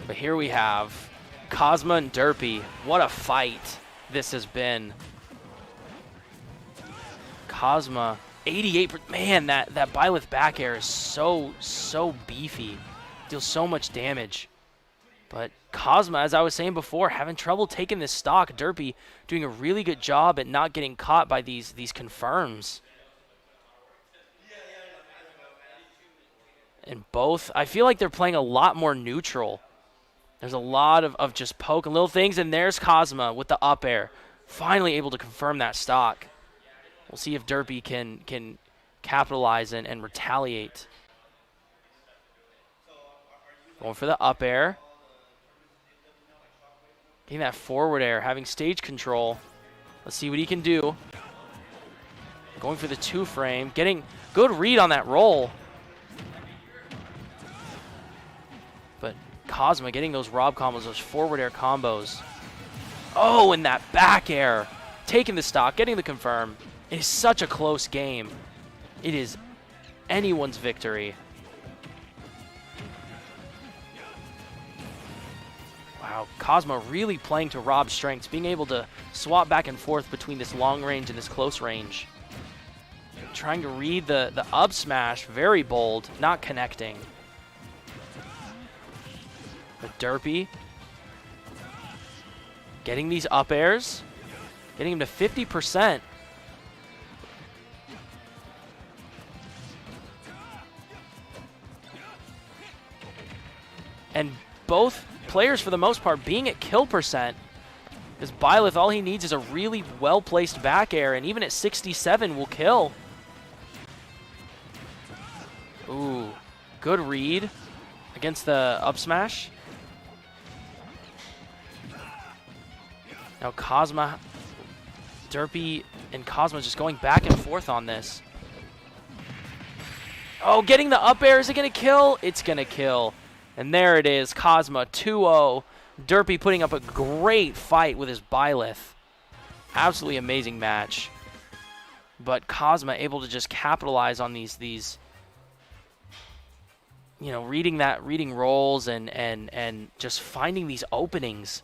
C: But here we have Cosma and Derpy. What a fight this has been. Cosma, 88%. Man, that Byleth back air is so beefy. Deals so much damage. But Cosma, as I was saying before, having trouble taking this stock. Derpy doing a really good job at not getting caught by these confirms. And both, I feel like they're playing a lot more neutral. There's a lot of just poke and little things, and there's Cosma with the up air. Finally able to confirm that stock. We'll see if Derpy can capitalize and retaliate. Going for the up air. Getting that forward air, having stage control. Let's see what he can do. Going for the 2-frame, getting good read on that roll. But Cosma getting those Rob combos, those forward air combos. Oh, and that back air. Taking the stock, getting the confirm. It is such a close game. It is anyone's victory. Wow, Cosma really playing to Rob's strengths, being able to swap back and forth between this long range and this close range. Trying to read the up smash, very bold, not connecting. But Derpy getting these up airs, getting him to 50%. and both players, for the most part, being at kill percent. Because Byleth, all he needs is a really well-placed back air, and even at 67 will kill. Ooh, good read against the up smash. Now Cosma, Derpy and Cosma just going back and forth on this. Oh, getting the up air. Is it going to kill? It's going to kill. And there it is, Cosma 2-0. Derpy putting up a great fight with his Byleth. Absolutely amazing match. But Cosma able to just capitalize on these you know, reading roles and just finding these openings,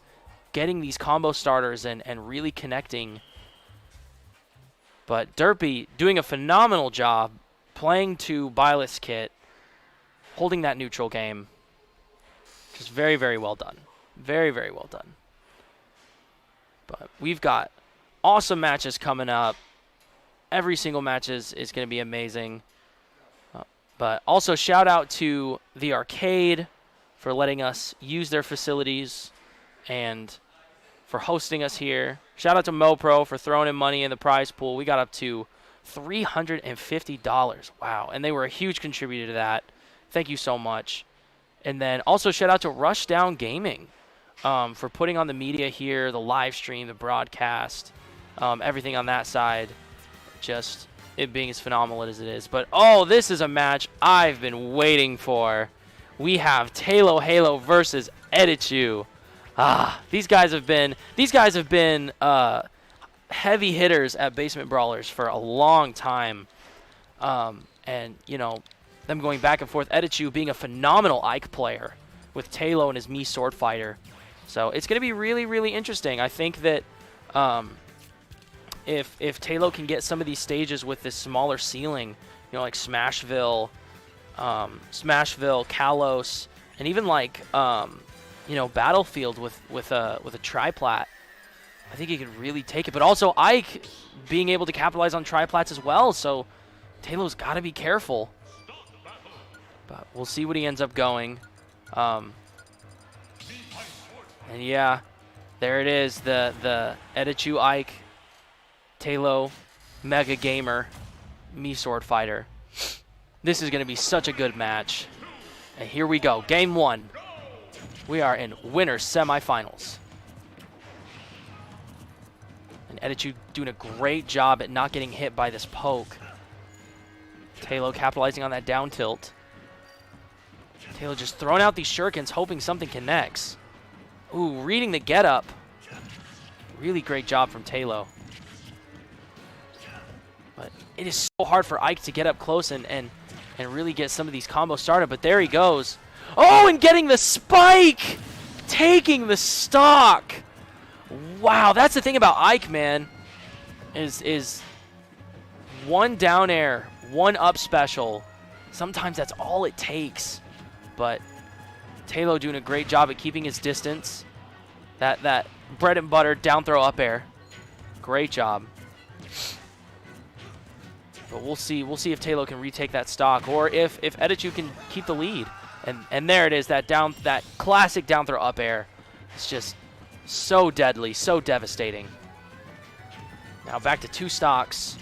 C: getting these combo starters and really connecting. But Derpy doing a phenomenal job playing to Byleth's kit, holding that neutral game. Just very, very well done. Very, very well done. But we've got awesome matches coming up. Every single match is going to be amazing. But also shout out to the arcade for letting us use their facilities and for hosting us here. Shout out to MoPro for throwing in money in the prize pool. We got up to $350. Wow. And they were a huge contributor to that. Thank you so much. And then also shout out to Rushdown Gaming for putting on the media here, the live stream, the broadcast, everything on that side. Just it being as phenomenal as it is. But, oh, this is a match I've been waiting for. We have Talo Halo versus Edichu. These guys have been heavy hitters at Basement Brawlers for a long time. And, you know, them going back and forth. Edichu being a phenomenal Ike player with Talo and his Mii Sword Fighter. So it's going to be really, really interesting. I think that if Talo can get some of these stages with this smaller ceiling, you know, like Smashville, Kalos, and even like you know, Battlefield with a triplat, I think he could really take it. But also Ike being able to capitalize on triplats as well. So Talo's got to be careful. But we'll see what he ends up going. And yeah, there it is, the Edichu Ike Talo Mega Gamer Mii Sword Fighter. This is going to be such a good match. And here we go, game one. We are in winners semifinals. And Edichu doing a great job at not getting hit by this poke. Talo capitalizing on that down tilt. Talo just throwing out these shurikens, hoping something connects. Ooh, reading the get up. Really great job from Talo. But it is so hard for Ike to get up close and really get some of these combos started. But there he goes. Oh, and getting the spike! Taking the stock! Wow, that's the thing about Ike, man. Is one down air, one up special. Sometimes that's all it takes. But Talo doing a great job at keeping his distance. That bread and butter down throw up air. Great job. But we'll see if Talo can retake that stock or if Edichu can keep the lead. And there it is, that classic down throw up air. It's just so deadly, so devastating. Now back to two stocks.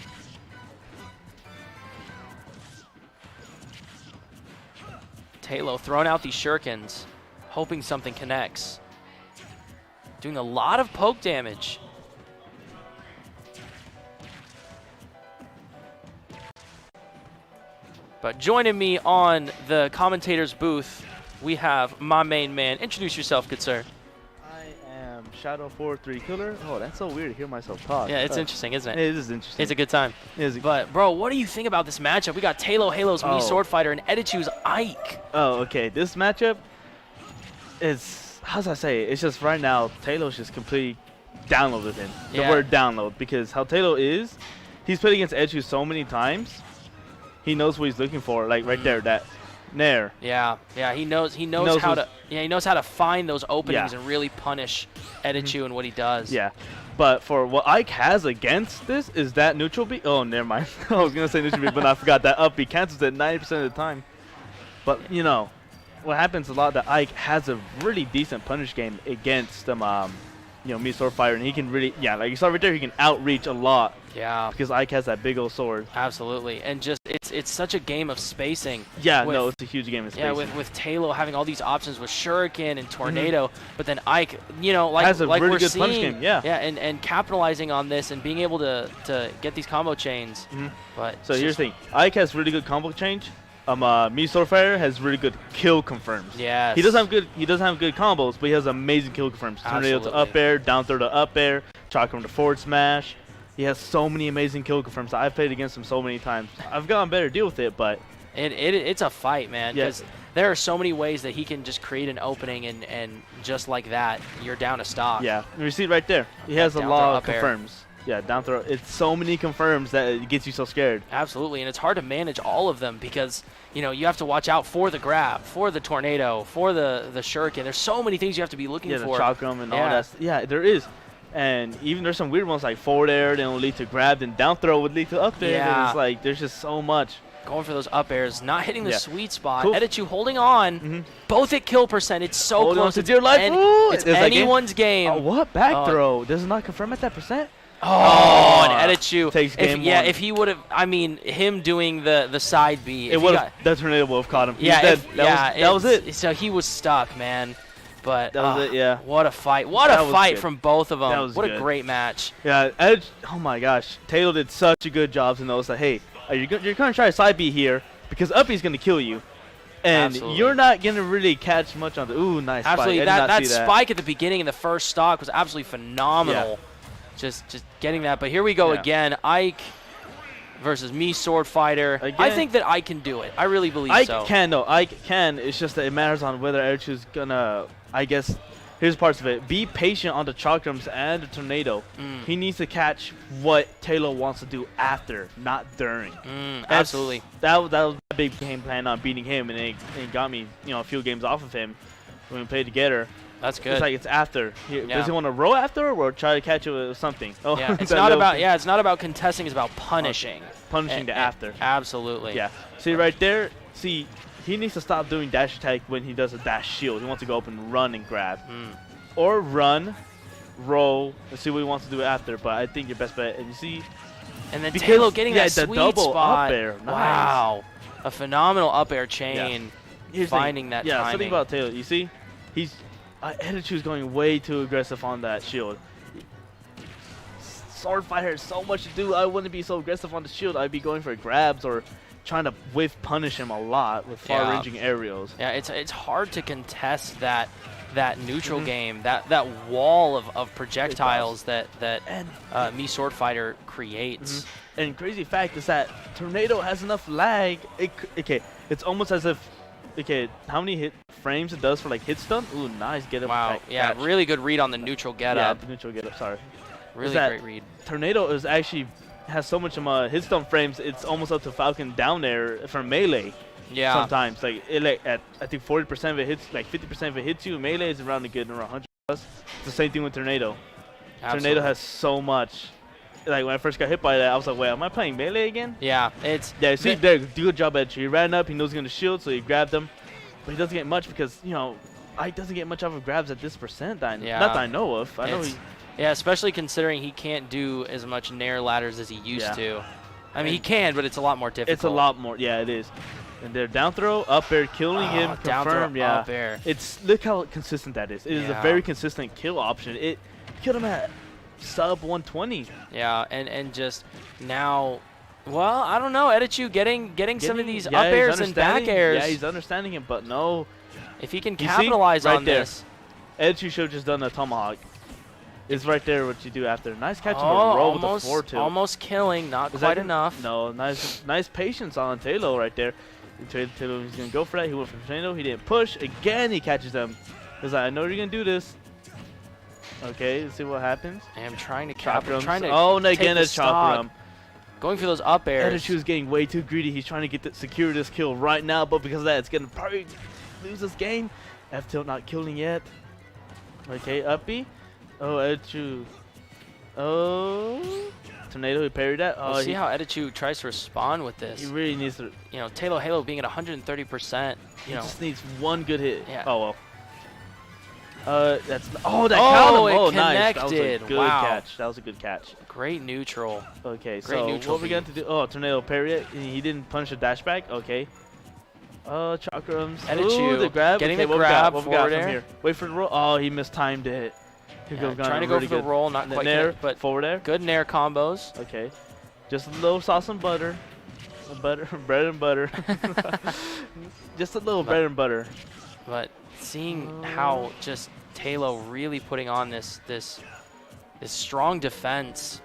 C: Talo throwing out these shurikens, hoping something connects. Doing a lot of poke damage. But joining me on the commentator's booth, we have my main man. Introduce yourself, good sir.
G: I am Shadow43 Killer. Oh, that's so weird to hear myself talk.
C: Yeah, it's interesting, isn't it?
G: It is interesting.
C: It's a good time. But, bro, what do you think about this matchup? We got Talo Halo's Mii Sword Fighter and Edichu's Ike.
G: Oh, okay. This matchup is, how should I say it? It's just right now, Talo's just completely downloaded him. The word download. Because how Talo is, he's played against Edichu so many times. He knows what he's looking for, like right there, that nair.
C: Yeah, he knows how to find those openings and really punish Edichu and what he does.
G: Yeah, but for what Ike has against this is that neutral B. Oh, never mind. I was gonna say neutral B, but I forgot that up B cancels it 90% of the time. But you know, what happens a lot that Ike has a really decent punish game against me Swordfighter, and he can really, like you saw right there, he can outreach a lot.
C: Yeah.
G: Because Ike has that big old sword.
C: Absolutely. And just it's such a game of spacing.
G: Yeah, no, it's a huge game of spacing.
C: Yeah, with Talo having all these options with Shuriken and Tornado, but then Ike, like
G: has a
C: like
G: really
C: we're
G: good
C: seeing,
G: punch game, yeah.
C: and capitalizing on this and being able to get these combo chains. But
G: so here's the thing, Ike has really good combo change. Me Swordfighter has really good kill confirms.
C: Yes.
G: He doesn't have good combos, but he has amazing kill confirms. Tornado to up air, down throw to up air, chakram to forward smash. He has so many amazing kill confirms. I've played against him so many times. I've gotten better deal with it, but
C: it's a fight, man.
G: Yes.
C: Because there are so many ways that he can just create an opening, and just like that, you're down a stock.
G: Yeah, you see it right there. He has a lot of confirms. Yeah, down throw. It's so many confirms that it gets you so scared.
C: Absolutely, and it's hard to manage all of them because you have to watch out for the grab, for the tornado, for the shuriken. There's so many things you have to be looking for.
G: Yeah, the chakram and all that. Yeah, there is. And even there's some weird ones like forward air, then will lead to grab, then down throw would lead to up air.
C: Yeah.
G: And it's like there's just so much.
C: Going for those up airs, not hitting the sweet spot.
G: Cool.
C: Edichu holding on. Both at kill percent. It's so
G: Hold
C: close.
G: on to dear life.
C: It's anyone's game.
G: Oh, what back throw? Does it not confirm at that percent?
C: Oh, and Edichu.
G: Takes game one.
C: If he would have, him doing the side B.
G: That tornado would have caught him.
C: Yeah,
G: that was it.
C: So he was stuck, man. But
G: that was it, yeah.
C: What a fight! What a fight from both of them.
G: That was
C: what
G: good.
C: a great match.
G: Yeah, Edge. Oh my gosh, Taylor did such a good job to notice that. Hey, you're gonna try side B here because Uppy's gonna kill you, and you're not gonna really catch much on the. Ooh, nice.
C: Absolutely,
G: spike.
C: that spike at the beginning in the first stock was absolutely phenomenal.
G: Yeah.
C: Just getting that. But here we go again. Ike versus me, Sword Fighter.
G: Again,
C: I think that Ike can do it. I really believe so.
G: Ike can, though. Ike can. It's just that it matters on whether Erichu's gonna. I guess here's parts of it. Be patient on the chakrams and the tornado. He needs to catch what Taylor wants to do after, not during.
C: Absolutely.
G: That was a big game plan on beating him, and it got me a few games off of him when we played together.
C: That's good.
G: It's like it's after. Does he want to roll after or try to catch it with something? Oh,
C: yeah, it's not about it's not about contesting. It's about punishing.
G: Punishing the after.
C: Absolutely.
G: Yeah. See right there. See. He needs to stop doing dash attack when he does a dash shield. He wants to go up and run and grab. Or run, roll, and see what he wants to do after. But I think your best bet, and you see...
C: And then Taylor getting that
G: the
C: sweet
G: double
C: spot.
G: Up air. Nice.
C: Wow. A phenomenal up air chain. Finding that timing.
G: Yeah, something about Taylor. You see? He's... Edichu's going way too aggressive on that shield. Sword Fighter has so much to do. I wouldn't be so aggressive on the shield. I'd be going for grabs or... trying to whiff punish him a lot with far-ranging aerials.
C: Yeah, it's hard to contest that neutral game, that wall of projectiles that me Sword Fighter creates.
G: And crazy fact is that Tornado has enough lag. It's almost as if how many frames it does for like hit stun? Ooh, nice get up.
C: Wow, yeah, really good read on the neutral get up.
G: Yeah, the neutral get up. Sorry.
C: Really great read.
G: Tornado is actually has so much hit stun frames. It's almost up to Falcon down there from melee.
C: Yeah.
G: Sometimes at I think 40% of it hits, like 50% of it hits you. Melee is around around 100 plus. It's the same thing with Tornado.
C: Absolutely.
G: Tornado has so much. Like when I first got hit by that, I was like, wait, am I playing melee again?
C: Yeah,
G: see there, good job at you. He ran up, he knows he's gonna shield, so he grabbed him. But he doesn't get much because Ike doesn't get much of grabs at this percent. Not that I know of.
C: Yeah, especially considering he can't do as much nair ladders as he used to. I mean, he can, but it's a lot more difficult.
G: It's a lot more. Yeah, it is. And their down throw, up air, killing him,
C: down
G: confirmed.
C: throw, up air.
G: Look how consistent that is. It is a very consistent kill option. It killed him at sub 120.
C: Yeah, and just now, well, I don't know. Edichu getting some of these up airs and back airs.
G: Yeah, he's understanding him, but no.
C: If he can capitalize on this.
G: Edichu should have just done a tomahawk. It's right there what you do after. Nice catch
C: roll
G: with the 4-2.
C: Almost killing, not quite enough.
G: No, nice patience on Taylor right there. Taylor was going to go for that. He went for Tornado. He didn't push. Again, he catches them. He's like, I know you're going to do this. Okay, let's see what happens.
C: I'm trying to
G: again, it's Chakram.
C: Going for those up airs.
G: Edichu is getting way too greedy. He's trying to secure this kill right now, but because of that, it's going to probably lose this game. F-Tilt not killing yet. Okay, Uppy. Oh, Edichu. Oh. Tornado, he parried that.
C: We'll see how Edichu tries to respond with this.
G: He really needs to.
C: You know, Taylor Halo being at 130%.
G: He just needs one good hit.
C: Yeah.
G: Oh well. That caught him. Oh,
C: it
G: nice. That was a
C: connected.
G: good
C: Wow.
G: catch. That was a good catch.
C: Great neutral.
G: Okay,
C: Great
G: so
C: neutral
G: what we got to do? Oh, Tornado parry it. He didn't punish the dash back. Okay. Chakrams.
C: Edichu
G: Ooh, the grab.
C: getting
G: okay,
C: the
G: what
C: grab
G: we got? What we got
C: forward
G: from
C: air.
G: here? Wait for the roll. Oh, he mistimed it.
C: Yeah, trying to go for the roll, not quite
G: Nair,
C: good, but
G: forward air.
C: good Nair combos.
G: Okay. Just a little sauce and butter. Bread and butter. Just a little bread and butter.
C: But seeing how just Talo really putting on this strong defense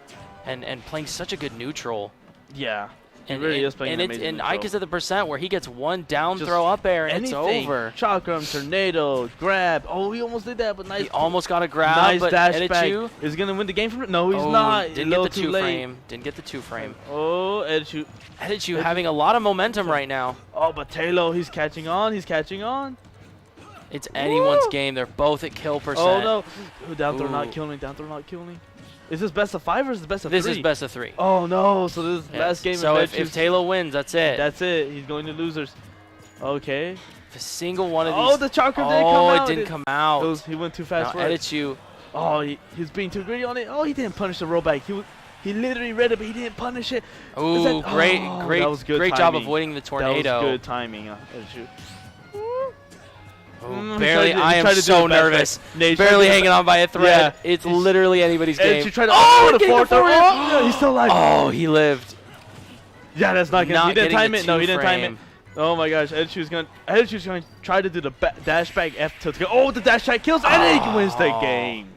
C: and playing such a good neutral.
G: Yeah.
C: And,
G: really is playing
C: and
G: an
C: it's
G: amazing
C: and
G: neutral.
C: Ike is at the percent where he gets one down
G: Just
C: throw up air and
G: anything.
C: it's over.
G: Chakram, tornado, grab. Oh, he almost did that, but nice.
C: He almost got a grab,
G: nice
C: but
G: dash
C: Edichu
G: back. Is he gonna win the game from it? No, he's
C: oh,
G: not.
C: Didn't
G: a
C: get
G: little
C: the
G: too
C: two
G: late.
C: frame. Didn't get the two frame.
G: Oh, Edichu.
C: Edichu having a lot of momentum right now.
G: Oh, but Talo, he's catching on. He's catching on.
C: It's anyone's
G: Woo!
C: game. They're both at kill percent.
G: Oh no! Oh, down throw
C: Ooh.
G: not killing. Down throw not killing. Is this best of 5 or is this best of 3?
C: This is best of 3.
G: Oh no! So this is
C: Yes.
G: last game.
C: So
G: of
C: if Talo wins, that's it.
G: that's it. He's going to losers. Okay.
C: If a single one of these.
G: Oh, the chakram didn't come out.
C: it didn't come out.
G: He went too fast
C: Now
G: for it.
C: Edichu.
G: Oh, he's being too greedy on it. Oh, he didn't punish the rollback. He literally read it, but he didn't punish it.
C: Ooh,
G: that-
C: great,
G: oh,
C: great,
G: that was good
C: great job
G: timing.
C: avoiding the tornado.
G: That was good timing. Edichu.
C: Ooh,
G: he
C: barely.
G: tried to-
C: I
G: he
C: am
G: tried to do
C: so
G: it back,
C: nervous.
G: back. No, he tried to
C: Barely
G: do it
C: hanging
G: back.
C: on by a thread.
G: Yeah.
C: It's literally anybody's game.
G: Edichu tried to
C: Oh,
G: the
C: getting the forward.
G: Oh, no, he's still alive.
C: Oh, he lived.
G: Yeah, that's not gonna.
C: Not
G: He didn't
C: getting
G: time
C: the
G: it. No, he didn't time it.
C: two-frame.
G: Oh my gosh, Edichu's gonna try to do the dash back F tilt. Oh, the dash tag kills, and then he wins the game.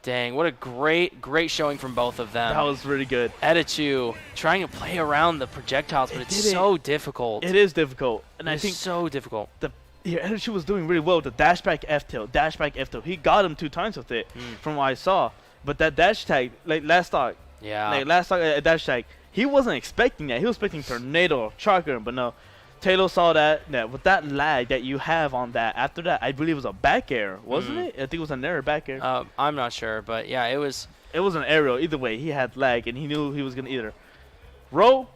C: Dang, what a great showing from both of them.
G: That was really good.
C: Edichu trying to play around the projectiles, but it's so difficult.
G: It is difficult, and I
C: It's
G: think
C: so difficult.
G: Edichu was doing really well with the dash back F tilt, dash back F tilt. He got him 2 times with it, from what I saw. But that dash tag, like last stock, dash tag, he wasn't expecting that. He was expecting tornado, chakra, but no. Taylor saw that with that lag that you have on that. After that, I believe it was a back air, wasn't it? I think it was an air back air.
C: I'm not sure, but yeah, it was.
G: It was an aerial. Either way, he had lag, and he knew he was gonna either roll,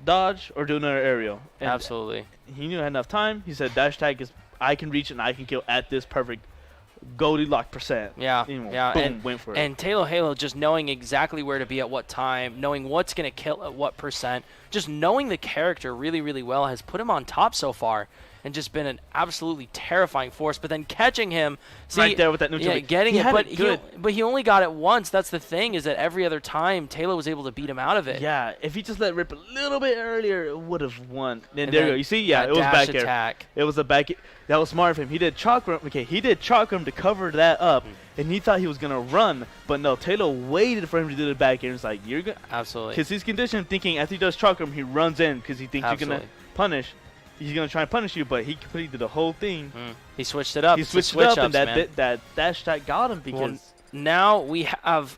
G: dodge, or do another aerial. And
C: Absolutely.
G: he knew he had enough time. He said dash tag is I can reach and I can kill at this perfect Goldilocks percent.
C: Yeah,
G: Boom,
C: and
G: went for it.
C: And Taylor Halo just knowing exactly where to be at what time, knowing what's going to kill at what percent, just knowing the character really, really well has put him on top so far and just been an absolutely terrifying force. But then catching him,
G: right there with that neutral.
C: yeah, getting
G: he
C: it,
G: had
C: but
G: it good.
C: he only got it once. That's the thing, is that every other time Taylor was able to beat him out of it.
G: Yeah, if he just let rip a little bit earlier, it would have won. Then
C: And
G: there you
C: then
G: go. You see, yeah,
C: that
G: it was
C: dash
G: back air.
C: attack.
G: It was a back. That was smart of him. He did chakram. Okay, he did chakram to cover that up, and he thought he was gonna run, but no. Taylor waited for him to do the back air. It's like you're gonna,
C: Absolutely.
G: because he's conditioned thinking after he does chakram, he runs in because he thinks you're
C: Absolutely.
G: gonna punish. He's gonna try and punish you, but he completely did the whole thing.
C: He switched it up.
G: He
C: It's the
G: switched it up, and
C: switch-ups, man.
G: that dash tag got him because.
C: Well, now we have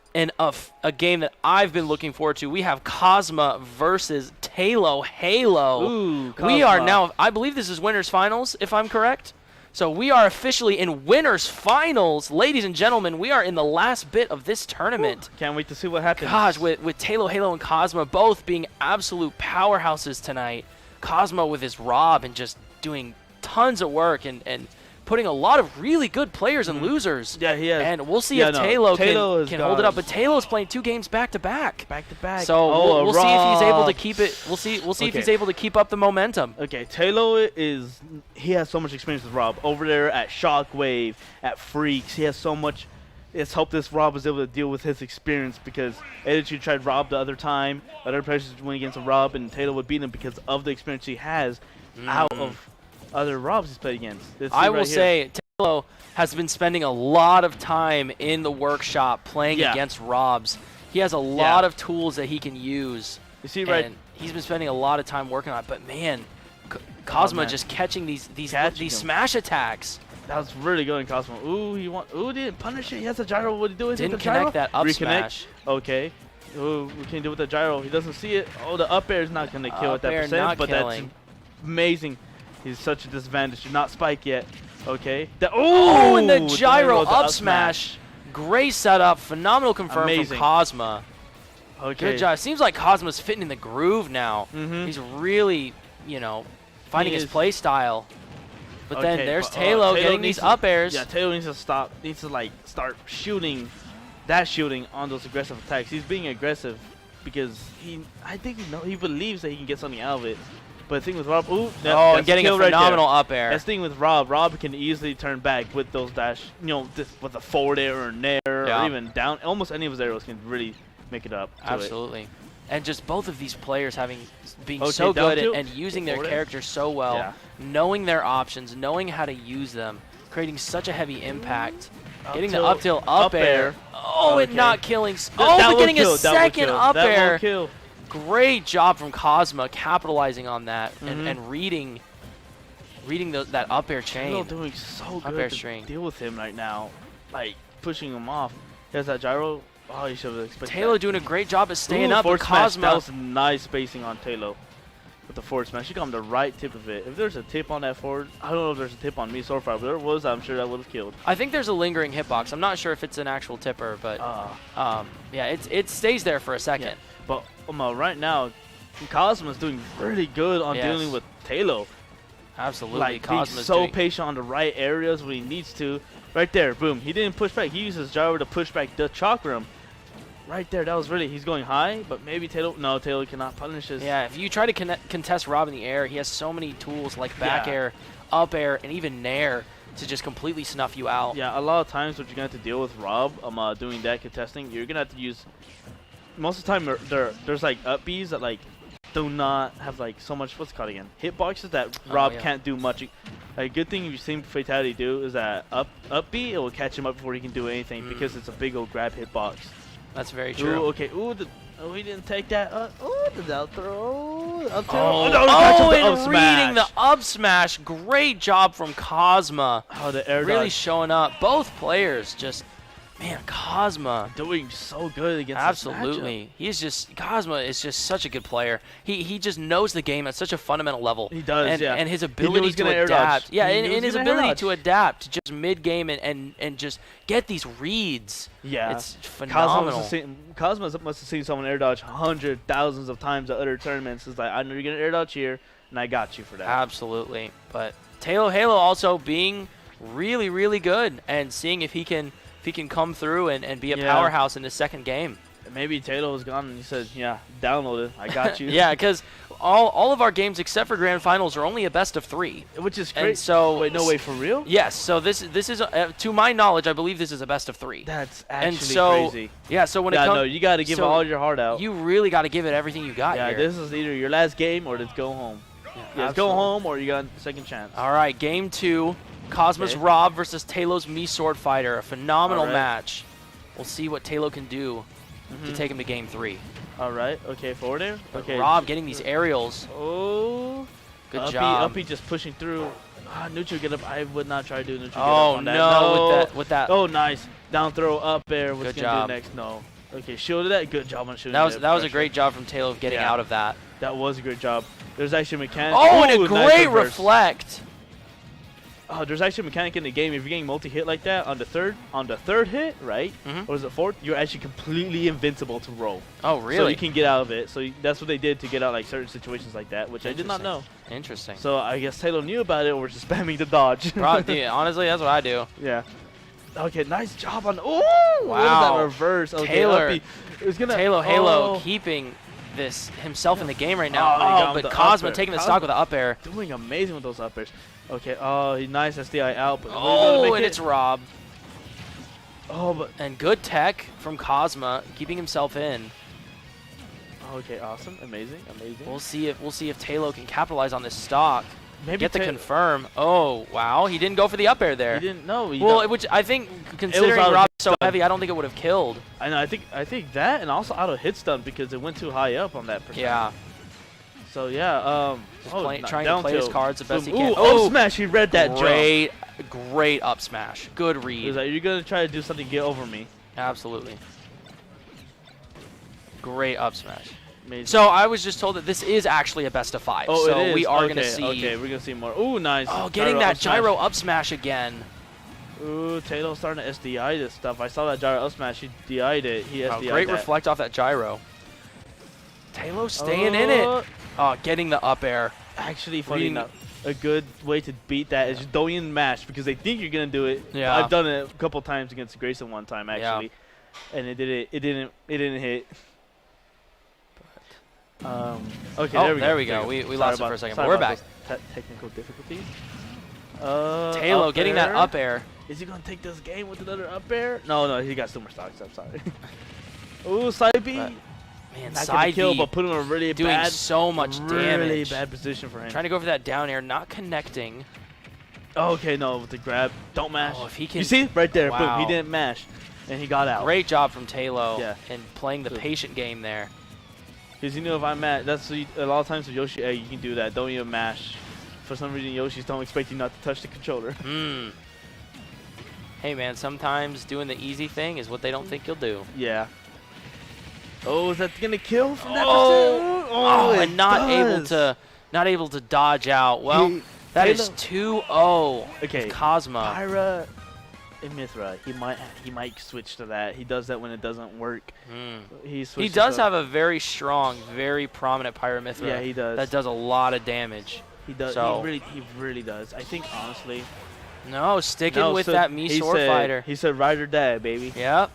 C: a game that I've been looking forward to. We have Cosma versus Talo Halo.
G: Ooh,
C: we are
G: Cosma.
C: now, I believe this is winners finals, if I'm correct. So we are officially in winners finals. Ladies and gentlemen, we are in the last bit of this tournament.
G: Can't wait to see what happens.
C: Gosh, with Talo Halo and Cosma both being absolute powerhouses tonight. Cosma with his Rob and just doing tons of work and putting a lot of really good players and losers.
G: Yeah, he has.
C: And we'll see
G: Yeah,
C: if
G: no,
C: Talo
G: Talo
C: can
G: has
C: hold it
G: got-
C: up. But Talo's playing 2 games back to back.
G: Back to back.
C: So
G: Oh,
C: we'll see if he's able to
G: Rob.
C: keep it. We'll see if
G: Okay.
C: he's able to keep up the momentum.
G: Okay, Taylor he has so much experience with Rob. Over there at Shockwave, at Freaks, he has so much. It's hope this Rob was able to deal with his experience because Edichu tried Rob the other time. Other players went against Rob, and Taylor would beat him because of the experience he has out of other Robs he's played against. Let's see
C: I
G: right
C: will
G: here.
C: say Talo has been spending a lot of time in the workshop playing
G: Yeah.
C: against Robs. He has a lot of tools that he can use.
G: You see right.
C: And he's been spending a lot of time working on it. But man, Cosma
G: man.
C: just catching these
G: Catching him.
C: smash attacks.
G: That was really good in Cosmo. Ooh, didn't punish it. He has a gyro. What do you do with it?
C: Didn't
G: The gyro?
C: connect that up
G: Reconnect.
C: smash.
G: Okay. Ooh, we can't do with the gyro. He doesn't see it. Oh, the up air is not going to kill at
C: Up air
G: that percent,
C: not
G: but
C: killing.
G: that's amazing. He's such a disadvantage. Not spike yet. Okay.
C: Oh, and the gyro
G: the
C: up smash. Great setup. Phenomenal confirm
G: Amazing.
C: from Cosma.
G: Okay.
C: Good job. Seems like Cosma's fitting in the groove now.
G: Mhm.
C: He's really, finding his
G: is.
C: play style. But then
G: Okay,
C: there's
G: but,
C: Taylor
G: Taylor
C: getting
G: needs
C: these
G: to-
C: up airs.
G: Yeah, Taylor needs to start shooting on those aggressive attacks. He's being aggressive because I think he believes that he can get something out of it. But the thing with Rob,
C: and
G: that's
C: getting a
G: kill right there.
C: phenomenal up air.
G: That's the thing with Rob. Rob can easily turn back with those dash, with a forward air or a nair
C: Yeah.
G: or even down. Almost any of his arrows can really make it up. to it.
C: Absolutely. And just both of these players being
G: Okay,
C: so
G: down
C: good
G: tilt,
C: and using their
G: forward air.
C: characters so well,
G: Yeah.
C: knowing their options, knowing how to use them, creating such a heavy impact. Getting the
G: tilt,
C: up tilt up air. Oh, and
G: Okay.
C: not killing.
G: That
C: But
G: will
C: getting
G: kill,
C: a
G: that will
C: second
G: kill,
C: up
G: that will
C: air.
G: kill.
C: Great job from Cosma capitalizing on that
G: Mhm.
C: and reading that up air
G: Taylor
C: chain.
G: doing so
C: Up air
G: good to
C: string.
G: deal with him right now, like pushing him off. He has that gyro. Oh, you should have expected
C: Taylor
G: that.
C: doing a great job at staying
G: Ooh,
C: up,
G: forward
C: but
G: smash. That
C: Cosma.
G: was nice spacing on Taylor with the forward smash. She got him the right tip of it. If there's a tip on that forward, I don't know if there's a tip on me so far, but there was, I'm sure that would have killed.
C: I think there's a lingering hitbox. I'm not sure if it's an actual tipper, but yeah, it stays there for a second.
G: Yeah. But right now, Cosma's doing really good on
C: Yes.
G: dealing with Taylor.
C: Absolutely,
G: Like being
C: Cosma's
G: so
C: doing.
G: patient on the right areas when he needs to. Right there, boom. He didn't push back. He uses gyro to push back the chakram. Right there, that was really. He's going high, but maybe Taylor. No, Taylor cannot punish his.
C: Yeah, if you try to contest Rob in the air, he has so many tools like back
G: Yeah.
C: air, up air, and even nair to just completely snuff you out.
G: Yeah, a lot of times what you're gonna have to deal with Rob, doing that contesting, you're gonna have to use. Most of the time, there's like up Bs that like do not have like so much. What's it called again? Hitboxes that Rob
C: yeah.
G: can't do much. A good thing you've seen Fatality do is that up B, it will catch him up before he can do anything because it's a big old grab hitbox.
C: That's very true.
G: Ooh, okay. Ooh, we didn't take that. Ooh, the down throw. Up tilt.
C: Oh,
G: no, he catches the
C: and
G: up
C: reading the
G: smash.
C: up smash. Great job from Cosma.
G: Oh, the air
C: Really
G: dodge.
C: showing up. Both players just, man, Cosma.
G: Doing so good against this
C: Absolutely. Cosma is just such a good player. He just knows the game at such a fundamental level.
G: He does,
C: and,
G: yeah.
C: And his
G: He knew
C: ability
G: he was
C: to
G: gonna air
C: adapt.
G: dodge.
C: Yeah,
G: He knew he
C: and
G: was
C: his
G: gonna air
C: ability
G: dodge.
C: to adapt just mid-game and just get these reads.
G: Yeah.
C: It's phenomenal.
G: Cosmos must have seen someone air dodge thousands of times at other tournaments. It's like, I know you're going to air dodge here, and I got you for that.
C: Absolutely. But Taylor Halo also being really, really good and seeing if he can come through and be a
G: Yeah.
C: powerhouse in his second game.
G: Maybe Taylor was gone, and he said, yeah, download it. I got you.
C: Yeah, because all of our games except for Grand Finals are only a best of 3.
G: Which is
C: And
G: great.
C: so
G: Wait, no way, for real?
C: Yes, so this is to my knowledge, I believe this is a best of 3.
G: That's
C: and
G: actually
C: so
G: crazy.
C: yeah, so when it
G: Yeah,
C: comes,
G: no, you got to give
C: so
G: all your heart out.
C: you really got to give it everything you got
G: Yeah,
C: here.
G: this is either your last game or let's go home. Yeah, let's go
C: absolutely.
G: home or you got a second chance.
C: All right, game 2, Cosmos
G: Okay.
C: Rob versus Taylor's Me Sword Fighter, a phenomenal
G: All right.
C: match. We'll see what Taylor can do to
G: Mhm.
C: take him to game 3.
G: All right, okay, forward air.
C: But
G: Okay.
C: Rob getting these aerials.
G: Oh.
C: Good
G: uppy,
C: job.
G: Uppy just pushing through. Neutral get up. I would not try to do neutral get up
C: Oh
G: on that.
C: no, with that.
G: Oh, nice. Down throw, up air. What's
C: Good
G: going to
C: job.
G: do next? No. Okay, shielded that. Good job on shielding
C: that was
G: that
C: a great job from Taylor of getting
G: Yeah.
C: out of that.
G: That was a great job. There's actually a mechanic.
C: Oh, and a
G: Ooh, nice
C: great
G: reverse.
C: reflect.
G: Oh, there's actually a mechanic in the game. If you're getting multi-hit like that on the third hit, right?
C: Mhm.
G: Or is it fourth? You're actually completely invincible to roll.
C: Oh,
G: So
C: really?
G: you can get out of it. So that's what they did to get out like certain situations like that, which I did not know.
C: Interesting.
G: So I guess Taylor knew about it, or was just spamming the dodge.
C: Dude, honestly, that's what I do.
G: Yeah. Okay, nice job on. Oh, what was
C: Wow.
G: that reverse? Okay,
C: Taylor-
G: Uppy. It was gonna.
C: Taylor Halo
G: oh,
C: keeping this himself in the game right
G: Oh, he got
C: now.
G: him
C: But
G: with the
C: Cosma
G: up air.
C: taking the stock with the up air.
G: doing amazing with those up airs. Okay. Oh, he nice SDI out. But
C: Oh, and it's Rob.
G: Oh, but
C: And good tech from Cosma, keeping himself in.
G: okay, awesome, amazing.
C: We'll see if Taylor can capitalize on this stock.
G: Maybe
C: Get the
G: Ta-
C: confirm. Oh, wow. He didn't go for the up air there.
G: He didn't know.
C: Well, which I think, considering
G: out of
C: Rob's
G: hit
C: so
G: stun.
C: heavy, I don't think it would have killed.
G: I know. I think that, and also out of hit stun because it went too high up on that percent.
C: Yeah.
G: So yeah.
C: Just
G: Oh,
C: trying to
G: down
C: play his
G: tilt.
C: cards the best
G: Boom.
C: he can.
G: Ooh,
C: Oh,
G: smash! He read that jump.
C: Great up smash. Good
G: He
C: read.
G: was like, "You're gonna try to do something, get over me."
C: Absolutely. Great up smash.
G: Amazing.
C: So I was just told that this is actually a best of 5.
G: Oh,
C: so
G: it is.
C: we are
G: okay,
C: going to see.
G: Okay, we're gonna see more. Ooh, nice.
C: Oh, getting
G: Gyro
C: that
G: up smash.
C: gyro up smash again.
G: Ooh, Taylor's starting to SDI this stuff. I saw that gyro up smash. He DI'd it. He
C: Oh,
G: SDI'd
C: great
G: that.
C: reflect off that gyro. Taylor staying in it. Oh, getting the up air.
G: Actually, funny
C: Reading-
G: enough, a good way to beat that is just don't even mash because they think you're gonna do it.
C: Yeah.
G: I've done it a couple times against Grayson one time actually, and it didn't hit. Okay,
C: Oh,
G: there we go.
C: there we go. We
G: Sorry
C: lost it for a
G: about-
C: second,
G: sorry
C: but we're
G: about
C: back.
G: those technical difficulties.
C: Taylor
G: Up
C: getting that
G: air.
C: up air.
G: Is he gonna take this game with another up air? No, he got still more stocks. I'm sorry. Ooh, side B.
C: But, man,
G: Not gonna
C: side
G: kill,
C: B
G: but put him in a really
C: doing
G: bad,
C: so much
G: really
C: damage.
G: bad position for him.
C: Trying to go for that down air, not connecting.
G: Okay, no, with the grab, don't mash.
C: Oh, if he can.
G: You see, right there, boom,
C: Wow.
G: he didn't mash, and he got out.
C: Great job from Taylor
G: Yeah.
C: in playing the
G: Good.
C: patient game there.
G: Because you know if I mash, that's a lot of times with Yoshi, hey, you can do that. Don't even mash. For some reason, Yoshis don't expect you not to touch the controller.
C: Hey man, sometimes doing the easy thing is what they don't think you'll do.
G: Yeah. Oh, is that gonna kill from that
C: Oh,
G: position?
C: Oh,
G: it
C: and not
G: does.
C: able to dodge out. Well, that is
G: Taylor-
C: 2-0.
G: Okay.
C: Cosma.
G: Pyra and Mithra, he might switch to that. He does that when it doesn't work.
C: He
G: switches
C: does
G: up.
C: have a very strong, very prominent Pyramithra.
G: Yeah, he does.
C: That does a lot of damage.
G: He does.
C: So-
G: He really does. I think honestly.
C: No, sticking
G: No,
C: with
G: so
C: that Mii
G: he
C: Sword
G: said-
C: Fighter.
G: He said ride or die, baby.
C: Yep.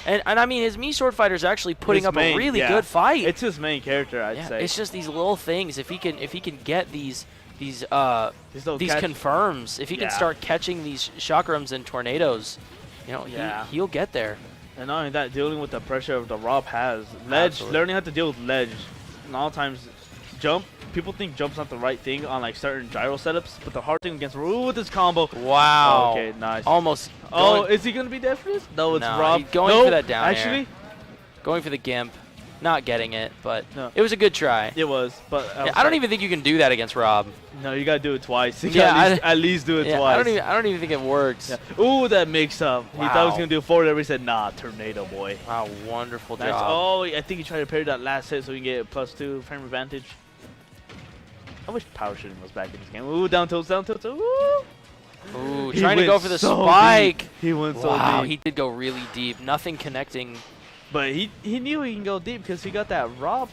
C: And I mean, his Mii Sword Fighter is actually putting
G: His
C: up
G: main-
C: a really
G: yeah.
C: good fight.
G: It's his main character, I'd
C: Yeah,
G: say.
C: it's just these little things. If he can get these
G: These little
C: these
G: catch-
C: confirms, if he can
G: Yeah.
C: start catching these chakrams and tornadoes, you know,
G: Yeah.
C: he'll get there.
G: And not only that, dealing with the pressure of the Rob has. Ledge,
C: Absolutely.
G: learning how to deal with ledge. And a lot of times, jump, people think jump's not the right thing on like certain gyro setups, but the hard thing against Rue with this combo.
C: Wow.
G: Okay, nice.
C: Almost.
G: Oh,
C: going,
G: is he going to be dead for this? No, it's
C: No,
G: Rob.
C: he's going
G: No,
C: for that down air.
G: actually,
C: going for the gimp, not getting it, but
G: No.
C: it was a good try.
G: it was, but
C: Yeah, I don't even think you can do that against Rob.
G: No, you got to do it twice. You
C: Yeah,
G: gotta at least do it
C: Yeah,
G: twice.
C: I don't even think it works.
G: Yeah. Ooh, that mix up. He thought he was
C: Wow.
G: going to do forward air, but he said, nah, tornado, boy.
C: Wow, wonderful
G: Nice.
C: job.
G: Oh, I think he tried to parry that last hit so he can get a +2 frame advantage. I wish power shooting was back in this game. Ooh, down tilts, down tilts. Ooh.
C: Ooh,
G: He
C: trying to go
G: went
C: for the
G: so
C: spike.
G: deep. He went so
C: Wow,
G: deep.
C: he did go really deep. Nothing connecting.
G: But he knew he can go deep because he got that Rob.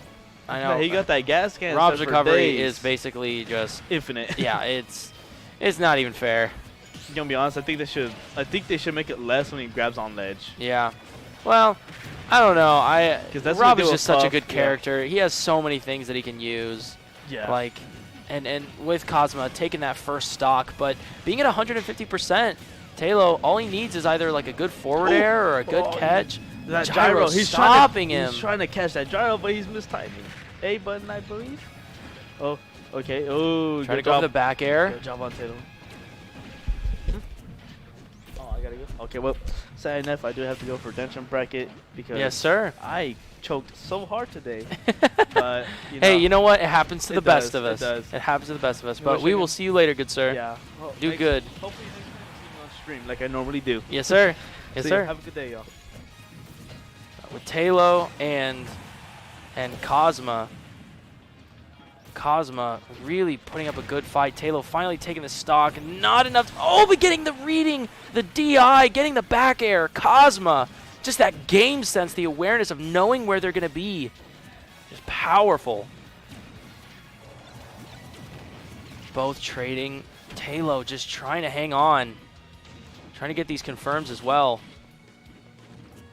C: I know.
G: He got that gas can.
C: Rob's
G: set for
C: recovery
G: days.
C: is basically just
G: infinite.
C: yeah, it's not even fair.
G: I'm gonna be honest. I think they should make it less when he grabs on ledge.
C: Yeah. Well, I don't know.
G: 'Cause that's what
C: Rob
G: they
C: is
G: do
C: just
G: with
C: such a
G: Puff,
C: good
G: yeah.
C: character. He has so many things that he can use.
G: Yeah.
C: Like, and with Cosma taking that first stock, but being at 150%, Taylor, all he needs is either like a good forward air or a good catch.
G: that
C: Gyro
G: gyro. He's
C: stopping him.
G: He's trying to catch that gyro, but he's mistiming. A button, I believe. Oh, okay. Oh,
C: Trying to
G: good
C: go for
G: job.
C: the back air.
G: Good job on Taylor. Oh, I gotta go. Okay, well, sad enough, I do have to go for redemption bracket because
C: Yes, sir.
G: I choked so hard today. But
C: Hey, you know what? It happens to
G: It
C: the best
G: does,
C: of
G: it
C: us.
G: does.
C: It happens to the best of us.
G: I
C: But
G: wish
C: we
G: I
C: will
G: could-
C: see you later, good sir.
G: Yeah. Well,
C: Do
G: thanks.
C: good.
G: Hopefully next time see you on stream like I normally do.
C: Yes, sir. Yes,
G: See ya.
C: sir.
G: Have a good day, y'all.
C: With Taylor and Cosma. Cosma really putting up a good fight. Taylor finally taking the stock. Not enough. Oh, but getting the reading, the DI, getting the back air. Cosma, just that game sense, the awareness of knowing where they're going to be. Just powerful. Both trading. Taylor just trying to hang on. Trying to get these confirms as well.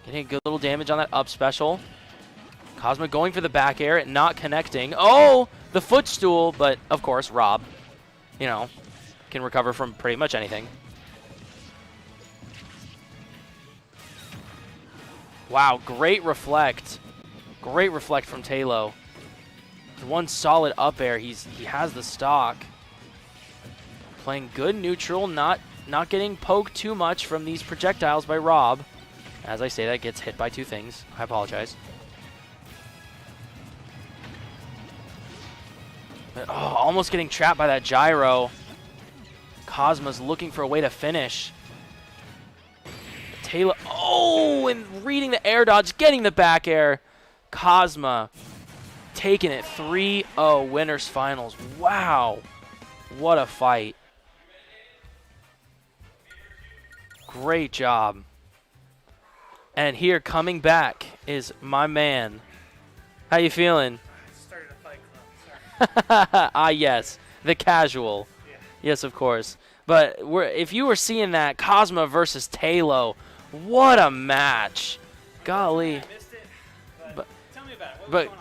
C: Getting a good little damage on that up special. Cosma going for the back air and not connecting. Oh, the footstool, but of course, Rob, you know, can recover from pretty much anything. Wow, great reflect. Great reflect from Taylor. One solid up air. He has the stock. Playing good neutral, not getting poked too much from these projectiles by Rob. As I say that, gets hit by two things. I apologize. But, oh, almost getting trapped by that gyro. Cosma's looking for a way to finish. Taylor, oh, and reading the air dodge, getting the back air. Cosma taking it 3-0 winners finals. Wow, what a fight. Great job. And here coming back is my man. How you feeling? Ah, yes, the casual. Yes, of course. But if you were seeing that Cosma versus Talo, what a match! Golly.
F: Tell me about it.
C: But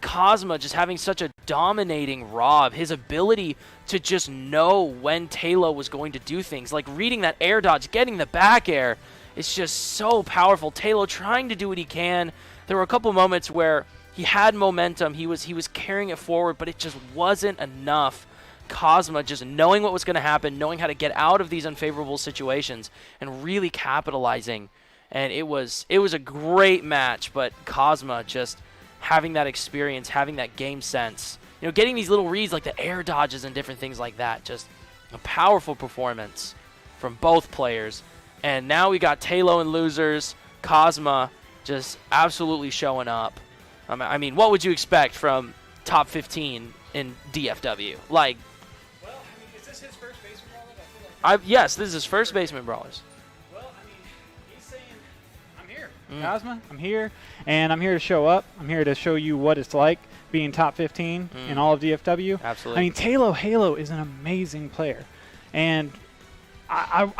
C: Cosma just having such a dominating Rob, his ability to just know when Talo was going to do things, like reading that air dodge, getting the back air, it's just so powerful. Talo trying to do what he can. There were a couple moments where he had momentum, he was carrying it forward, but it just wasn't enough. Cosma just knowing what was going to happen, knowing how to get out of these unfavorable situations, and really capitalizing. And it was a great match, but Cosma just having that experience, having that game sense, you know, getting these little reads like the air dodges and different things like that. Just a powerful performance from both players. And now we got Talo and losers, Cosma just absolutely showing up. I mean, what would you expect from top 15 in DFW? Like,
F: Well, I mean, is this his first basement brawler? I feel like.
C: yes, this is his first Basement Brawlers.
F: Well, I mean, he's saying, I'm here. Cosma, I'm here, and I'm here to show up. I'm here to show you what it's like being top 15 in all of DFW.
C: Absolutely.
F: I mean, Talo Halo is an amazing player, and I'm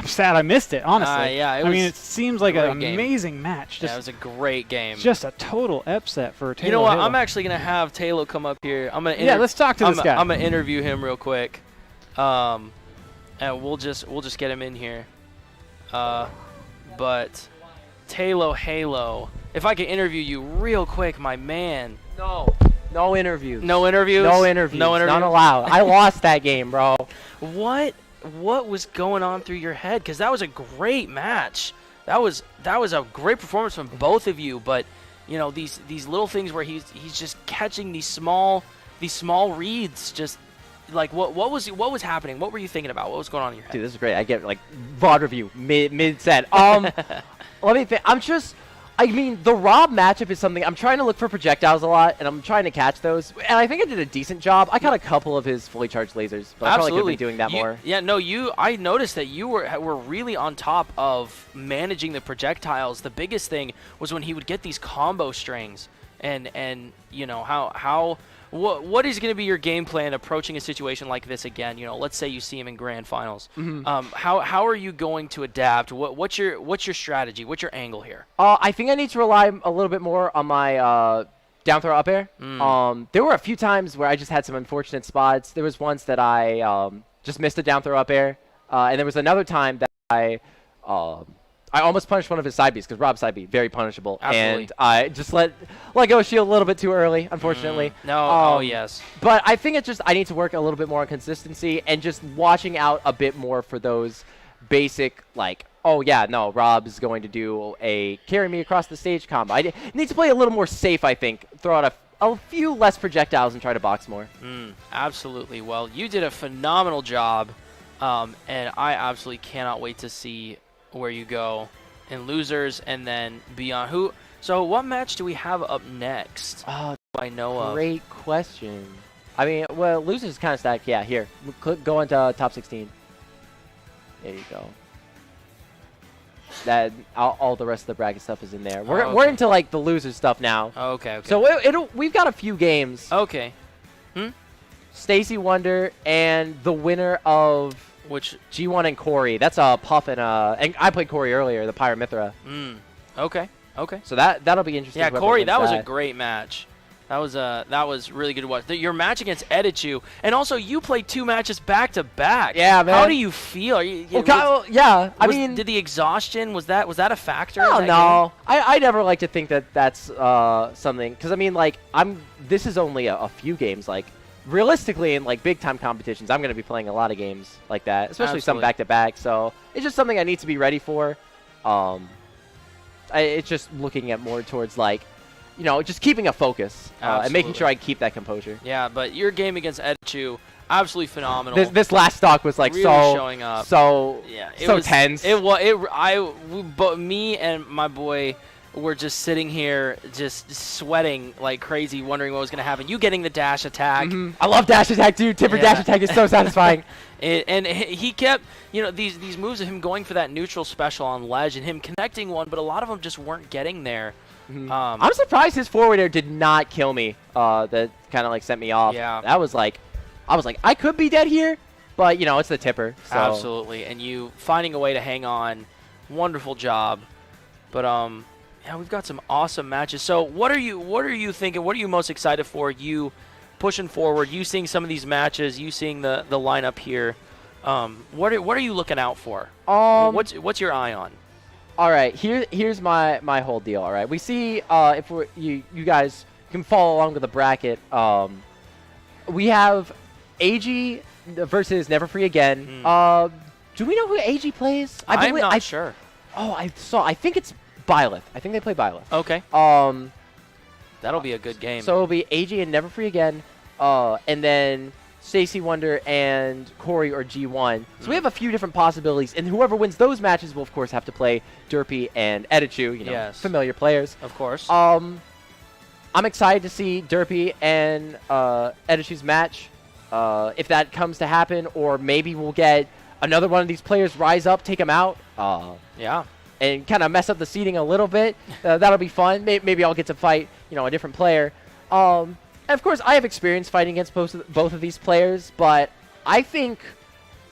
F: sad I missed it, honestly.
C: Yeah,
F: I mean, it seems like an
C: great game.
F: amazing match.
C: Yeah, it was a great game.
F: Just a total upset for Talo
C: You know what?
F: Halo.
C: I'm actually gonna have Talo come up here. I'm gonna
F: Yeah, let's talk to this guy.
C: I'm gonna interview him real quick, and we'll just get him in here. But Talo Halo, if I could interview you real quick, my man.
D: No interviews.
C: No interviews.
D: No interviews.
C: No interviews.
D: Not allowed. I lost that game, bro.
C: What was going on through your head? Because that was a great match. That was a great performance from both of you. But you know, these little things where he's just catching these small reads. Just like what was happening? What were you thinking about? What was going on in your head?
D: Dude, this is great. I get like VOD review mid set. Let me think. I mean, the Rob matchup is something I'm trying to look for projectiles a lot, and I'm trying to catch those. And I think I did a decent job. I caught a couple of his fully charged lasers, but I probably could be doing that more.
C: Yeah, no, I noticed that you were really on top of managing the projectiles. The biggest thing was when he would get these combo strings, and you know what is going to be your game plan approaching a situation like this again? You know, let's say you see him in grand finals. How are you going to adapt? What's your strategy? What's your angle here?
D: I think I need to rely a little bit more on my down throw up air. There were a few times where I just had some unfortunate spots. There was once that I just missed a down throw up air, and there was another time that I almost punished one of his side Bs because Rob's side B, very punishable.
C: Absolutely.
D: And I just let go of shield a little bit too early, unfortunately.
C: No, yes.
D: But I think it's just I need to work a little bit more on consistency and just watching out a bit more for those basic, like, oh, yeah, no, Rob is going to do a carry me across the stage combo. I need to play a little more safe, I think, throw out a few less projectiles and try to box more.
C: Absolutely. Well, you did a phenomenal job, and I absolutely cannot wait to see where you go in losers and then beyond. So what match do we have up next?
D: Oh,
C: I know of.
D: great question. I mean, well, losers is kind of stacked. Yeah, here. Go into top 16. There you go. That all the rest of the bracket stuff is in there. We're into like the loser stuff now.
C: Okay.
D: So we've got a few games.
C: Okay.
D: Stacy Wonder and the winner of
C: Which
D: G1 and Corey. That's a Puff and I played Corey earlier, the Pyramithra.
C: Okay.
D: So that'll be interesting.
C: Yeah,
D: whoever
C: Corey,
D: wins
C: that was a great match. That was really good to watch. Your match against Edichu, and also you played 2 matches back to back.
D: Yeah, man.
C: How do you feel?
D: I mean,
C: did the exhaustion was that a factor?
D: Oh,
C: in that
D: no.
C: game?
D: I never like to think that that's something, because I mean, like, this is only a few games. Like, realistically, in like big time competitions, I'm going to be playing a lot of games like that, especially some back to back. So it's just something I need to be ready for. It's just looking at more towards like, you know, just keeping a focus and making sure I keep that composure.
C: Yeah, but your game against Edichu, absolutely phenomenal.
D: This last stock was like
C: really
D: so
C: showing up.
D: So
C: yeah,
D: so tense.
C: But me and my boy were just sitting here just sweating like crazy, wondering what was going to happen. You getting the dash attack.
D: I love dash attack, dude. Timber dash attack is so satisfying.
C: And he kept, these moves of him going for that neutral special on ledge and him connecting one, but a lot of them just weren't getting there.
D: I'm surprised his forward air did not kill me. That kind of like sent me off.
C: Yeah.
D: That was like, I was like, I could be dead here, but it's the tipper. So.
C: Absolutely. And you finding a way to hang on, wonderful job. But yeah, we've got some awesome matches. So what are you thinking? What are you most excited for? You pushing forward, you seeing some of these matches, you seeing the lineup here. What are you looking out for? What's your eye on?
D: All right, here's my whole deal. All right, we see if you guys can follow along with the bracket. We have AG versus Never Free Again. Do we know who AG plays?
C: I'm not sure.
D: Oh, I think it's Byleth. I think they play Byleth.
C: Okay. That'll be a good game.
D: So it'll be AG and Never Free Again, and then Stacy Wonder and Corey or G1. So we have a few different possibilities, and whoever wins those matches will, of course, have to play Derpy and Edichu,
C: yes.
D: familiar players.
C: Of course.
D: I'm excited to see Derpy and Edichu's match, if that comes to happen, or maybe we'll get another one of these players rise up, take him out.
C: Yeah.
D: And kind of mess up the seating a little bit. That'll be fun. Maybe I'll get to fight, a different player. And of course, I have experience fighting against both of these players, but I think,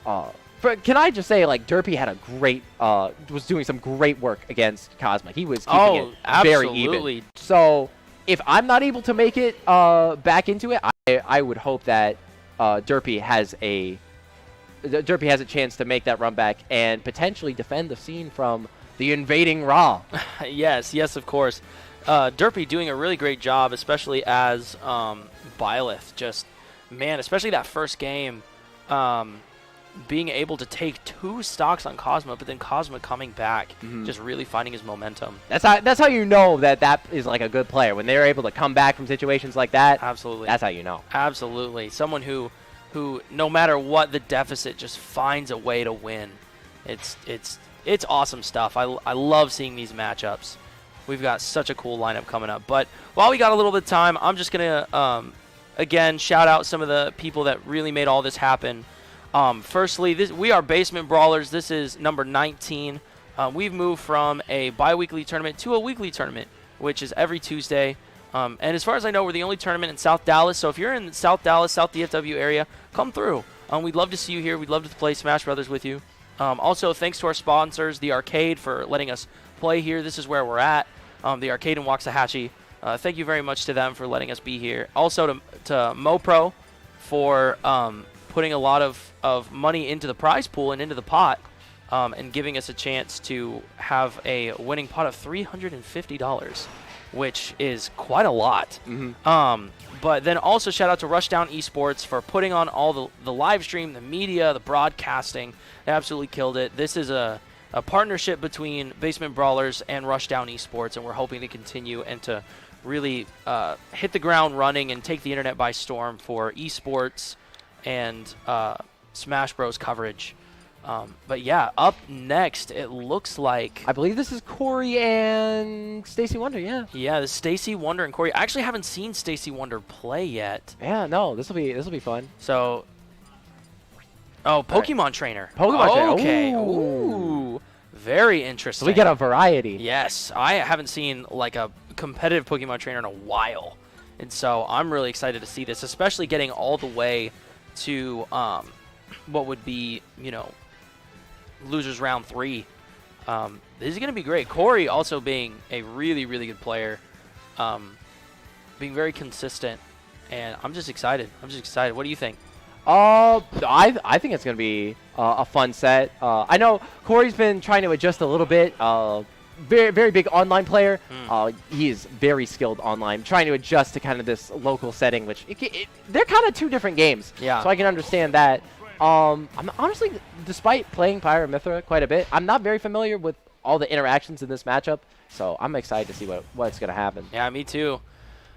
D: can I just say, like, Derpy had a great, was doing some great work against Cosma. He was keeping it very even. So if I'm not able to make it back into it, I would hope that Derpy has a chance to make that run back and potentially defend the scene from the invading Raw.
C: yes, of course. Derpy doing a really great job, especially as Byleth. Just, man, especially that first game, being able to take 2 stocks on Cosma, but then Cosma coming back, just really finding his momentum.
D: That's how you know that is like a good player, when they're able to come back from situations like that.
C: Absolutely.
D: That's how you know.
C: Absolutely. Someone who no matter what the deficit, just finds a way to win. It's awesome stuff. I love seeing these matchups. We've got such a cool lineup coming up. But while we got a little bit of time, I'm just going to, again, shout out some of the people that really made all this happen. Firstly, we are Basement Brawlers. This is number 19. We've moved from a bi-weekly tournament to a weekly tournament, which is every Tuesday. And as far as I know, we're the only tournament in South Dallas. So if you're in South Dallas, South DFW area, come through. We'd love to see you here. We'd love to play Smash Brothers with you. Also, thanks to our sponsors, the Arcade, for letting us play here. This is where we're at, the Arcade in Waxahachie. Thank you very much to them for letting us be here. Also to MoPro for putting a lot of money into the prize pool and into the pot, and giving us a chance to have a winning pot of $350, which is quite a lot. But then also shout out to Rushdown Esports for putting on all the live stream, the media, the broadcasting. They absolutely killed it. This is a partnership between Basement Brawlers and Rushdown Esports, and we're hoping to continue and to really hit the ground running and take the internet by storm for esports and Smash Bros coverage. But yeah, up next, it looks like,
D: I believe this is Corey and Stacy Wonder.
C: Yeah, the Stacy Wonder and Corey. I actually haven't seen Stacy Wonder play yet.
D: Yeah, no, this will be fun.
C: So, Pokemon Trainer.
D: Trainer.
C: Okay. Ooh, very interesting.
D: So we get a variety.
C: Yes, I haven't seen like a competitive Pokemon Trainer in a while, and so I'm really excited to see this, especially getting all the way to what would be, losers round 3. This is going to be great. Corey also being a really, really good player, being very consistent, and I'm just excited. What do you think?
D: I think it's going to be a fun set. I know Corey's been trying to adjust a little bit. Very, very big online player. He is very skilled online, trying to adjust to kind of this local setting, which they're kind of 2 different games.
C: Yeah.
D: So I can understand that. I'm honestly, despite playing Pyra Mythra quite a bit, I'm not very familiar with all the interactions in this matchup. So I'm excited to see what's going to happen.
C: Yeah, me too.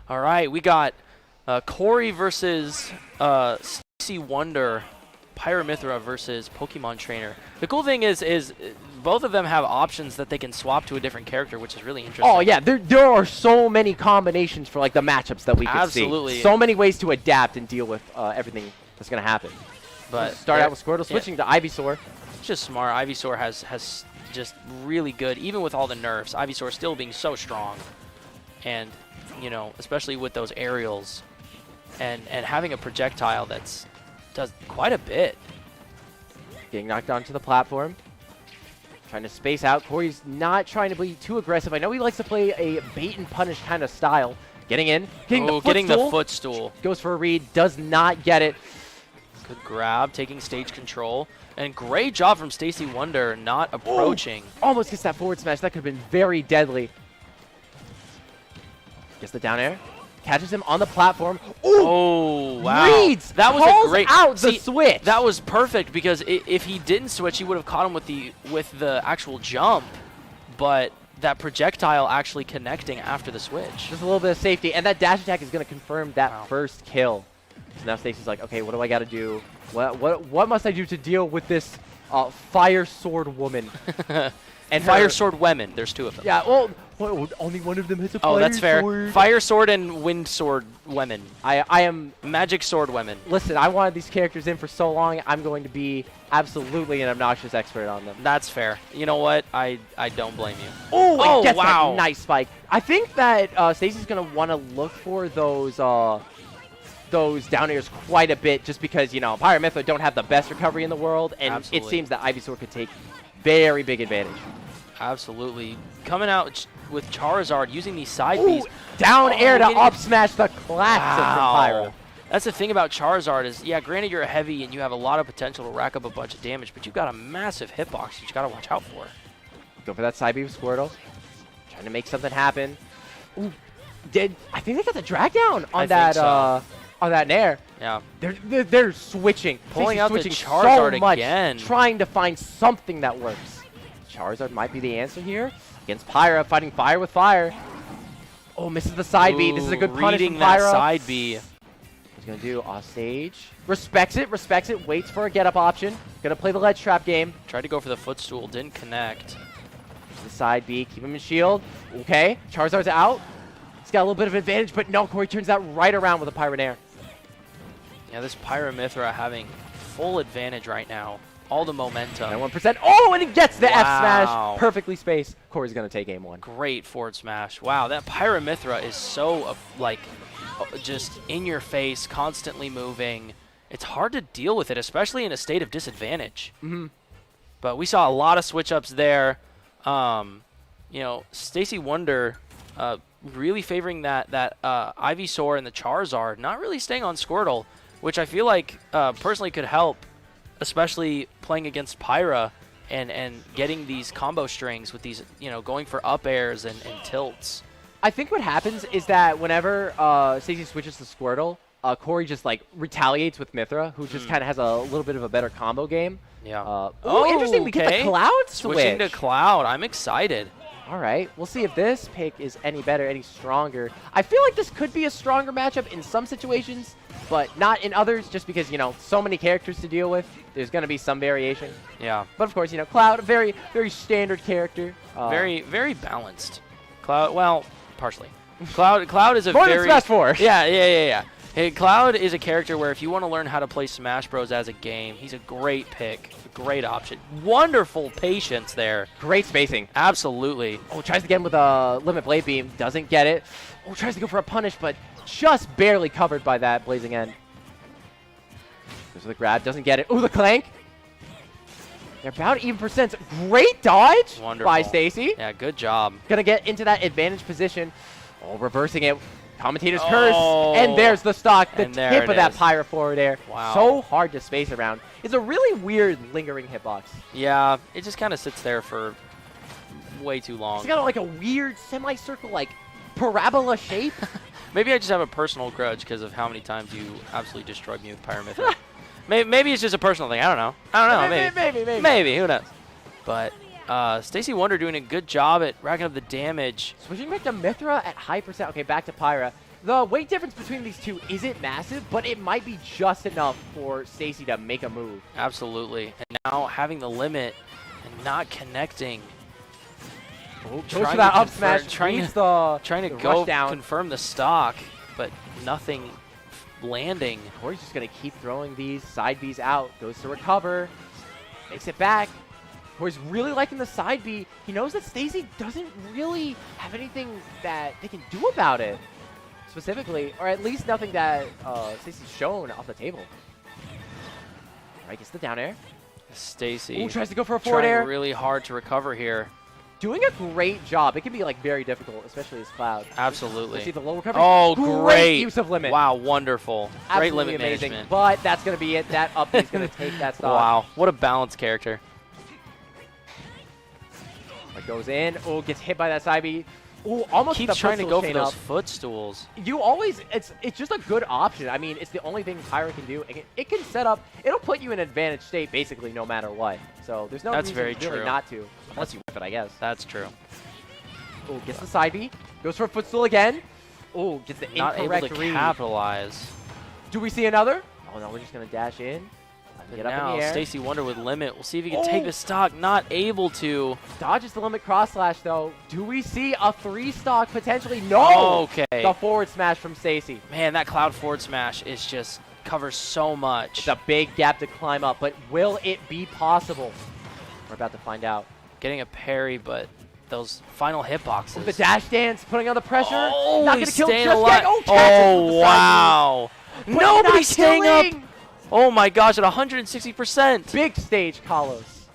C: All right, we got Corey versus Stacy Wonder, Pyra Mythra versus Pokemon Trainer. The cool thing is both of them have options that they can swap to a different character, which is really interesting.
D: Oh yeah, there are so many combinations for like the matchups that we can see.
C: Absolutely.
D: So many ways to adapt and deal with everything that's gonna happen.
C: But
D: Start out with Squirtle, switching to Ivysaur.
C: It's just smart. Ivysaur has just really good, even with all the nerfs. Ivysaur still being so strong, and you know, especially with those aerials, and having a projectile does quite a bit.
D: Getting knocked onto the platform. Trying to space out. Corey's not trying to be too aggressive. I know he likes to play a bait and punish kind of style. Getting in. Getting the
C: footstool.
D: Goes for a read. Does not get it.
C: Good grab. Taking stage control. And great job from Stacy Wonder not approaching.
D: Almost gets that forward smash. That could have been very deadly. Gets the down air. Catches him on the platform.
C: Oh, wow.
D: Reads!
C: That was
D: calls
C: a great
D: out the switch.
C: That was perfect because if he didn't switch, he would have caught him with the actual jump, but that projectile actually connecting after the switch.
D: Just a little bit of safety, and that dash attack is going to confirm that first kill. So now Stacy's like, okay, what do I got to do? What must I do to deal with this fire sword woman?
C: And Fire Sword Women. There's two of them.
D: Yeah, well, only one of them hits a fire sword.
C: Oh, that's fair. Fire Sword and Wind Sword Women.
D: I am...
C: Magic Sword Women.
D: Listen, I wanted these characters in for so long, I'm going to be absolutely an obnoxious expert on them.
C: That's fair. You know what? I don't blame you.
D: Oh, gets
C: wow.
D: that nice spike. I think that Stacy's going to want to look for those down airs quite a bit just because, you know, Pyra Mythra don't have the best recovery in the world, and
C: Absolutely.
D: It seems that Ivysaur could take very big advantage.
C: Absolutely. Coming out with Charizard using these side Bs.
D: Down air to up smash the classic from Pyra.
C: That's the thing about Charizard is, yeah, granted you're a heavy and you have a lot of potential to rack up a bunch of damage, but you've got a massive hitbox you got to watch out for.
D: Go for that side B with Squirtle. Trying to make something happen. Ooh, I think they got the drag down on on that Nair.
C: Yeah.
D: They're switching.
C: Pulling out the
D: switching
C: Charizard
D: so much,
C: again.
D: Trying to find something that works. Charizard might be the answer here. Against Pyra, fighting fire with fire. Oh, misses the side B. This is a good punish from
C: reading that
D: Pyra.
C: side B.
D: What's he going to do? Off stage. Respects it, waits for a get-up option. Going to play the ledge trap game.
C: Tried to go for the footstool, didn't connect.
D: The side B, keep him in shield. Okay, Charizard's out. He's got a little bit of advantage, but no, Corey turns that right around with a Pyra Nair.
C: Yeah, this Pyra Mythra having full advantage right now. All the momentum.
D: 1%. Oh, and he gets the F
C: Wow.
D: smash. Perfectly spaced. Corey's going to take game one.
C: Great forward smash. Wow, that Pyra Mythra is so, just in your face, constantly moving. It's hard to deal with it, especially in a state of disadvantage.
D: Mm-hmm.
C: But we saw a lot of switch-ups there. You know, Stacy Wonder really favoring that Ivysaur and the Charizard, not really staying on Squirtle, which I feel like personally could help, especially playing against Pyra and getting these combo strings with these, you know, going for up airs and tilts.
D: I think what happens is that whenever Stacey switches to Squirtle, Corey just like retaliates with Mythra, who just kind of has a little bit of a better combo game.
C: Yeah.
D: Interesting. We get the Cloud switch.
C: Switching to Cloud. I'm excited.
D: All right. We'll see if this pick is any better, any stronger. I feel like this could be a stronger matchup in some situations, but not in others, just because, you know, so many characters to deal with. There's going to be some variation.
C: Yeah.
D: But of course, you know, Cloud, a very, very standard character.
C: Very, very balanced. Cloud, well, partially. Cloud is a
D: more
C: very...
D: than Smash 4.
C: Yeah. Hey, Cloud is a character where if you want to learn how to play Smash Bros. As a game, he's a great pick, a great option. Wonderful patience there.
D: Great spacing.
C: Absolutely.
D: Oh, tries to get him with a Limit Blade Beam. Doesn't get it. Oh, tries to go for a punish, but just barely covered by that Blazing End. Goes for the grab. Doesn't get it. Ooh, the clank. They're about even percents. Great dodge by Stacy.
C: Yeah, good job.
D: Gonna get into that advantage position. Oh, reversing it. Commentator's curse. And there's the stock. The tip of that Pyra forward air.
C: Wow.
D: So hard to space around. It's a really weird lingering hitbox.
C: Yeah, it just kind of sits there for way too long.
D: It's got like a weird semicircle, like parabola shape.
C: Maybe I just have a personal grudge because of how many times you absolutely destroyed me with Pyra Mythra. Maybe it's just a personal thing. I don't know. Maybe. Who knows? But Stacy Wonder doing a good job at racking up the damage.
D: Switching back to Mythra at high percent. Okay, back to Pyra. The weight difference between these two isn't massive, but it might be just enough for Stacy to make a move.
C: Absolutely. And now having the limit And not connecting.
D: Goes
C: Trying
D: for that
C: to
D: up
C: confirm-
D: smash.
C: trying
D: Reads
C: to
D: the
C: go
D: rush down.
C: confirm the stock, but nothing landing.
D: Corey's just going to keep throwing these side Bs out. Goes to recover. Makes it back. Corey's really liking the side B. He knows that Stacy doesn't really have anything that they can do about it. Specifically, or at least nothing that Stacy's shown off the table. All right, gets the down air.
C: Stacy
D: Ooh, tries to go for a forward
C: trying
D: air.
C: really hard to recover here.
D: Doing a great job. It can be like very difficult, especially as Cloud.
C: Absolutely.
D: See the low recovery.
C: Oh,
D: great
C: great
D: use of limit.
C: Wow, wonderful. Great
D: Absolutely
C: limit
D: amazing.
C: management.
D: But that's going to be it. That up is going to take that stock.
C: Wow, what a balanced character.
D: It goes in. Oh, gets hit by that side B. Oh, almost
C: Keeps
D: the
C: trying to
D: footstool
C: go for
D: chain
C: those
D: up.
C: footstools.
D: You always, it's just a good option. I mean, it's the only thing Pyro can do. It can set up, it'll put you in an advantage state basically no matter what. So there's no
C: That's
D: reason
C: very
D: really
C: true.
D: not to, unless you whip it, I guess.
C: That's true.
D: Oh, gets the side B. Goes for a footstool again. Oh, gets the
C: Not able
D: incorrect
C: to
D: read.
C: capitalize.
D: Do we see another? Oh, no, we're just going to dash in.
C: But
D: Get up in
C: now
D: the air.
C: Stacy Wonder with limit. We'll see if he can take
D: Oh.
C: the stock. Not able to.
D: Dodges the limit cross slash though. Do we see a 3-stock potentially? No!
C: Okay.
D: The forward smash from Stacy.
C: Man, that cloud forward smash is just covers so much.
D: It's a big gap to climb up, but will it be possible? We're about to find out.
C: Getting a parry, but those final hitboxes.
D: The dash dance, putting on the pressure.
C: Oh,
D: not
C: he's
D: gonna kill
C: staying
D: just
C: alive.
D: yet. Oh, catches with the side
C: Wow.
D: B. But
C: Nobody's
D: not
C: staying up.
D: killing.
C: Oh my gosh, at 160%.
D: Big stage, Carlos.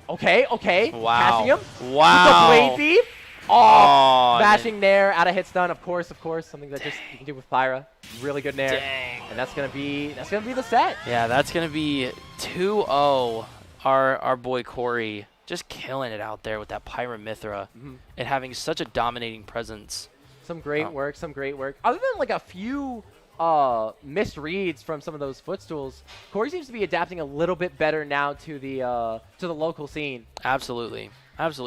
D: Okay.
C: Wow.
D: Catching him.
C: Wow.
D: With the blade thief.
C: Oh,
D: Oh,
C: and
D: bashing nair out of hit stun, of course, something that just you can do with Pyra. Really good nair.
C: Dang.
D: And that's gonna be the set.
C: Yeah, that's gonna be 2-0. Our boy Corey just killing it out there with that Pyramithra and having such a dominating presence.
D: Some great work, Other than like a few misreads from some of those footstools, Corey seems to be adapting a little bit better now to the local scene.
C: Absolutely.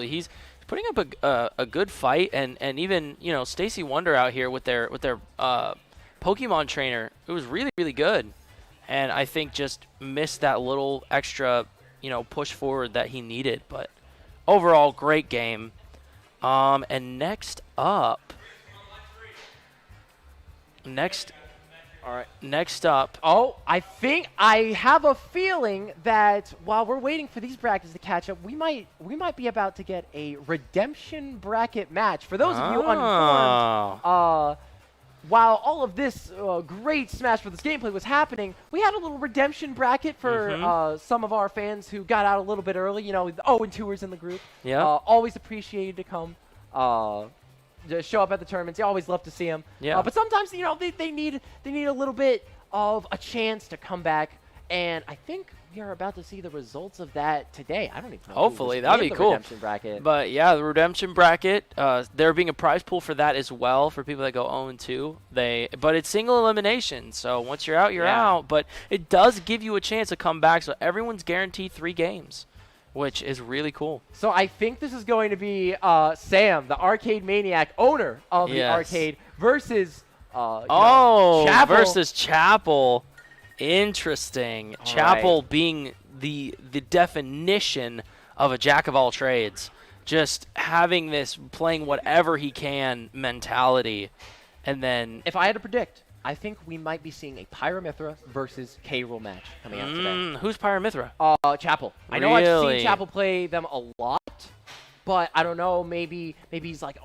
C: He's putting up a good fight, and even Stacy Wonder out here with their Pokemon trainer. It was really, really good, and I think just missed that little extra push forward that he needed. But overall, great game. And next up.
D: Oh, I have a feeling that while we're waiting for these brackets to catch up, we might be about to get a redemption bracket match. For those of you uninformed, while all of this great Smash Bros. Gameplay was happening, we had a little redemption bracket for some of our fans who got out a little bit early. The 0-2ers in the group.
C: Yeah.
D: Always appreciated to come. Just show up at the tournaments. You always love to see them.
C: Yeah.
D: But sometimes, they need a little bit of a chance to come back, and I think we are about to see the results of that today. I don't even know.
C: Hopefully, that'd be cool.
D: Redemption bracket.
C: But yeah, the redemption bracket, there being a prize pool for that as well for people that go 0-2. But it's single elimination, so once you're out, you're out. But it does give you a chance to come back, so everyone's guaranteed 3 games, which is really cool.
D: So I think this is going to be Sam, the arcade maniac, owner of the arcade, versus Chapel.
C: Versus Chapel. Interesting.
D: All
C: Chapel being the definition of a jack of all trades. Just having this playing whatever he can mentality. And then
D: If I had to predict, I think we might be seeing a Pyramithra versus K-Rool match coming out today.
C: Who's Pyramithra?
D: Chapel. I know I've
C: Really?
D: seen Chapel play them a lot, but I don't know. Maybe he's like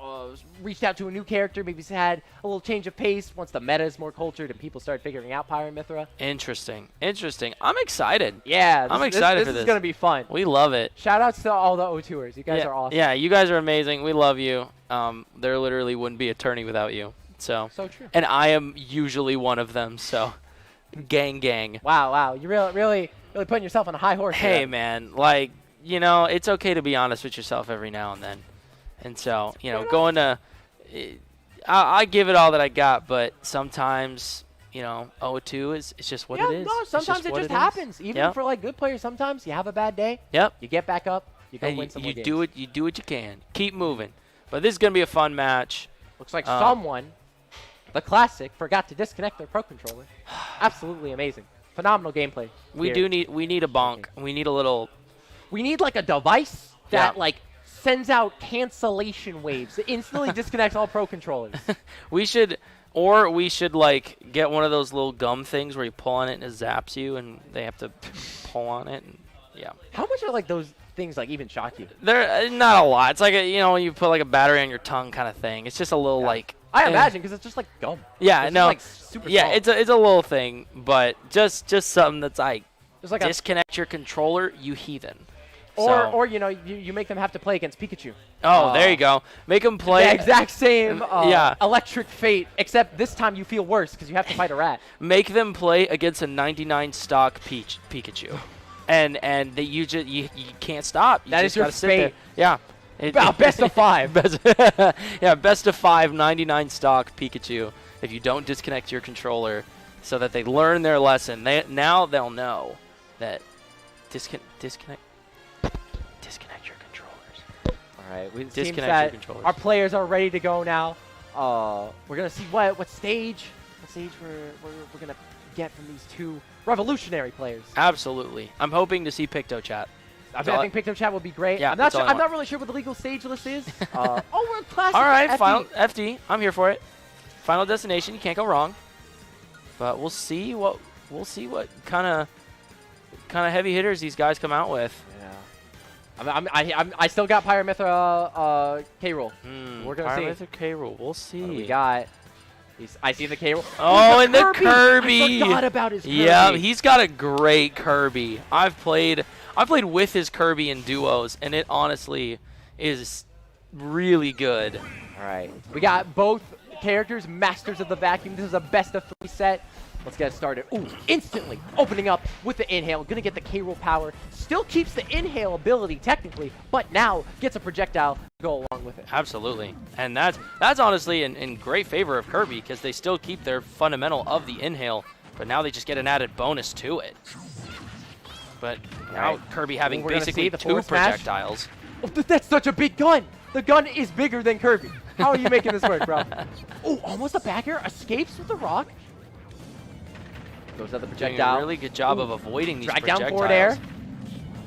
D: reached out to a new character. Maybe he's had a little change of pace once the meta is more cultured and people start figuring out Pyramithra.
C: Interesting. I'm excited.
D: Yeah,
C: I'm excited for
D: This
C: this.
D: is gonna be fun.
C: We love it.
D: Shout outs to all the O2ers. You guys
C: yeah,
D: are awesome.
C: Yeah, you guys are amazing. We love you. There literally wouldn't be a tourney without you. So
D: true.
C: And I am usually one of them. So gang.
D: Wow. You really putting yourself on a high horse.
C: Hey,
D: here.
C: man, like, it's okay to be honest with yourself every now and then. And so, going to, I give it all that I got, but sometimes, 0-2 is just what it is.
D: No, sometimes it
C: what
D: just
C: is.
D: happens. Even
C: Yep.
D: for like good players, sometimes you have a bad day.
C: Yep.
D: You get back up. You go
C: And
D: win some
C: you
D: more
C: do
D: games.
C: it. You do what you can. Keep moving. But this is gonna be a fun match.
D: Looks like someone, the classic, forgot to disconnect their Pro Controller. Absolutely amazing. Phenomenal gameplay.
C: We
D: here.
C: need a bonk. We need a little.
D: We need like a device that like sends out cancellation waves. It instantly disconnects all pro controllers.
C: we should like get one of those little gum things where you pull on it and it zaps you, and they have to pull on it. And, yeah.
D: How much are like those things like even shock you?
C: They're not a lot. It's like you put like a battery on your tongue kind of thing. It's just a little like.
D: I imagine because it's just like gum.
C: Yeah,
D: it's
C: no.
D: Just, like, super
C: yeah,
D: small.
C: it's a little thing, but just something that's like,
D: It's like
C: disconnect your controller, you heathen.
D: or you make them have to play against Pikachu.
C: Oh, there you go. Make them play.
D: The exact same
C: yeah.
D: electric fate, except this time you feel worse because you have to fight a rat.
C: Make them play against a 99 stock Pikachu, and you can't stop. You
D: That
C: just
D: is your
C: gotta sit there.
D: fate.
C: Yeah.
D: Best of 5.
C: Best of 5 99 stock Pikachu. If you don't disconnect your controller, so that they learn their lesson. Now they'll know that disconnect your controllers.
D: All right, it seems
C: Disconnect your
D: that
C: controllers.
D: our players are ready to go now. We're gonna see what stage we're gonna get from these two revolutionary players.
C: Absolutely. I'm hoping to see Picto Chat.
D: I think Picto Chat would be great.
C: Yeah,
D: I'm not
C: that's all I
D: I'm
C: want.
D: not really sure what the legal stage list is. We're classic.
C: All right,
D: FD.
C: final FD. I'm here for it. Final destination. You can't go wrong. But we'll see what kind of heavy hitters these guys come out with.
D: Yeah. I still got Pyramithra K-Rool. We're gonna see.
C: Pyramithra K-Rool. We'll see.
D: What do we got? I see the K-Rool.
C: Oh, and the Kirby.
D: I forgot about his Kirby.
C: Yeah, he's got a great Kirby. I've played with his Kirby in duos, and it honestly is really good.
D: All right. We got both characters, masters of the vacuum. This is a best of 3 set. Let's get started. Ooh, instantly opening up with the inhale. Gonna get the K-Rool power. Still keeps the inhale ability technically, but now gets a projectile to go along with it.
C: Absolutely. And that's honestly in great favor of Kirby, because they still keep their fundamental of the inhale, but now they just get an added bonus to it. But now Kirby having
D: We're gonna
C: basically
D: see the
C: 2
D: forward smash.
C: projectiles.
D: Oh, that's such a big gun. The gun is bigger than Kirby. How are you making this work, bro? Oh, almost a back air. Escapes with the rock. Goes at the
C: Doing a
D: projectile.
C: really good job of avoiding these
D: Drag
C: projectiles.
D: down forward air.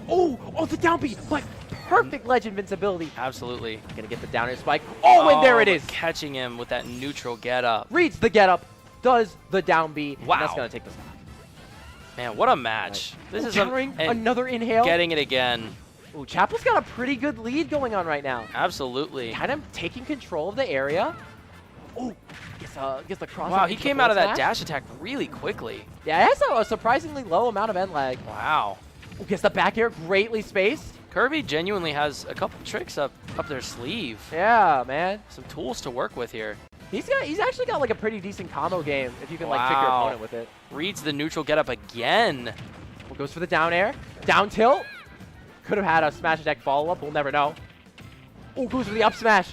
D: Oh, the down B, but perfect ledge invincibility.
C: Absolutely.
D: Gonna get the down air spike. Oh, and there it
C: but
D: is.
C: Catching him with that neutral get up.
D: Reads the get up, does the down B.
C: Wow.
D: And that's gonna take the stock.
C: Man, what a match. This is
D: countering
C: and
D: another inhale.
C: getting it again.
D: Ooh, Chapel's got a pretty good lead going on right now.
C: Absolutely.
D: Kind of taking control of the area. Oh, gets the cross.
C: Wow,
D: up
C: he
D: into
C: came
D: the
C: out of
D: forward
C: that
D: smash.
C: dash attack really quickly.
D: Yeah, it has a surprisingly low amount of end lag.
C: Wow.
D: Ooh, gets the back air greatly spaced.
C: Kirby genuinely has a couple tricks up their sleeve.
D: Yeah, man.
C: Some tools to work with here.
D: He's actually got like a pretty decent combo game if you can like trick your
C: Wow.
D: opponent with it.
C: Reads the neutral get up again.
D: Goes for the down air. Down tilt. Could have had a smash attack follow up. We'll never know. Oh, goes for the up smash.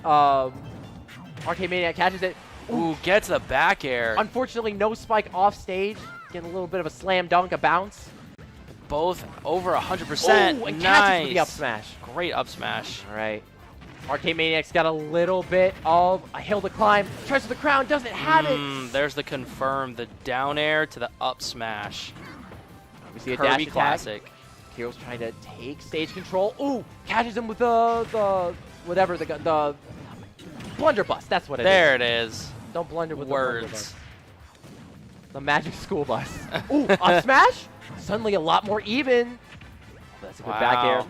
D: Arcade Maniac catches it.
C: Ooh, gets the back air.
D: Unfortunately, no spike off stage. Getting a little bit of a slam dunk, a bounce.
C: Both over 100%.
D: Oh, and catches
C: Nice.
D: with the up smash.
C: Great up smash.
D: All right. Arcade Maniac's got a little bit of a hill to climb. Tries for the crown, doesn't have it.
C: There's the confirm. The down air to the up smash.
D: We see a
C: Kirby
D: dash attack.
C: classic.
D: Hero's trying to take stage control. Ooh, catches him with the blunderbuss. That's what it is.
C: There it is.
D: Don't blunder with
C: Words.
D: the magic school bus. Ooh, up smash. Suddenly a lot more even. That's a good back air.
C: Wow.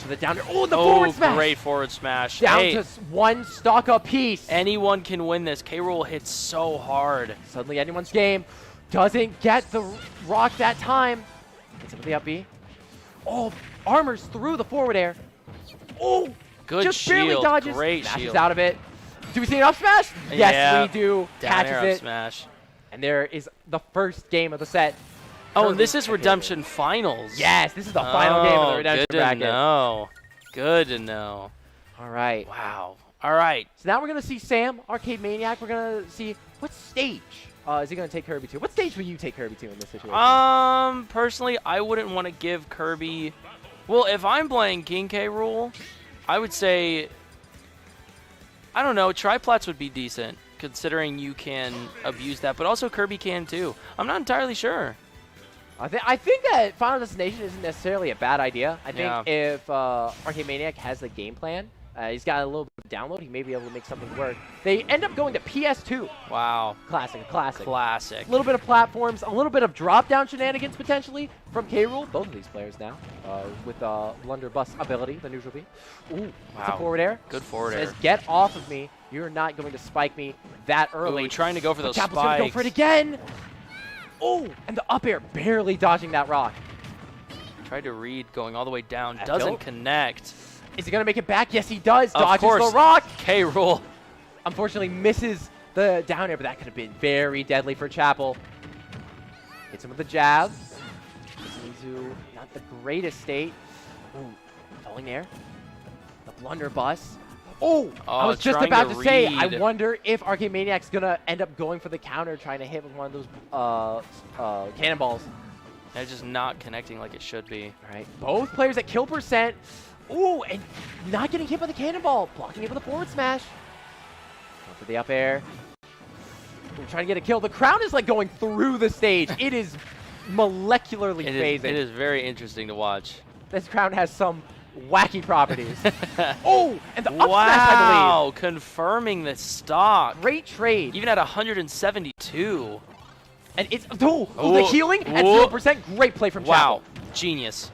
D: To the down air. Oh, the forward smash.
C: Great forward smash.
D: Down
C: Hey,
D: to one stock apiece.
C: anyone can win this. K-Rool hits so hard.
D: Suddenly anyone's game. Doesn't get the rock that time. Gets him with the up B. Oh, armors through the forward air. Oh,
C: Good
D: just
C: shield.
D: barely dodges.
C: Great
D: Smashes
C: shield.
D: out of it. Do we see an up smash? Yes,
C: Yeah.
D: we do.
C: Down air up
D: Catches it.
C: smash.
D: And there is the first game of the set.
C: Oh, and this
D: Kirby
C: is
D: and
C: Redemption Finals.
D: Yes, this is the final game of the Redemption
C: good
D: bracket.
C: to know. Good to know.
D: All right.
C: Wow. All right.
D: So now we're going to see Sam, Arcade Maniac. We're going to see what stage is he going to take Kirby to. What stage will you take Kirby to in this situation?
C: Personally, I wouldn't want to give Kirby. Well, if I'm playing King K. Rool, I would say, I don't know, Triplats would be decent, considering you can abuse that, but also Kirby can too. I'm not entirely sure.
D: I think that Final Destination isn't necessarily a bad idea. I think
C: Yeah.
D: if Arcade Maniac has the game plan, he's got a little bit of download, he may be able to make something work. They end up going to PS2.
C: Wow.
D: Classic.
C: Classic.
D: A little bit of platforms, a little bit of drop-down shenanigans potentially from K-Rool. Both of these players now with blunderbuss ability, the neutral B. Ooh, that's a
C: Wow.
D: forward air.
C: Good forward
D: Says,
C: air.
D: get off of me. You're not going to spike me that early.
C: Ooh, trying to go for
D: But
C: those
D: Chapel's gonna go
C: spikes.
D: for it again. Oh, and the up air barely dodging that rock.
C: Tried to read, going all the way down.
D: That
C: Doesn't
D: built.
C: connect.
D: Is he going to make it back? Yes, he does.
C: Of
D: Dodges
C: course.
D: the rock.
C: K-Rool.
D: Unfortunately, misses the down air, but that could have been very deadly for Chapel. Hits him with the jab. Mizu, not the greatest state. Ooh, falling air. The blunderbuss. Oh, I was just
C: trying
D: about to say, I
C: read.
D: wonder if Arcade Maniac's going to end up going for the counter, trying to hit with one of those cannonballs.
C: That's just not connecting like it should be.
D: All right, both players at kill percent. Ooh, and not getting hit by the cannonball. Blocking it with a forward smash. Going for the up air. We're trying to get a kill. The crowd is like going through the stage. It is molecularly phasing.
C: It is very interesting to watch.
D: This crowd has some wacky properties. Oh, and the up smash, I
C: Wow, confirming the stock.
D: believe. Great trade.
C: Even at 172.
D: And it's, the
C: Ooh,
D: healing at
C: ooh.
D: 0%. Great play from
C: Wow,
D: Chapel.
C: genius.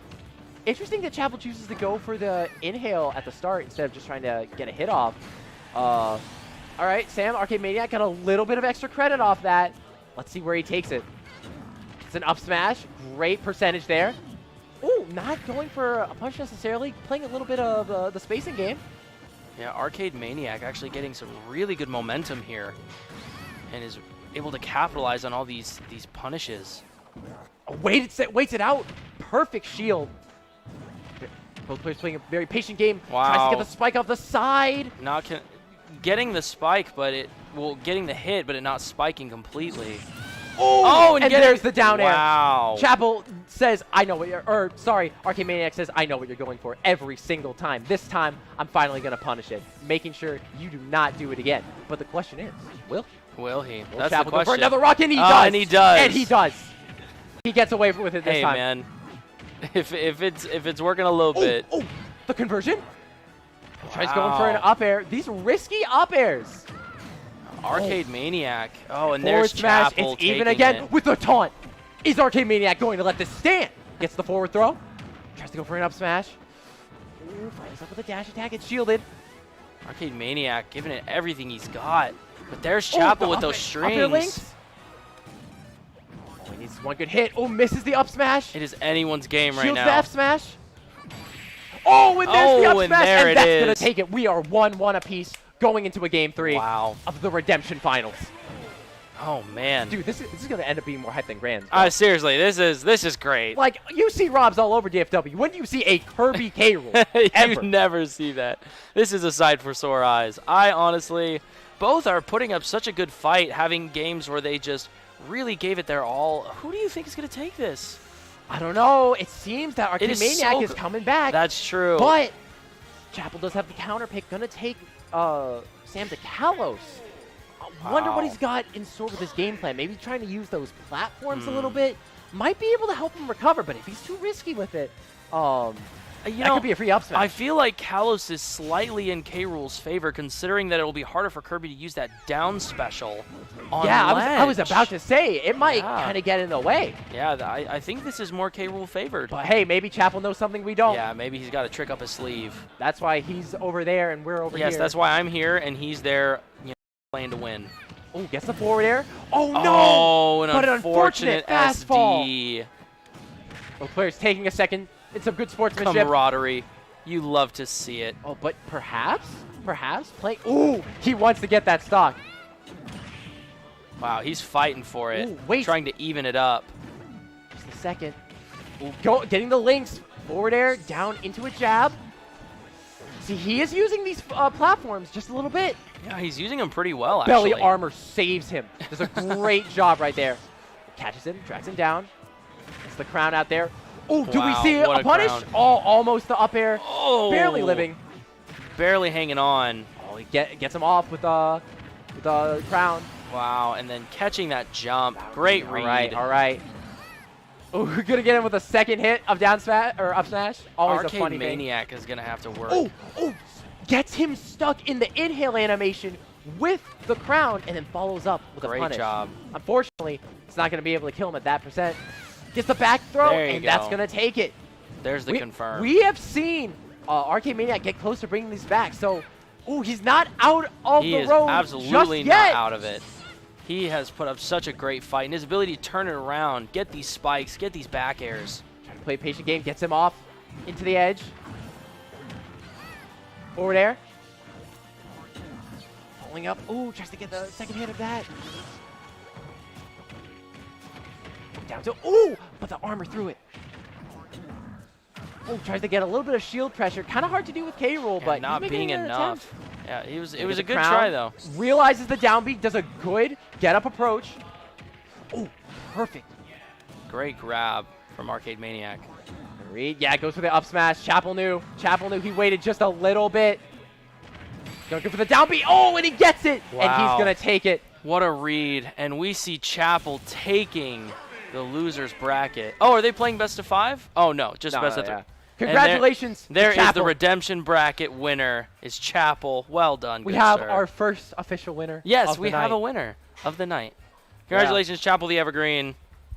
D: Interesting that Chapel chooses to go for the inhale at the start instead of just trying to get a hit off. All right, Sam, Arcade Maniac got a little bit of extra credit off that. Let's see where he takes it. It's an up smash. Great percentage there. Ooh, not going for a punch necessarily. Playing a little bit of the spacing game.
C: Yeah, Arcade Maniac actually getting some really good momentum here. And is able to capitalize on all these punishes.
D: Waits it out. Perfect shield. Both players playing a very patient game. Tries
C: Wow.
D: to get the spike off the side.
C: Not getting the spike, but getting the hit, but it not spiking completely.
D: Oh, and
C: getting-
D: there's the down air.
C: Wow.
D: Chapel says, I know what you're, or sorry, Arcade Maniac says, I know what you're going for every single time. This time, I'm finally going to punish it, making sure you do not do it again. But the question is, will
C: Will he?
D: Will
C: That's
D: Chapel
C: the
D: go for
C: question.
D: another rock? And he
C: Oh,
D: does.
C: and he does.
D: And he does. He gets away with it this
C: Hey,
D: time.
C: man. If it's working a little bit.
D: Oh, the conversion. Tries going for an up air. These risky up airs.
C: Arcade Maniac. Oh, and
D: Forward
C: there's
D: smash.
C: Chapel
D: It's even
C: taking
D: again
C: it.
D: with the taunt. Is Arcade Maniac going to let this stand? Gets the forward throw. Tries to go for an up smash. Ooh, follows up with a dash attack. It's shielded.
C: Arcade Maniac giving it everything he's got. But there's
D: Oh,
C: Chapel
D: the
C: with
D: up
C: those
D: air
C: strings.
D: links. Oh, he needs one good hit. Oh, misses the up smash.
C: It is anyone's game right
D: Shields the
C: now.
D: F smash. Oh, and there's the
C: Oh,
D: up
C: and
D: smash,
C: there
D: and
C: it
D: that's going
C: is.
D: to take it. We are 1-1 apiece going into a game 3
C: Wow.
D: of the Redemption Finals.
C: Oh man.
D: Dude, this is going to end up being more hype than Grand.
C: Seriously, this is great.
D: Like, you see Robs all over DFW. When do you see a Kirby K-Rool?
C: You
D: Ever.
C: never see that. This is a sight for sore eyes. I honestly, both are putting up such a good fight, having games where they just really gave it their all. Who do you think is going to take this?
D: I don't know. It seems that Arcade
C: is
D: Maniac
C: so
D: is
C: good.
D: coming back.
C: That's true.
D: But Chapel does have the counter pick. Gonna take Sam to Kalos. I wonder what
C: Wow.
D: he's got in store with his game plan. Maybe trying to use those platforms a little
C: Hmm.
D: bit. Might be able to help him recover, but if he's too risky with it, that
C: know,
D: could be a free up smash.
C: I feel like Kalos is slightly in K-Rool's favor, considering that it will be harder for Kirby to use that down special on
D: yeah, I was
C: ledge.
D: about to say, it might
C: Yeah.
D: kind of get in the way.
C: Yeah, I think this is more K-Rool favored.
D: But hey, maybe Chapel knows something we don't.
C: Yeah, maybe he's got a trick up his sleeve.
D: That's why he's over there and we're over here.
C: Yes, that's why I'm here and he's there, playing to win.
D: Oh, gets the forward air. Oh, no!
C: Oh,
D: But an unfortunate fast fall.
C: SD.
D: Both players taking a second. It's some good sportsmanship.
C: Camaraderie. You love to see it.
D: Oh, but perhaps playing. Ooh, he wants to get that stock.
C: Wow, he's fighting for it.
D: Ooh, wait.
C: Trying to even it up.
D: Just a second. Ooh, getting the links. Forward air, down into a jab. See, he is using these platforms just a little bit.
C: Yeah, he's using them pretty well, actually.
D: Belly armor saves him. Does a great job right there. Catches him, tracks him down. Gets the crown out there. Oh, do we
C: Wow,
D: see
C: what
D: a
C: a
D: punish?
C: crown.
D: Oh, almost the up air.
C: Oh!
D: Barely living.
C: Barely hanging on.
D: Oh, he gets him off with the crown.
C: Wow, and then catching that jump. Great read.
D: All right. Oh, we're gonna get him with a second hit of down smash or up smash. Always a
C: Arcade
D: funny thing.
C: Maniac is gonna have to work.
D: Oh, gets him stuck in the inhale animation with the crown and then follows up with a
C: Great
D: punish.
C: job.
D: Unfortunately, it's not gonna be able to kill him at that percent. Gets the back throw,
C: There you
D: and that's
C: go.
D: gonna take it.
C: There's the confirm.
D: We have seen Arcade Maniac get close to bringing these back, so he's not out of
C: He
D: the
C: is
D: road
C: absolutely
D: just
C: not
D: yet.
C: out of it. He has put up such a great fight, and his ability to turn it around, get these spikes, get these back airs.
D: Trying to play a patient game, gets him off into the edge. Forward air. Pulling up. Ooh, tries to get the second hit of that. Down to, but the armor through it. Tries to get a little bit of shield pressure. Kind of hard to do with K-Roll,
C: Yeah,
D: but
C: not
D: he's making
C: being
D: an
C: enough.
D: attempt.
C: Yeah, it was
D: Gonna
C: a
D: get
C: good
D: the crown,
C: try though.
D: Realizes the down B, does a good get-up approach. Perfect.
C: Great grab from Arcade Maniac.
D: Reed, yeah, goes for the up smash. Chapel knew he waited just a little bit. Going for the down B. And he gets it. And
C: Wow.
D: he's going to take it.
C: What a read. And we see Chapel taking the loser's bracket. Oh, are they playing best of 5? Oh, no, just best of 3.
D: Yeah. Congratulations.
C: There
D: to
C: is
D: Chapel.
C: the redemption bracket winner is Chapel. Well done,
D: We
C: good
D: have
C: sir.
D: our first official winner.
C: Yes,
D: of the
C: we have
D: night.
C: a winner of the night. Congratulations, Chapel the Evergreen.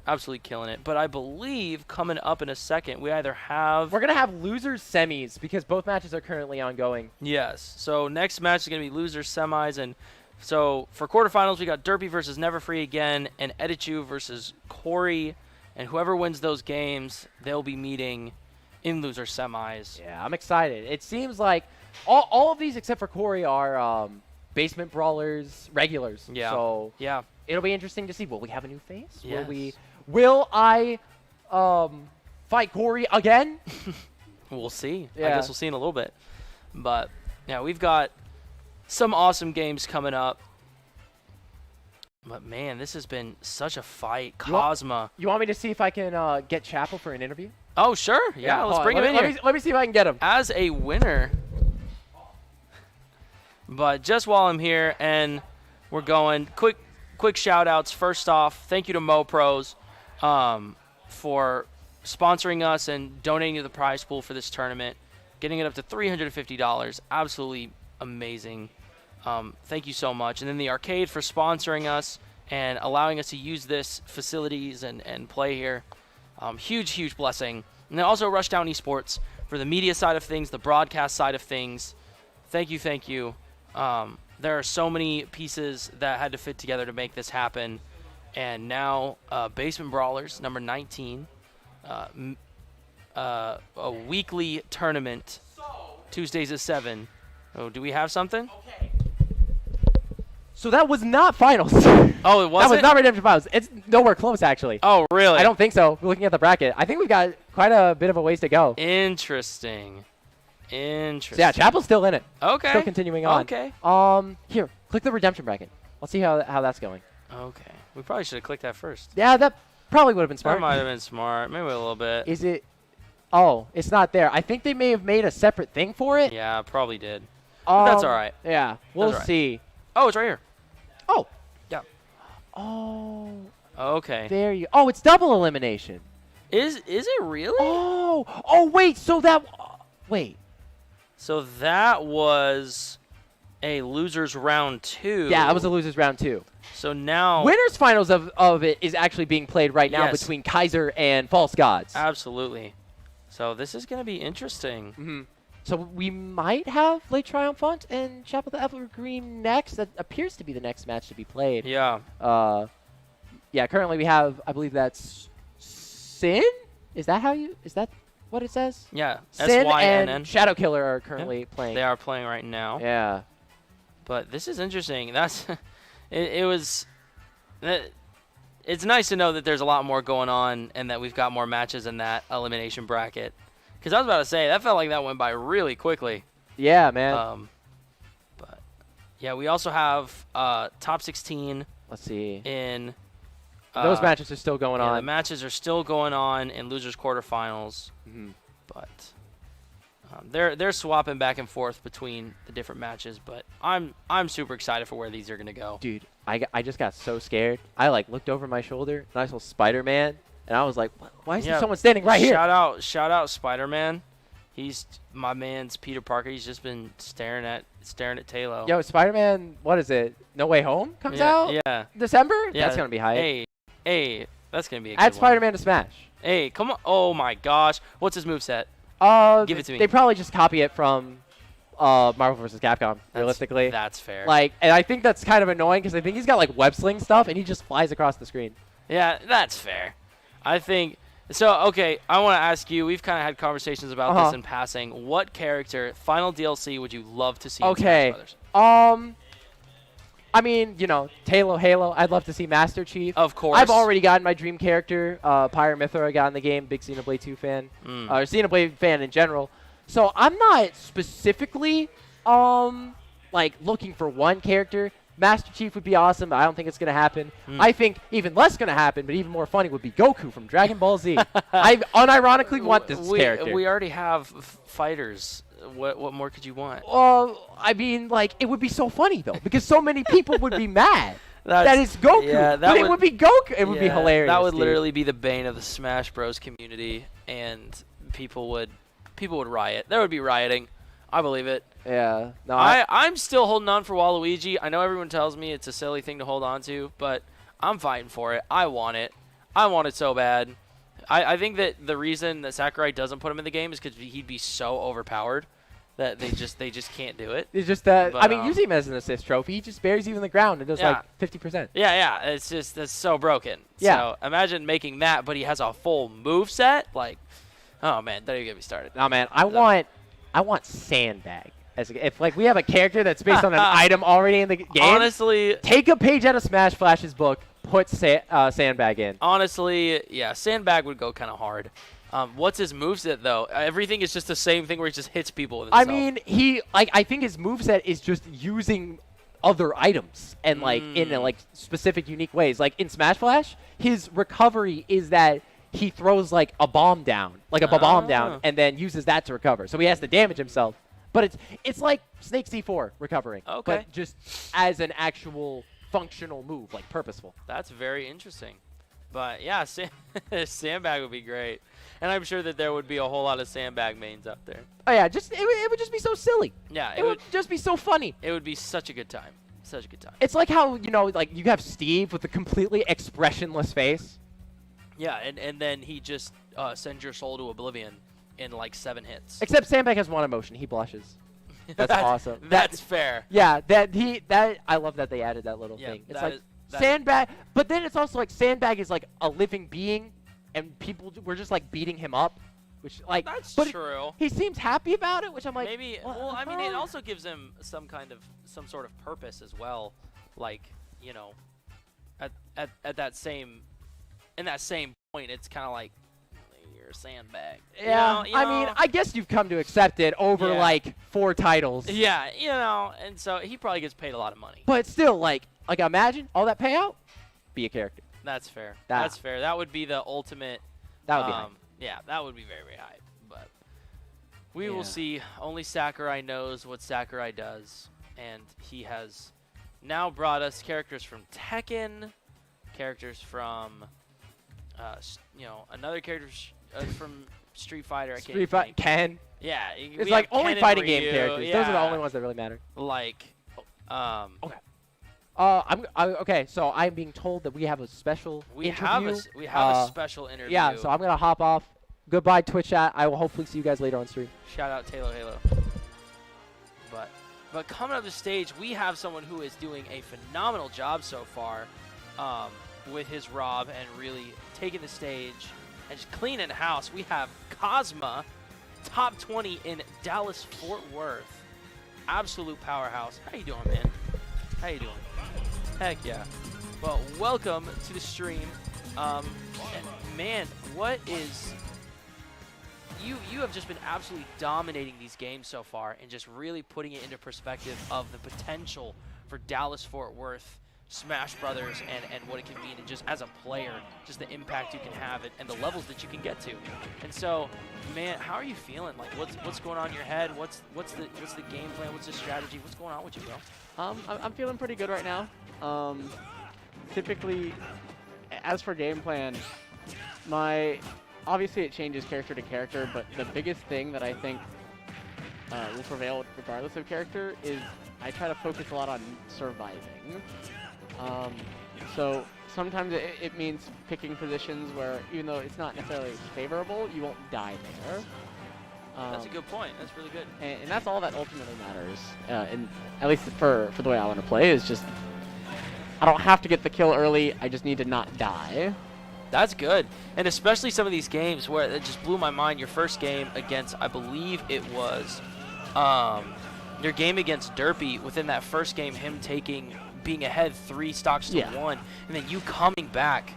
C: Absolutely killing it. But I believe coming up in a second, we either have...
D: We're going to have losers semis because both matches are currently ongoing.
C: Yes. So next match is going to be losers semis. And so for quarterfinals, we got Derpy versus Never Free again and Edichu versus Corey. And whoever wins those games, they'll be meeting in loser semis.
D: Yeah, I'm excited. It seems like all of these except for Corey are basement brawlers regulars.
C: Yeah.
D: So
C: Yeah.
D: it'll be interesting to see. Will we have a new face?
C: Yes.
D: Will I fight Corey again?
C: We'll see. I
D: Yeah.
C: guess we'll see in a little bit. But, yeah, we've got some awesome games coming up. But, man, this has been such a fight. Cosma.
D: You want me to see if I can get Chapel for an interview?
C: Oh, sure. Yeah, let's
D: hold on.
C: bring him in here.
D: Let me see if I can get him.
C: As a winner. But just while I'm here and we're going, quick shout outs. First off, thank you to MoPros for sponsoring us and donating to the prize pool for this tournament, getting it up to $350. Absolutely amazing. Thank you so much. And then the arcade for sponsoring us and allowing us to use this facilities and play here. Huge blessing. And then also Rushdown Esports for the media side of things, the broadcast side of things. Thank you. There are so many pieces that had to fit together to make this happen. And now Basement Brawlers, number 19, a weekly tournament, Tuesdays at 7. Oh, do we have something?
D: Okay. So that was not finals.
C: Oh, it wasn't?
D: That was not redemption finals. It's nowhere close, actually.
C: Oh, really?
D: I don't think so. Looking at the bracket, I think we've got quite a bit of a ways to go.
C: Interesting.
D: So yeah, Chapel's still in it.
C: Okay.
D: Still continuing on.
C: Okay.
D: Here, click the redemption bracket. Let's see how that's going.
C: Okay. We probably should have clicked that first.
D: Yeah, that probably would have been smart.
C: That might have been smart. Maybe a little bit.
D: Is it? Oh, it's not there. I think they may have made a separate thing for it.
C: Yeah, probably did. But that's all right.
D: Yeah, we'll
C: That's all right.
D: see.
C: Oh, it's right here.
D: Oh.
C: Yeah.
D: Oh.
C: Okay.
D: There you. Oh, it's double elimination.
C: Is it really?
D: Oh, wait. So that. Wait.
C: So that was a losers round 2.
D: Yeah, that was a losers round 2.
C: So now.
D: Winners finals of it is actually being played right now
C: Yes.
D: between Kaiser and False Gods.
C: Absolutely. So this is going to be interesting.
D: Mm-hmm. So we might have Late Triumphant and Chapel the Evergreen next. That appears to be the next match to be played.
C: Yeah.
D: Yeah, currently we have, I believe that's Sin? Is that what it says?
C: Yeah.
D: Sin
C: SYNN.
D: and Shadow Killer are currently playing.
C: They are playing right now.
D: Yeah.
C: But this is interesting. That's it's nice to know that there's a lot more going on and that we've got more matches in that elimination bracket. Because I was about to say, that felt like that went by really quickly.
D: Yeah, man.
C: But, yeah, we also have top 16
D: Let's see.
C: in...
D: Those matches are still going
C: The
D: on.
C: matches are still going on in losers quarterfinals.
D: Mhm.
C: But they're swapping back and forth between the different matches. But I'm super excited for where these are going to go.
D: Dude, I just got so scared. I looked over my shoulder and I saw Spider-Man And I was like, why is there someone standing right here?
C: Shout out Spider-Man. He's my man's Peter Parker. He's just been staring at Taylor.
D: Yo, Spider-Man, what is it? No Way Home comes out?
C: Yeah.
D: December?
C: Yeah.
D: That's going to be hype.
C: Hey, that's going to be a good
D: Add
C: one.
D: Spider-Man to Smash.
C: Hey, come on. Oh, my gosh. What's his moveset? Give it to me.
D: They probably just copy it from Marvel vs. Capcom, realistically.
C: That's fair.
D: Like, and I think that's kind of annoying because I think he's got, like, web sling stuff, and he just flies across the screen.
C: Yeah, that's fair. I think so. Okay, I want to ask you. We've kind of had conversations about this in passing. What character, final DLC, would you love to see in Smash Brothers?
D: I mean, you know, Halo. I'd love to see Master Chief.
C: Of course.
D: I've already gotten my dream character. Pyre Mythra got in the game. Big Xenoblade 2 fan. Or Xenoblade fan in general. So I'm not specifically, like, looking for one character. Master Chief would be awesome, but I don't think it's going to happen. I think even less going to happen, but even more funny would be Goku from Dragon Ball Z. I unironically want this character.
C: We already have fighters. What more could you want?
D: I mean, like, it would be so funny, though, because so many people would be mad that it's Goku.
C: Yeah,
D: but it would be Goku. It would be hilarious.
C: That would literally be the bane of the Smash Bros. Community, and people would riot. There would be rioting. I believe it.
D: Yeah. No,
C: I'm still holding on for Waluigi. I know everyone tells me it's a silly thing to hold on to, but I'm fighting for it. I want it. I want it so bad. I think that the reason that Sakurai doesn't put him in the game is because he'd be so overpowered that they just can't do it.
D: It's just that, but, I mean, use him as an assist trophy. He just buries you in the ground and does like 50%.
C: Yeah. It's just, that's so broken.
D: Yeah.
C: So imagine making that, but he has a full move set. Like, oh man, don't even get me started.
D: No, man, I want Sandbag. If like we have a character that's based on an item already in the game,
C: honestly,
D: take a page out of Smash Flash's book, put Sandbag in.
C: Honestly, yeah, Sandbag would go kind of hard. What's his moveset though? Everything is just the same thing where he just hits people with himself.
D: I mean, I think his moveset is just using other items and like in like specific unique ways. Like in Smash Flash, his recovery is that he throws like a bomb down, and then uses that to recover. So he has to damage himself. But it's like Snake C4 recovering, but just as an actual functional move, like purposeful.
C: That's very interesting. But yeah, Sandbag would be great. And I'm sure that there would be a whole lot of Sandbag mains out there.
D: Oh yeah, it would just be so silly.
C: Yeah,
D: it would just be so funny.
C: It would be such a good time. Such a good time.
D: It's like how, you know, like you have Steve with a completely expressionless face.
C: Yeah, and then he just sends your soul to oblivion in like 7 hits.
D: Except Sandbag has one emotion. He blushes. That's awesome.
C: That's fair.
D: Yeah, I love that they added that little thing. It's like Sandbag, but then it's also like Sandbag is like a living being, and people were just like beating him up, which like
C: that's true.
D: He seems happy about it, which I'm like
C: maybe. Well, I mean, it also gives him some sort of purpose as well. Like, you know, at that same point, it's kind of like you're a Sandbag.
D: Yeah,
C: you know?
D: I mean, I guess you've come to accept it over like 4 titles.
C: Yeah, you know, and so he probably gets paid a lot of money.
D: But still, like imagine all that payout, be a character.
C: That's fair. That's fair. That would be the ultimate.
D: That would be hype.
C: Yeah, that would be very, very hype. But we will see. Only Sakurai knows what Sakurai does, and he has now brought us characters from Tekken, characters from, you know, another character from Street Fighter.
D: Street Fighter, Ken.
C: Yeah,
D: it's like only fighting game characters.
C: Yeah.
D: Those are the only ones that really matter.
C: Like,
D: okay. Okay, so I'm being told that we have a special interview.
C: We have a special interview.
D: Yeah, so I'm gonna hop off. Goodbye, Twitch chat. I will hopefully see you guys later on stream.
C: Shout out Taylor Halo. But coming up the stage, we have someone who is doing a phenomenal job so far, with his Rob and really taking the stage and just cleaning house. We have Cosma, top 20 in Dallas Fort Worth, absolute powerhouse. How you doing, man? How you doing? Heck yeah. Well, welcome to the stream. Man, what is... You have just been absolutely dominating these games so far and just really putting it into perspective of the potential for Dallas Fort Worth, Smash Brothers, and what it can mean, and just as a player, just the impact you can have and the levels that you can get to. And so, man, how are you feeling? Like, what's going on in your head? What's the game plan? What's the strategy? What's going on with you, bro?
H: I'm feeling pretty good right now. Typically, as for game plan, Obviously it changes character to character, but the biggest thing that I think will prevail regardless of character is I try to focus a lot on surviving. So sometimes it means picking positions where, even though it's not necessarily favorable, you won't die there.
C: That's a good point. That's really good.
H: And that's all that ultimately matters. And at least for the way I want to play, is just I don't have to get the kill early. I just need to not die.
C: That's good. And especially some of these games where it just blew my mind. Your first game against, I believe it was your game against Derpy. Within that first game, him being ahead 3 stocks to 1, and then you coming back.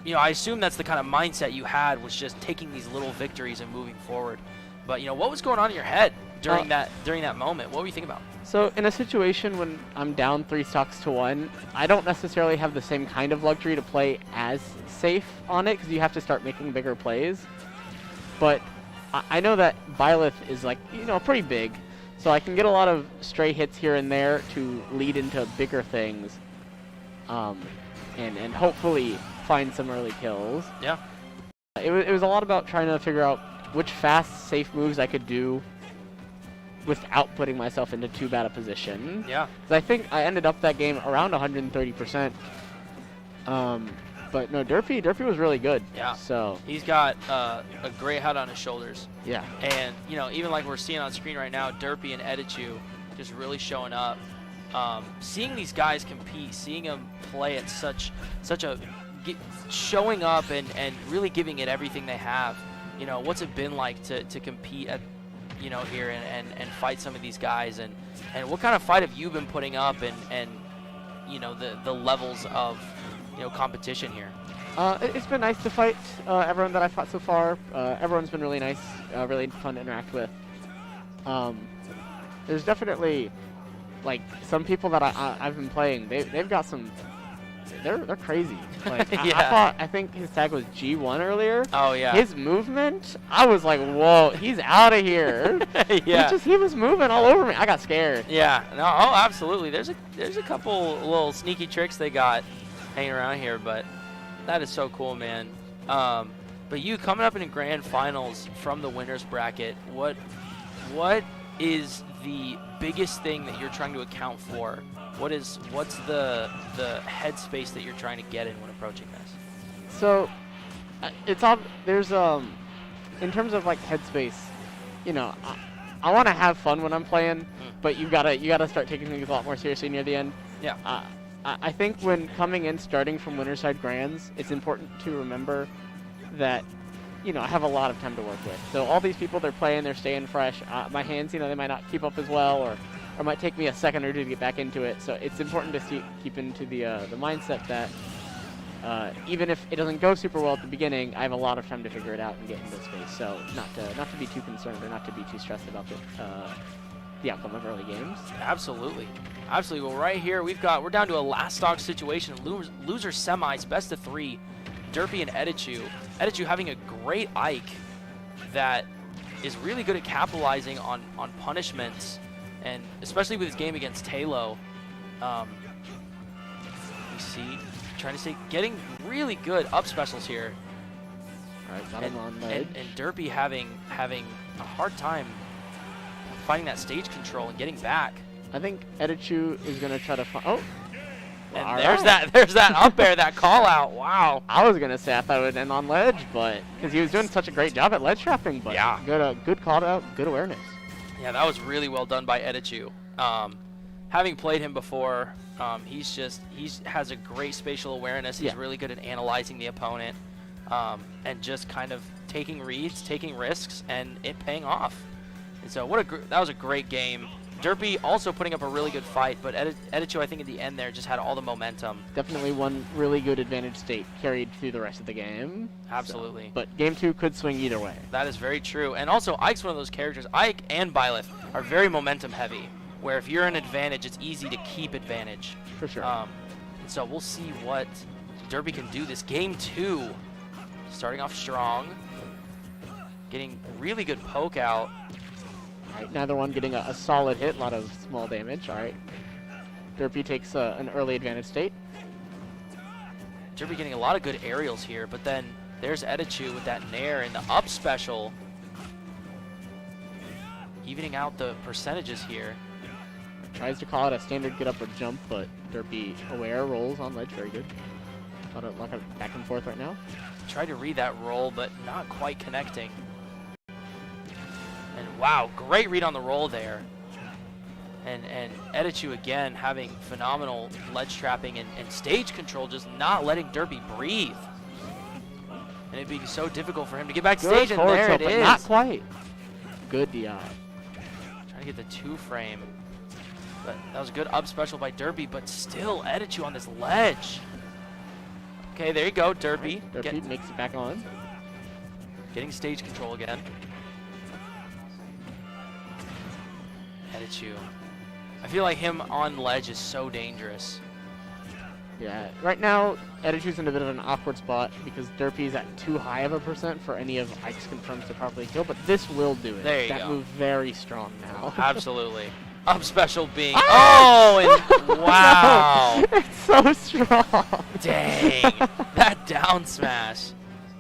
C: You know, I assume that's the kind of mindset you had, was just taking these little victories and moving forward. But, you know, what was going on in your head during that moment? What were you thinking about?
H: So in a situation when I'm down 3 stocks to 1, I don't necessarily have the same kind of luxury to play as safe on it, because you have to start making bigger plays. But I know that Byleth is, like, you know, pretty big, so I can get a lot of stray hits here and there to lead into bigger things, and hopefully find some early kills.
C: Yeah.
H: It was a lot about trying to figure out which fast, safe moves I could do without putting myself into too bad a position.
C: Yeah.
H: 'Cause I think I ended up that game around 130%. But no, Derpy was really good.
C: Yeah.
H: So
C: he's got a great head on his shoulders.
H: yeah.
C: And, you know, even like we're seeing on screen right now, Derpy and Edichu just really showing up. Seeing these guys compete, seeing them play at such a showing up and really giving it everything they have. You know, what's it been like to compete at, you know, here and fight some of these guys, and what kind of fight have you been putting up, and you know, the levels of, you know, competition here?
H: It's been nice to fight everyone that I've fought so far. Everyone's been really nice, really fun to interact with. There's definitely, like, some people that I've been playing. They've got some. They're crazy. Like,
C: Yeah.
H: I think his tag was G1 earlier.
C: Oh yeah.
H: His movement, I was like, whoa, he's out of here.
C: Yeah.
H: He was moving all over me. I got scared.
C: Yeah. No. Oh, absolutely. There's a couple little sneaky tricks they got hanging around here, but that is so cool, man. But you coming up in the grand finals from the winners bracket, what is the biggest thing that you're trying to account for? What's the headspace that you're trying to get in when approaching this?
H: So, there's in terms of like headspace, you know, I want to have fun when I'm playing, but you gotta start taking things a lot more seriously near the end.
C: Yeah.
H: I think when coming in, starting from Winterside Grands, it's important to remember that, you know, I have a lot of time to work with. So all these people, they're playing, they're staying fresh. My hands, you know, they might not keep up as well, or it might take me a second or two to get back into it. So it's important to keep into the mindset that even if it doesn't go super well at the beginning, I have a lot of time to figure it out and get into space. So not to be too concerned or not to be too stressed about the outcome of early games.
C: Absolutely. Absolutely. Well, right here we're down to a last stock situation. Loser semis, best of 3. Derpy and Edichu. Edichu having a great Ike that is really good at capitalizing on punishments, and especially with his game against Talo. We see trying to getting really good up specials here.
H: All right, got him on ledge.
C: And Derpy having a hard time finding that stage control and getting back.
H: I think Edichu is gonna try to find. Oh.
C: And
H: All
C: there's
H: right.
C: that up air, that call out. Wow.
H: I was gonna say I thought it would end on ledge, but because he was doing such a great job at ledge trapping, but
C: yeah,
H: good call out, good awareness.
C: Yeah, that was really well done by Edichu. Having played him before, he has a great spatial awareness. He's really good at analyzing the opponent, and just kind of taking reads, taking risks, and it paying off. And so that was a great game. Derpy also putting up a really good fight, but Edichu, I think, at the end there just had all the momentum.
H: Definitely one really good advantage state carried through the rest of the game.
C: Absolutely.
H: So, but game 2 could swing either way.
C: That is very true. And also, Ike's one of those characters. Ike and Byleth are very momentum heavy, where if you're an advantage, it's easy to keep advantage.
H: For sure.
C: And so we'll see what Derpy can do this game 2. Starting off strong, getting really good poke out.
H: All right, neither one getting a solid hit, a lot of small damage. All right, Derpy takes an early advantage state.
C: Derby getting a lot of good aerials here, but then there's Edichu with that nair and the up special. Evening out the percentages here.
H: Tries to call it a standard get up or jump, but Derpy aware, rolls on ledge, very good. A lot of back and forth right now.
C: Tried to read that roll, but not quite connecting. And wow, great read on the roll there. And Edichu again having phenomenal ledge trapping and stage control, just not letting Derpy breathe. And it being so difficult for him to get back stage, and there it is.
H: Not quite. Good DI.
C: Trying to get the 2-frame. But that was a good up special by Derpy, but still Edichu on this ledge. Okay, there you go, Derpy.
H: Derpy makes it back on.
C: Getting stage control again. Edichu. I feel like him on ledge is so dangerous.
H: Yeah, right now, Edichu's in a bit of an awkward spot because Derpy's at too high of a percent for any of Ike's confirms to properly kill, but this will do it.
C: There you
H: that
C: go.
H: move very strong now.
C: Absolutely. Up special being. Oh, and wow.
H: No, it's so strong.
C: Dang. That down smash.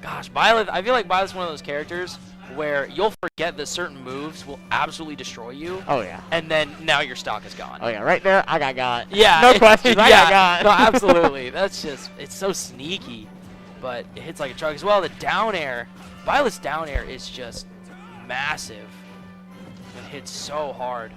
C: Gosh, Byleth, I feel like Byleth's one of those characters where you'll forget that certain moves will absolutely destroy you.
H: Oh, yeah.
C: And then now your stock is gone.
H: Oh, yeah, right there, I got.
C: Yeah.
H: No questions, I got.
C: No, absolutely. That's just, it's so sneaky. But it hits like a truck as well. The down air, Byleth's down air is just massive. It hits so hard.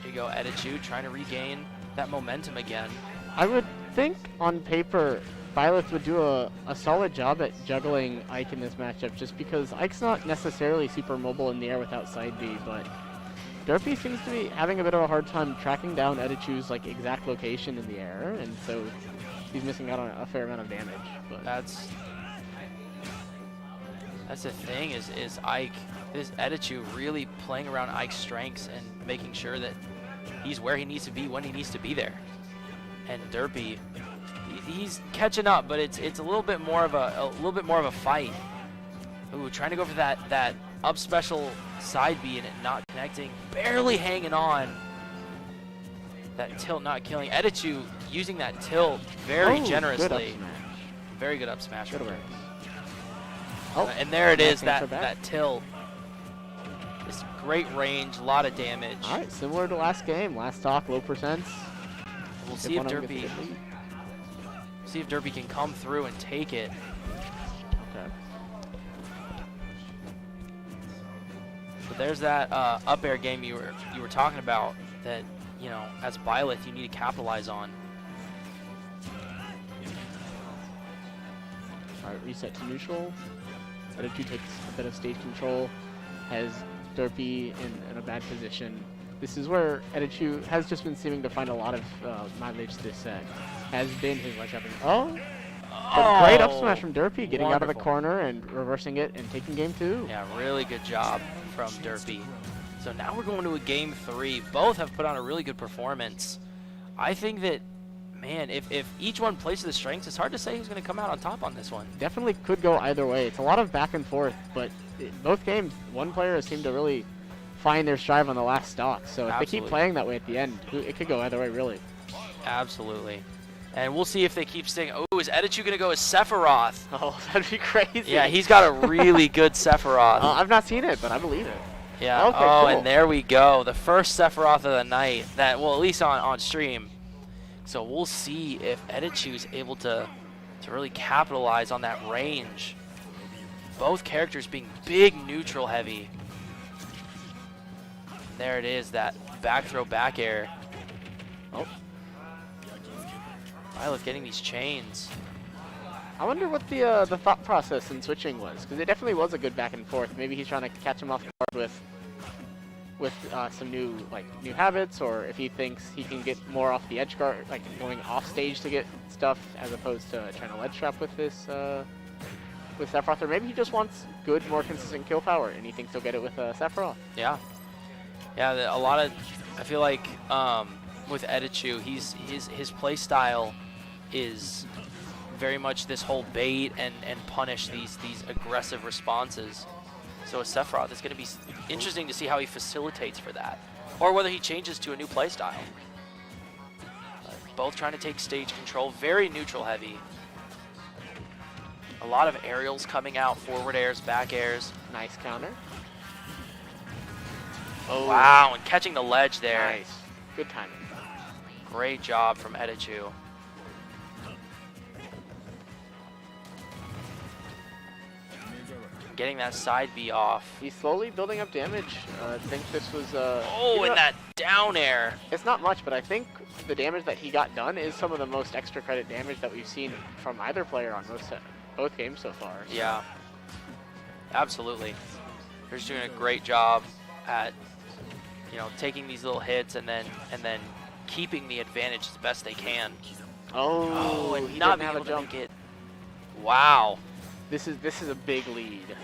C: Here you go, Edichu trying to regain that momentum again.
H: I would think on paper, Byleth would do a solid job at juggling Ike in this matchup just because Ike's not necessarily super mobile in the air without side B, but Derpy seems to be having a bit of a hard time tracking down Edichu's like exact location in the air, and so he's missing out on a fair amount of damage. But
C: That's the thing is Ike, is Edichu really playing around Ike's strengths and making sure that he's where he needs to be when he needs to be there. And Derpy, he's catching up, but it's a little bit more of a fight. Ooh, trying to go for that up special side B and it not connecting, barely hanging on. That tilt not killing. Edichu using that tilt very generously.
H: Good up smash.
C: Very good up smash.
H: Good
C: from
H: awareness.
C: Derpy.
H: Oh,
C: And there it is,
H: nice answer
C: that
H: back.
C: tilt. This great range, a lot of damage.
H: All right, similar to last game. Last stock, low percents.
C: We'll see if Derpy can come through and take it.
H: Okay.
C: But there's that up air game you were talking about that, you know, as Byleth you need to capitalize on.
H: All right, reset to neutral. Edichu takes a bit of stage control, has Derpy in a bad position. This is where Edichu has just been seeming to find a lot of mileage this set. Has been his ledge trapping. Oh! But great up smash from Derpy, getting out of the
C: Wonderful.
H: corner and reversing it and taking game 2.
C: Yeah, really good job from Derpy. So now we're going to a game 3. Both have put on a really good performance. I think that, man, if each one plays to the strengths, it's hard to say who's going to come out on top on this one.
H: Definitely could go either way. It's a lot of back and forth, but in both games, one player has seemed to really find their stride on the last stock. So if they keep playing that way at the end, it could go either way, really.
C: Absolutely. And we'll see if they keep staying. Oh, is Edichu going to go as Sephiroth?
H: Oh, that'd be crazy.
C: Yeah, he's got a really good Sephiroth.
H: I've not seen it, but I believe it.
C: Yeah.
H: Okay,
C: oh,
H: cool.
C: and there we go. The first Sephiroth of the night. That, well, at least on stream. So we'll see if Edichu's able to really capitalize on that range. Both characters being big neutral heavy. There it is, that back throw back air. Oh. Byleth getting these chains.
H: I wonder what the thought process in switching was, because it definitely was a good back and forth. Maybe he's trying to catch him off guard with some new habits, or if he thinks he can get more off the edge guard, like going off stage to get stuff, as opposed to trying to ledge trap with this with Sephiroth, or maybe he just wants good, more consistent kill power, and he thinks he'll get it with Sephiroth.
C: Yeah. Yeah, a lot of, I feel like with Edichu, his play style is very much this whole bait and punish these aggressive responses. So with Sephiroth, it's going to be interesting to see how he facilitates for that, or whether he changes to a new play style. But both trying to take stage control. Very neutral heavy. A lot of aerials coming out, forward airs, back airs.
H: Nice counter.
C: Oh. Wow, and catching the ledge there.
H: Nice. Good timing.
C: Great job from Edichu. Getting that side B off.
H: He's slowly building up damage. I think this was
C: Oh, and that down air.
H: It's not much, but I think the damage that he got done is some of the most extra credit damage that we've seen from either player on both games so far.
C: Yeah, absolutely. They're just doing a great job at, you know, taking these little hits and then keeping the advantage as best they can.
H: Oh,
C: and
H: he
C: not
H: didn't
C: being
H: have
C: able
H: a
C: to
H: jump.
C: make it. Wow.
H: This is a big lead.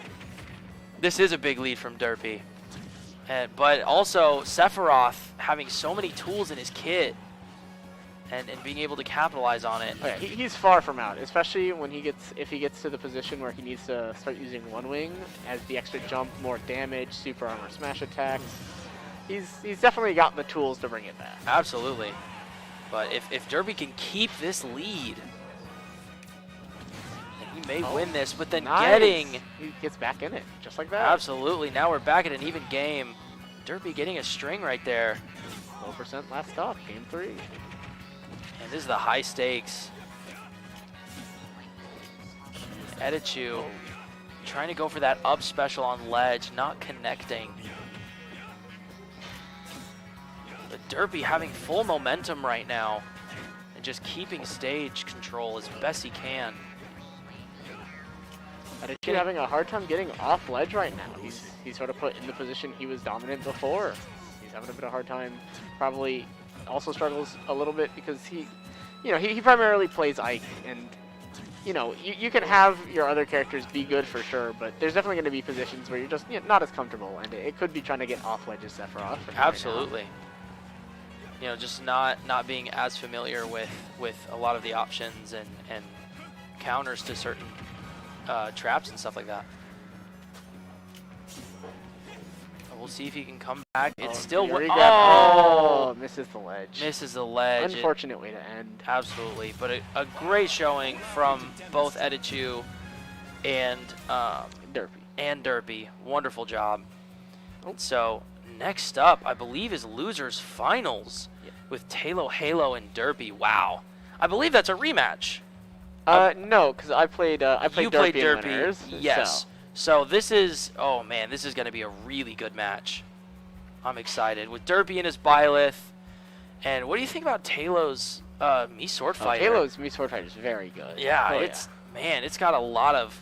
C: This is a big lead from Derpy. But also Sephiroth having so many tools in his kit and being able to capitalize on it.
H: Oh, yeah, he's far from out, especially when if he gets to the position where he needs to start using one wing as the extra jump, more damage, super armor smash attacks. He's definitely got the tools to bring it back.
C: Absolutely. But if Derpy can keep this lead, he may win this, but then
H: He gets back in it, just like that.
C: Absolutely. Now we're back at an even game. Derpy getting a string right there.
H: 12% last stop, game 3.
C: And this is the high stakes. Edichu trying to go for that up special on ledge, not connecting. But Derpy having full momentum right now and just keeping stage control as best he can.
H: Edichu having a hard time getting off ledge right now. He's sort of put in the position he was dominant before. He's having a bit of a hard time. Probably also struggles a little bit because he primarily plays Ike, and you can have your other characters be good for sure, but there's definitely going to be positions where you're just not as comfortable, and it could be trying to get off ledge as Sephiroth.
C: Absolutely. Just not being as familiar with a lot of the options and counters to certain traps and stuff like that. We'll see if he can come back. It's still
H: misses the ledge.
C: Misses the ledge.
H: Unfortunate way to end.
C: Absolutely, but a great showing from both Edichu and Derpy. Wonderful job. So next up, I believe, is losers finals with Halo and Derpy. Wow, I believe that's a rematch.
H: No, because I played Derpy in winners.
C: Yes. So this is, oh man, this is going to be a really good match. I'm excited. With Derpy and his Byleth. And what do you think about Taylor's Mii Sword Fighter?
H: Taylor's Mii Sword Fighter is very good.
C: Yeah, man, it's got a lot of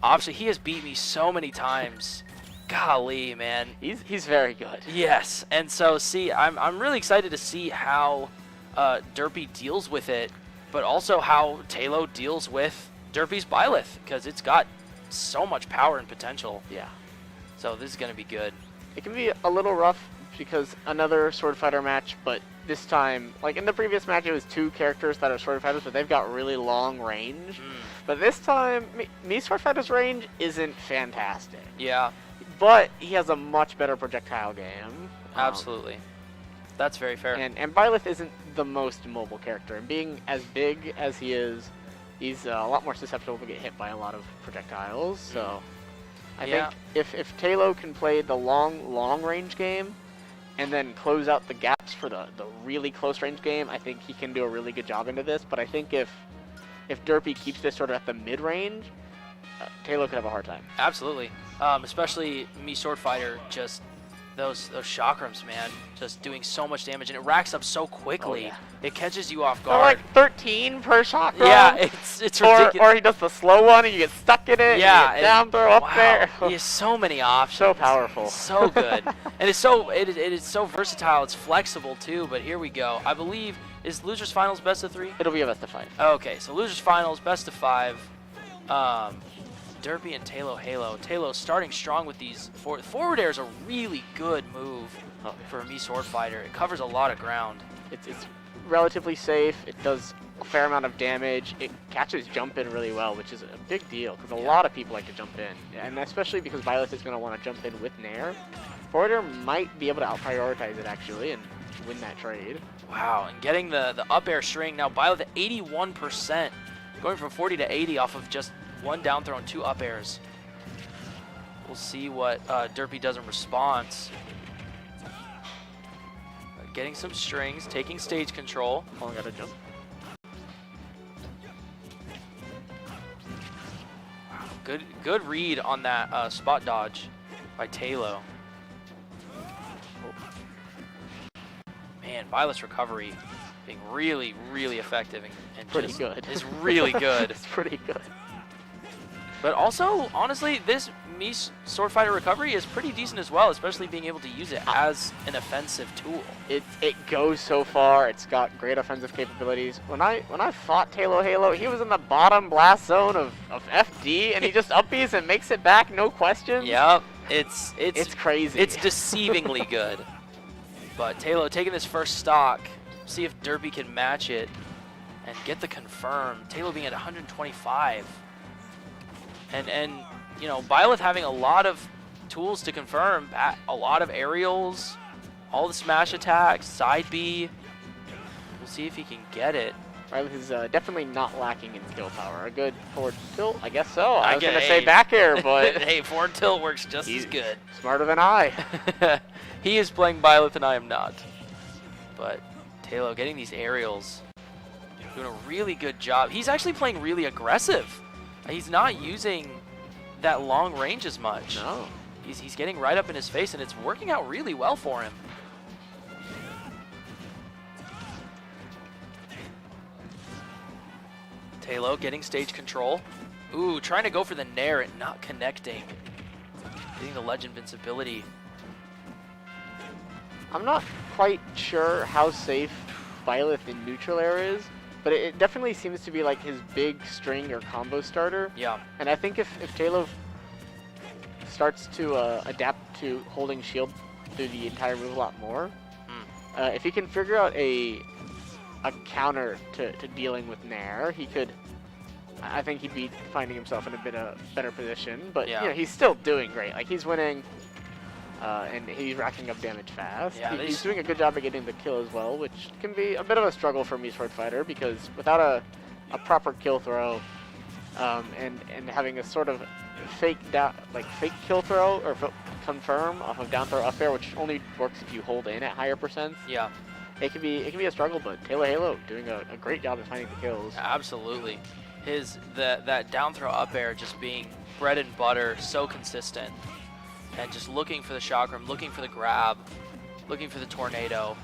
C: options. He has beat me so many times. Golly, man.
H: He's very good.
C: Yes, and so I'm really excited to see how Derpy deals with it, but also how Taylor deals with Derpy's Byleth, because it's got so much power and potential.
H: Yeah.
C: So this is going to be good.
H: It can be a little rough because another sword fighter match, but this time, like in the previous match, it was 2 characters that are sword fighters, but they've got really long range. But this time, Mii Sword Fighter's range isn't fantastic.
C: Yeah.
H: But he has a much better projectile game.
C: Absolutely. That's very fair.
H: And Byleth isn't the most mobile character, and being as big as he is, he's a lot more susceptible to get hit by a lot of projectiles. So I think if Taylor can play the long range game and then close out the gaps for the really close range game, I think he can do a really good job into this. But I think if Derpy keeps this sort of at the mid range, Taylor could have a hard time.
C: Absolutely. Especially Mii Sword Fighter, just those chakrams, man, just doing so much damage, and it racks up so quickly.
H: Oh, yeah.
C: It catches you off
H: They're
C: guard.
H: like 13 per chakram.
C: Yeah, it's ridiculous.
H: Or he does the slow one and you get stuck in it.
C: Yeah,
H: you get down throw up there.
C: He has so many options.
H: So powerful.
C: So good. And it is so versatile. It's flexible too. But here we go. I believe, is losers finals best of 3?
H: It'll be a best of 5.
C: Okay, so losers finals best of 5. Derpy and Halo. Taylor starting strong with these forward air is a really good move for a Mii Sword Fighter. It covers a lot of ground.
H: It's relatively safe. It does a fair amount of damage. It catches jump in really well, which is a big deal because a lot of people like to jump in, and especially because Byleth is going to want to jump in with Nair. Forward air might be able to out-prioritize it actually, and win that trade.
C: Wow, and getting the up air string. Now Byleth at 81%, going from 40 to 80 off of just one down throw and 2 up airs. We'll see what Derpy does in response. Getting some strings, taking stage control.
H: Only got to jump.
C: Wow, good read on that spot dodge by Talo. Man, Byleth's recovery being really, really effective and
H: Pretty
C: just
H: good.
C: is really good.
H: It's pretty good.
C: But also, honestly, this Mii Sword Fighter recovery is pretty decent as well, especially being able to use it as an offensive tool.
H: It goes so far. It's got great offensive capabilities. When I fought Talo Halo, he was in the bottom blast zone of FD, and he just upbeats and makes it back, no questions.
C: Yep, it's
H: crazy.
C: It's deceivingly good. But Talo taking this first stock, see if Derpy can match it and get the confirm. Talo being at 125. And you know, Byleth having a lot of tools to confirm, a lot of aerials, all the smash attacks, side B. We'll see if he can get it.
H: Byleth is definitely not lacking in skill power. A good forward tilt, I guess so. I was going to say back air, but
C: hey, forward tilt works just as good.
H: Smarter than I.
C: He is playing Byleth and I am not. But Talo getting these aerials, doing a really good job. He's actually playing really aggressive. He's not using that long range as much.
H: No.
C: He's getting right up in his face, and it's working out really well for him. Talo getting stage control. Ooh, trying to go for the nair and not connecting. Getting the ledge invincibility.
H: I'm not quite sure how safe Byleth in neutral air is, but it definitely seems to be like his big string or combo starter.
C: Yeah.
H: And I think if Talo starts to adapt to holding shield through the entire move a lot more, if he can figure out a counter to dealing with Nair, he could. I think he'd be finding himself in a bit of better position. But
C: yeah,
H: you know, he's still doing great. Like he's winning, and he's racking up damage fast.
C: Yeah,
H: he's doing a good job of getting the kill as well, which can be a bit of a struggle for Mii Sword Fighter because without a proper kill throw, and having a sort of fake kill throw or confirm off of down throw up air, which only works if you hold in at higher percents.
C: Yeah.
H: It can be a struggle, but Talo Halo doing a great job of finding the kills.
C: Absolutely. That down throw up air just being bread and butter, so consistent. And just looking for the chakram, looking for the grab, looking for the tornado.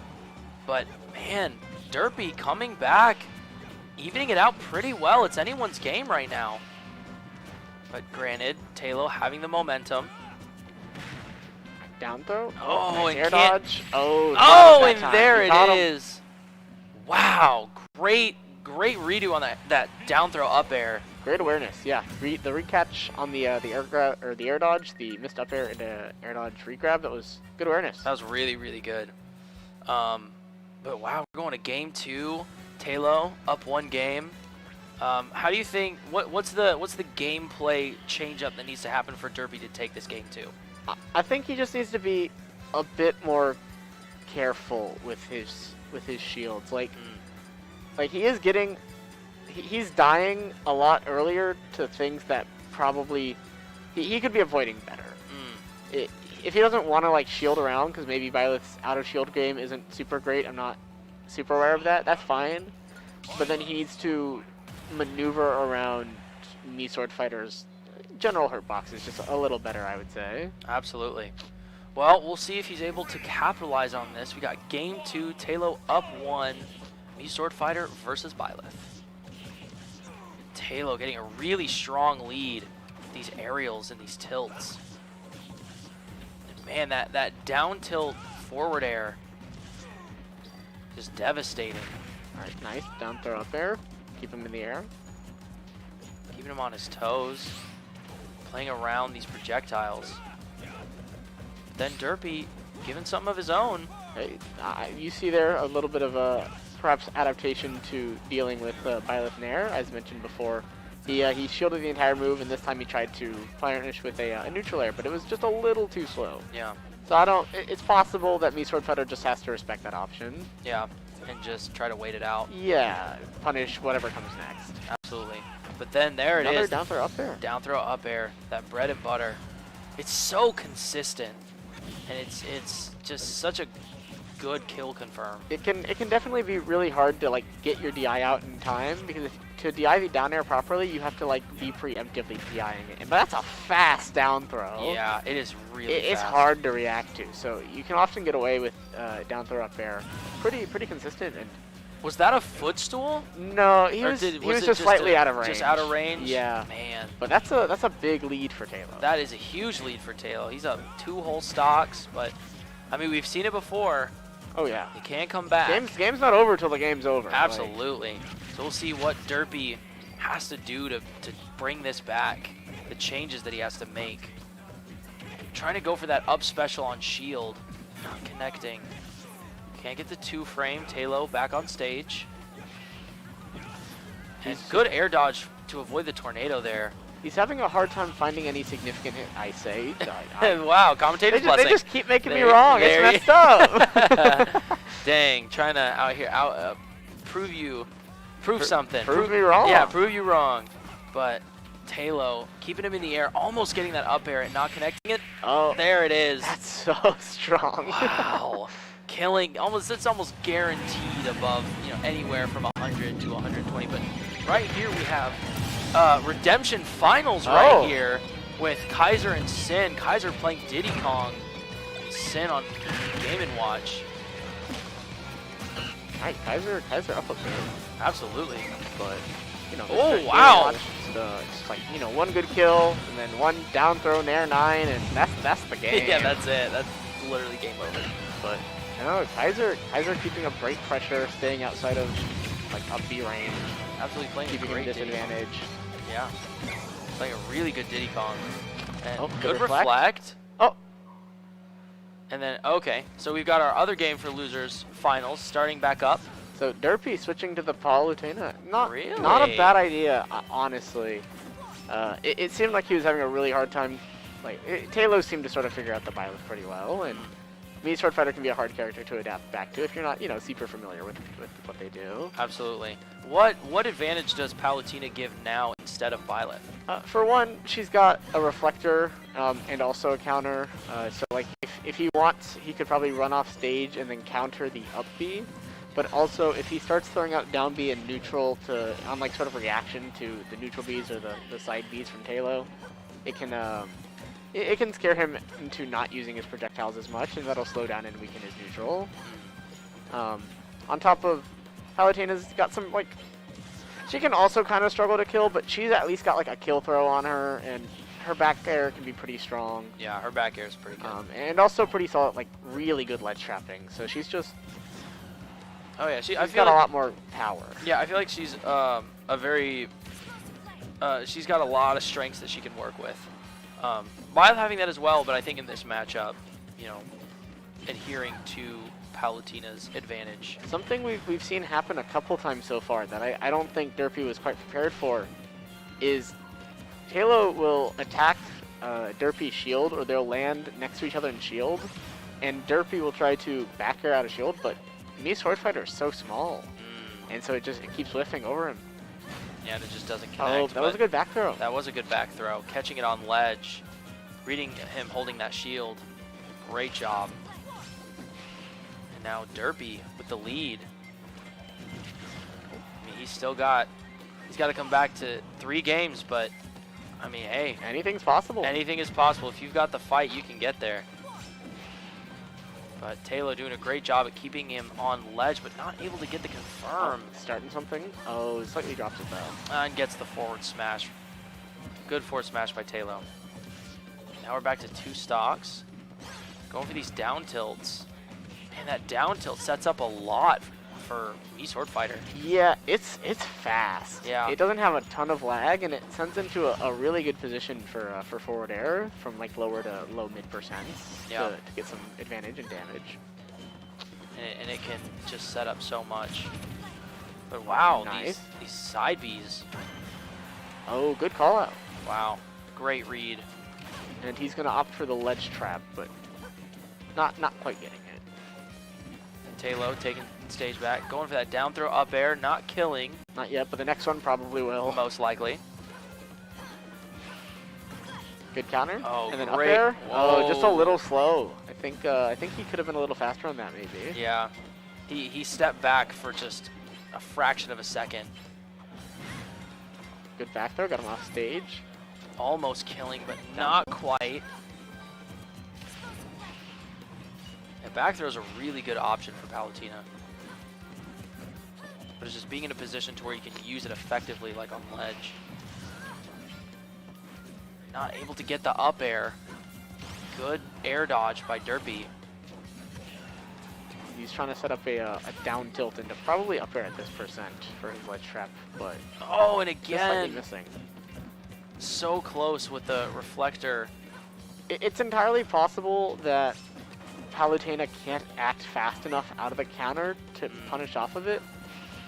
C: But man, Derpy coming back, evening it out pretty well. It's anyone's game right now. But granted, Talo having the momentum.
H: Down throw.
C: Oh,
H: nice
C: and
H: air
C: can't-
H: dodge. Oh,
C: And there
H: He caught
C: it
H: him.
C: is. Wow, great redo on that down throw up air.
H: Great awareness, yeah. The recatch on the air grab or the air dodge, the missed up air and air dodge regrab. That was good awareness.
C: That was really, really good. But wow, we're going to game 2. Talo up 1 game. How do you think? What's the gameplay change up that needs to happen for Derpy to take this game 2?
H: I think he just needs to be a bit more careful with his shields. Like he is getting, he's dying a lot earlier to things that probably he could be avoiding better. If he doesn't want to like shield around, because maybe Byleth's out of shield game isn't super great. I'm not super aware of that. That's fine. But then he needs to maneuver around Mii Sword Fighter's general hurt boxes just a little better, I would say.
C: Absolutely. Well, we'll see if he's able to capitalize on this. We got game 2, Talo up 1, Mii Sword Fighter versus Byleth. Talo getting a really strong lead with these aerials and these tilts. And man, that down tilt forward air just devastating.
H: All right, nice down throw up air. Keep him in the air.
C: Keeping him on his toes, playing around these projectiles. Then Derpy giving something of his own.
H: Hey, you see there a little bit of a perhaps adaptation to dealing with Byleth Nair, as mentioned before. He shielded the entire move, and this time he tried to fire finish with a neutral air, but it was just a little too slow.
C: Yeah.
H: So I don't. It's possible that Sword Fighter just has to respect that option.
C: Yeah, and just try to wait it out.
H: Yeah, punish whatever comes next.
C: Absolutely. But then there it
H: Another
C: is.
H: down throw up there.
C: Down throw up air. That bread and butter. It's so consistent, and it's just such a good kill confirm.
H: It can definitely be really hard to like get your DI out in time, because to DI the down air properly, you have to like be preemptively DIing it. But that's a fast down throw.
C: Yeah, it is really
H: It's
C: fast.
H: hard to react to, so you can often get away with down throw up air. Pretty consistent. And
C: Was that a footstool?
H: no, he
C: Or
H: was
C: did-
H: he
C: was
H: was
C: it
H: just slightly out of range.
C: Just out of range?
H: Yeah.
C: Man,
H: But that's a big lead for Taylor.
C: that is a huge lead for Taylor. He's up 2 whole stocks, but I mean, we've seen it before.
H: Oh yeah.
C: He can't come back.
H: Game's not over till the game's over. like-
C: Absolutely. So we'll see what Derpy has to do to bring this back. The changes that he has to make. Trying to go for that up special on shield. Not connecting. Can't get the 2 frame. Taylor back on stage. And good air dodge to avoid the tornado there.
H: He's having a hard time finding any significant hit. I say.
C: Wow, commentator's
H: They
C: blessing.
H: just keep making me
C: There-
H: wrong.
C: there
H: It's messed up.
C: Dang, trying to prove something.
H: prove me wrong.
C: Yeah, prove you wrong. But Taylor keeping him in the air, almost getting that up air and not connecting it.
H: Oh,
C: There it is.
H: that's so strong.
C: Wow. Killing, it's almost guaranteed above, anywhere from 100 to 120. But right here we have Redemption Finals right here with Kaiser and Sin. Kaiser playing Diddy Kong. Sin on Game & Watch.
H: Right, Kaiser up a bit.
C: Absolutely.
H: But,
C: Oh,
H: this is
C: wow.
H: It's like, one good kill, and then one down throw, nair 9, and that's the game.
C: Yeah, that's it. That's literally game over.
H: But, Kaiser keeping up great pressure, staying outside of, like, up B range,
C: Absolutely playing a
H: keeping him
C: great Diddy Kong.
H: disadvantage.
C: Yeah. Playing a really good Diddy Kong. And
H: Oh,
C: good
H: good reflect.
C: reflect.
H: Oh.
C: And then, okay, so we've got our other game for losers finals starting back up.
H: So Derpy switching to the Palutena, not
C: Really?
H: a bad idea, honestly. It seemed like he was having a really hard time. Taylor seemed to sort of figure out the Byleth pretty well, and Sword Fighter can be a hard character to adapt back to if you're not, super familiar with what they do.
C: Absolutely. What advantage does Palutena give now instead of Byleth?
H: For one, she's got a reflector and also a counter. So like if he wants, he could probably run off stage and then counter the up B. But also, if he starts throwing out down B and neutral on like sort of reaction to the neutral Bs or the side Bs from Taylor, it can scare him into not using his projectiles as much, and that'll slow down and weaken his neutral. On top of, Palutena's got some she can also kind of struggle to kill, but she's at least got like a kill throw on her, and her back air can be pretty strong.
C: Yeah, her back air is pretty good.
H: And also pretty solid, like really good ledge trapping. So she's just.
C: Oh yeah,
H: She's
C: I feel
H: got a
C: like,
H: lot more power.
C: Yeah, I feel like she's she's got a lot of strengths that she can work with. Byleth having that as well, but I think in this matchup, adhering to Palutena's advantage.
H: Something we've seen happen a couple times so far that I don't think Derpy was quite prepared for is Taylor will attack Derpy's shield, or they'll land next to each other in shield, and Derpy will try to back air out of shield, but Sword Fighter is so small, and so it keeps whiffing over him.
C: Yeah, and it just doesn't connect.
H: Oh, that was a good back throw.
C: That was a good back throw. Catching it on ledge, reading him holding that shield. Great job. And now Derpy with the lead. I mean, he's got to come back to 3 games, but I mean, hey,
H: Anything's possible.
C: anything is possible. If you've got the fight, you can get there. But Taylor doing a great job at keeping him on ledge, but not able to get the confirm.
H: Starting something. Oh, slightly drops it though.
C: And gets the forward smash. Good forward smash by Taylor. Now we're back to 2 stocks. Going for these down tilts. Man, that down tilt sets up a lot for Sword Fighter.
H: Yeah, it's fast.
C: Yeah.
H: It doesn't have a ton of lag, and it sends into a really good position for forward air from like lower to low mid percents to get some advantage and damage.
C: And it can just set up so much. But wow,
H: Nice.
C: these side Bs.
H: Oh, good call out.
C: Wow, great read.
H: And he's gonna opt for the ledge trap, but not quite getting it.
C: And Talo taking stage back, going for that down throw up air, not killing,
H: Not yet, but the next one probably will.
C: most likely.
H: Good counter.
C: Oh,
H: and then
C: great.
H: up air. Oh, just a
C: Whoa.
H: little slow. I think he could have been a little faster on that maybe.
C: Yeah, he stepped back for just a fraction of a second.
H: Good back throw, got him off stage.
C: Almost killing, but not quite. And back throw is a really good option for Palutena. But it's just being in a position to where you can use it effectively, like on ledge. Not able to get the up air. Good air dodge by Derpy.
H: He's trying to set up a down tilt into probably up air at this percent for his ledge trap, but
C: Oh, and
H: just slightly
C: again,
H: missing.
C: so close with the reflector.
H: It's entirely possible that Palutena can't act fast enough out of the counter to punish off of it,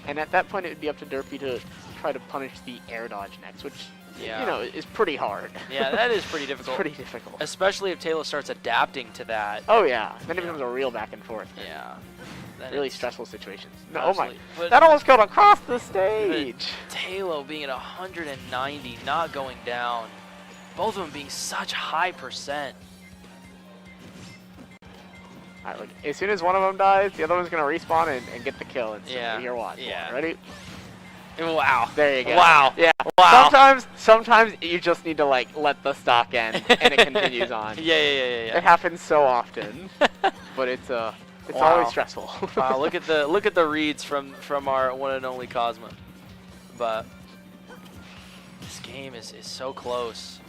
H: and at that point it would be up to Derpy to try to punish the air dodge next, which
C: Yeah.
H: you know is pretty hard.
C: Yeah, that is pretty
H: It's
C: difficult.
H: pretty difficult.
C: Especially if Taylor starts adapting to that.
H: Oh yeah, then it becomes a real back and forth.
C: Yeah. Then
H: Really
C: it's
H: stressful situations. No, oh my,
C: absolutely- but-
H: that almost killed across the stage.
C: Taylor being at 190, not going down. Both of them being such high percent.
H: All right, look, as soon as one of them dies, the other one's gonna respawn and get the kill. And
C: Yeah,
H: Here, watch.
C: yeah.
H: Ready?
C: Wow.
H: There you go.
C: Wow.
H: Yeah.
C: Wow.
H: Sometimes you just need to like let the stock end and it continues on.
C: Yeah.
H: It happens so often, but it's
C: Wow.
H: always stressful.
C: Wow, look at the reads from our one and only Cosma. But this game is so close.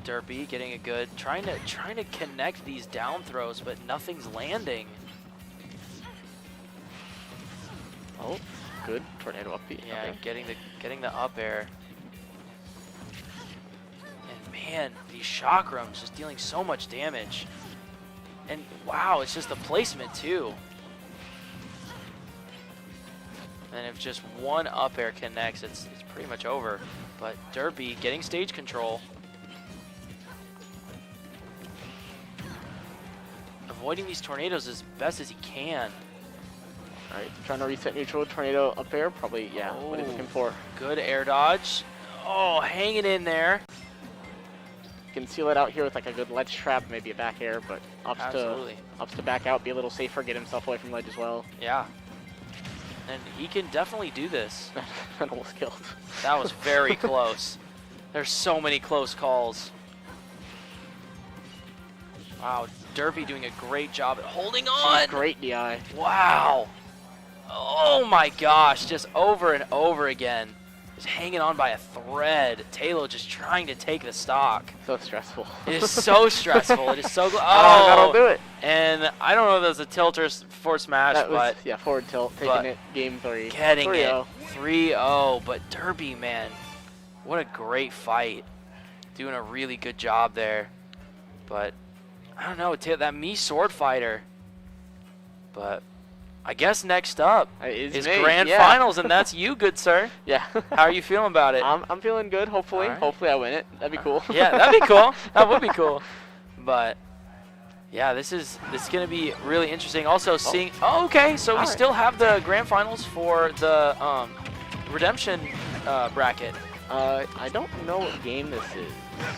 C: Derpy getting a good trying to connect these down throws, but nothing's landing.
H: Oh, good tornado up the.
C: Yeah,
H: okay.
C: getting the up air. And man, these chakrams just dealing so much damage. And wow, it's just the placement too. And if just one up air connects, it's pretty much over. But Derpy getting stage control. Avoiding these tornadoes as best as he can.
H: All right, trying to reset neutral tornado up air. Probably yeah. What he's looking for.
C: Good air dodge. Oh, hanging in there.
H: You can seal it out here with like a good ledge trap, maybe a back air, but
C: Absolutely.
H: Ups to back out, be a little safer, get himself away from ledge as well.
C: Yeah. And he can definitely do this.
H: And almost killed.
C: That was very close. There's so many close calls. Wow, Derpy doing a great job at holding on.
H: Great DI.
C: Wow. Oh my gosh, just over and over again. Just hanging on by a thread. Taylor just trying to take the stock.
H: So stressful.
C: It is so stressful. It is so.
H: That'll do it.
C: And I don't know if that was a tilter for smash,
H: That was,
C: but
H: yeah, forward tilt, taking it, game 3.
C: getting
H: 3-0.
C: it 3-0. But Derpy, man, what a great fight. Doing a really good job there. But I don't know, that me sword fighter. But I guess next up is
H: me,
C: grand
H: yeah.
C: finals, and that's you, good sir.
H: Yeah.
C: How are you feeling about it?
H: I'm feeling good, hopefully.
C: All right.
H: Hopefully I win it. That'd be cool.
C: Yeah, that'd be cool. That would be cool. But yeah, this is gonna be really interesting. Also seeing. Oh, okay, so we
H: All right.
C: still have the grand finals for the redemption bracket.
H: I don't know what game this is.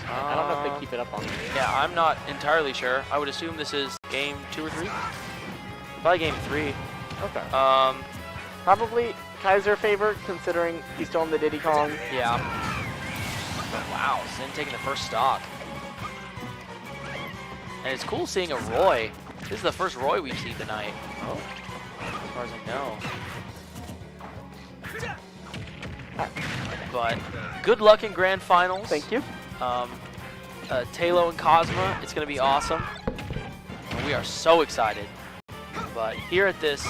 H: I don't know if they keep it up on me.
C: Yeah, I'm not entirely sure. I would assume this is game 2 or 3. Probably game 3.
H: Okay. Probably Kaiser favorite, considering he's still in the Diddy Kong.
C: Yeah. But wow, Sin taking the first stock. And it's cool seeing a Roy. This is the first Roy we've seen tonight.
H: Oh.
C: As far as I know. But good luck in grand finals.
H: Thank you.
C: Talo and Cosma, it's going to be awesome. And we are so excited. But here at this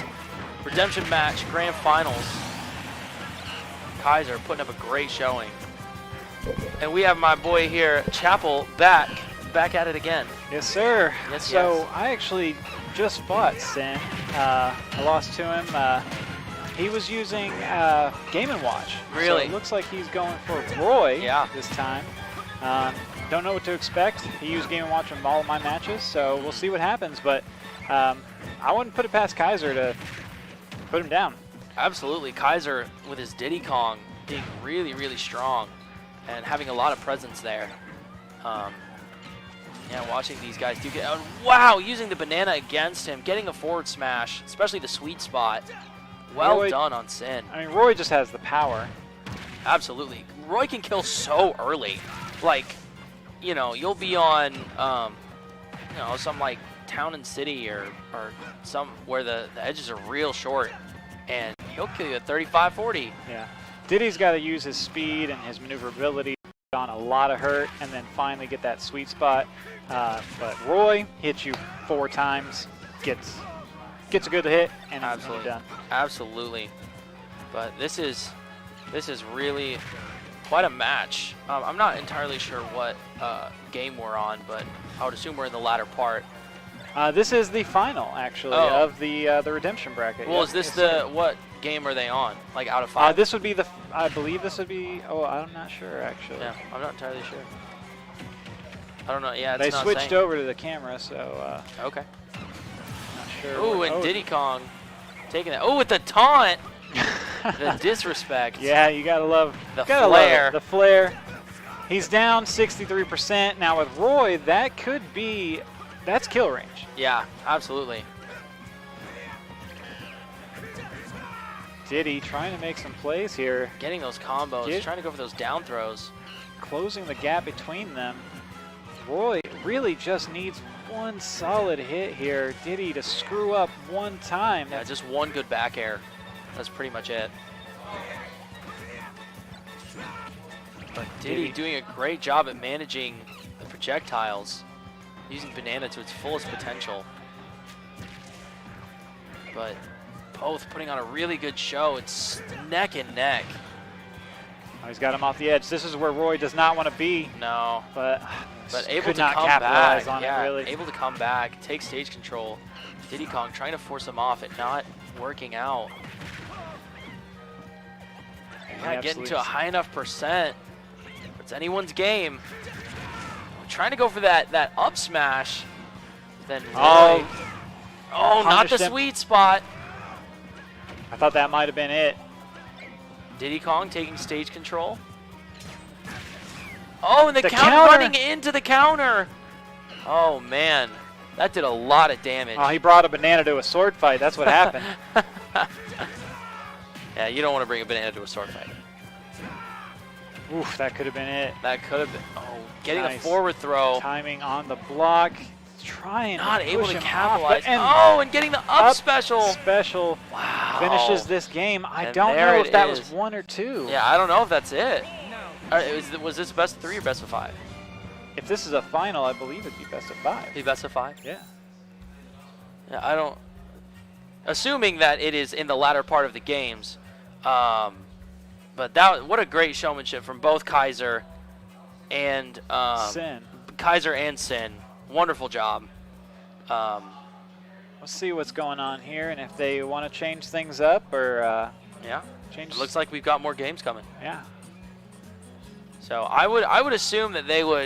C: redemption match, grand finals, Kaiser putting up a great showing. And we have my boy here, Chapel, back at it again.
F: Yes, sir.
C: Yes,
F: so
C: yes.
F: I actually just fought Sin. I lost to him. He was using Game & Watch.
C: Really?
F: So it looks like he's going for Roy
C: Yeah.
F: this time. don't know what to expect. He used Game & Watch in all of my matches, so we'll see what happens. But I wouldn't put it past Kaiser to put him down.
C: Absolutely. Kaiser with his Diddy Kong being really, really strong and having a lot of presence there. Yeah, watching these guys do get out. Wow, using the banana against him, getting a forward smash, especially the sweet spot. Well
F: Roy,
C: done on Sin.
F: I mean, Roy just has the power.
C: Absolutely. Roy can kill so early. Like, you know, you'll be on, you know, some like town and city or some where the edges are real short, and he'll kill you at 35, 40.
F: Yeah. Diddy's got to use his speed and his maneuverability on a lot of hurt and then finally get that sweet spot. But Roy hits you 4 times, gets a good hit, and
C: Absolutely.
F: you're done.
C: Absolutely. But this is really quite a match. I'm not entirely sure what game we're on, but I would assume we're in the latter part.
F: This is the final, actually,
C: Oh.
F: of the redemption bracket.
C: Well,
F: Yep.
C: is this
F: Yes,
C: the
F: sir.
C: what game are they on? Like out of 5?
F: This would be the. I believe this would be. Oh, I'm not sure actually.
C: Yeah, I'm not entirely sure. I don't know. Yeah, it's
F: They
C: not
F: switched
C: saying.
F: over to the camera, so
C: Okay.
F: not sure.
C: Ooh,
F: what-
C: and Diddy Kong taking that. Oh, with the taunt. The disrespect.
F: Yeah, you gotta love
C: The
F: gotta love it.
C: flare.
F: The flare. He's down 63%. Now with Roy, that could be. That's kill range.
C: Yeah, absolutely.
F: Diddy trying to make some plays here,
C: Getting those combos,
F: Get-
C: trying to go for those down throws.
F: closing the gap between them. Roy really just needs one solid hit here. Diddy to screw up one time.
C: Yeah, just one good back air. That's pretty much it. But Diddy doing a great job at managing the projectiles, using Banana to its fullest potential. But both putting on a really good show. It's neck and neck.
F: Oh, he's got him off the edge. This is where Roy does not want to be,
C: No,
F: but
C: able
F: could
C: to
F: not
C: come
F: capitalize
C: back.
F: on
C: Yeah,
F: it really.
C: able to come back, take stage control. Diddy Kong trying to force him off, it not working out. Not getting to a high enough percent. It's anyone's game. Trying to go for that up smash. Then Roy,
F: Oh,
C: not the
F: punished him.
C: sweet spot.
F: I thought that might have been it.
C: Diddy Kong taking stage control. Oh, and the
F: The counter.
C: running into the counter. Oh man, that did a lot of damage.
F: Oh, he brought a banana to a sword fight. That's what happened.
C: Yeah, you don't want to bring a banana to a sword fight.
F: Oof, that could have been it.
C: That could have been. Oh, getting a
F: Nice.
C: forward throw.
F: Timing on the block. Trying
C: Not
F: to
C: able
F: push
C: to
F: him
C: capitalize.
F: Off, and
C: Oh, and getting the up special.
F: Special
C: Wow.
F: finishes this game. I
C: And
F: don't
C: there
F: know
C: it
F: if that
C: is.
F: was 1 or 2.
C: Yeah, I don't know if that's it. Was this best of 3 or best of 5?
F: If this is a final, I believe it'd be best of 5.
C: The best of 5?
F: Yeah.
C: Yeah, I don't. Assuming that it is in the latter part of the games, but what a great showmanship from both Kaiser and
F: Sin.
C: Kaiser and Sin. Wonderful job.
F: Let's see what's going on here and if they want to change things up or
C: Yeah,
F: change.
C: it looks like we've got more games coming.
F: Yeah.
C: So I would assume that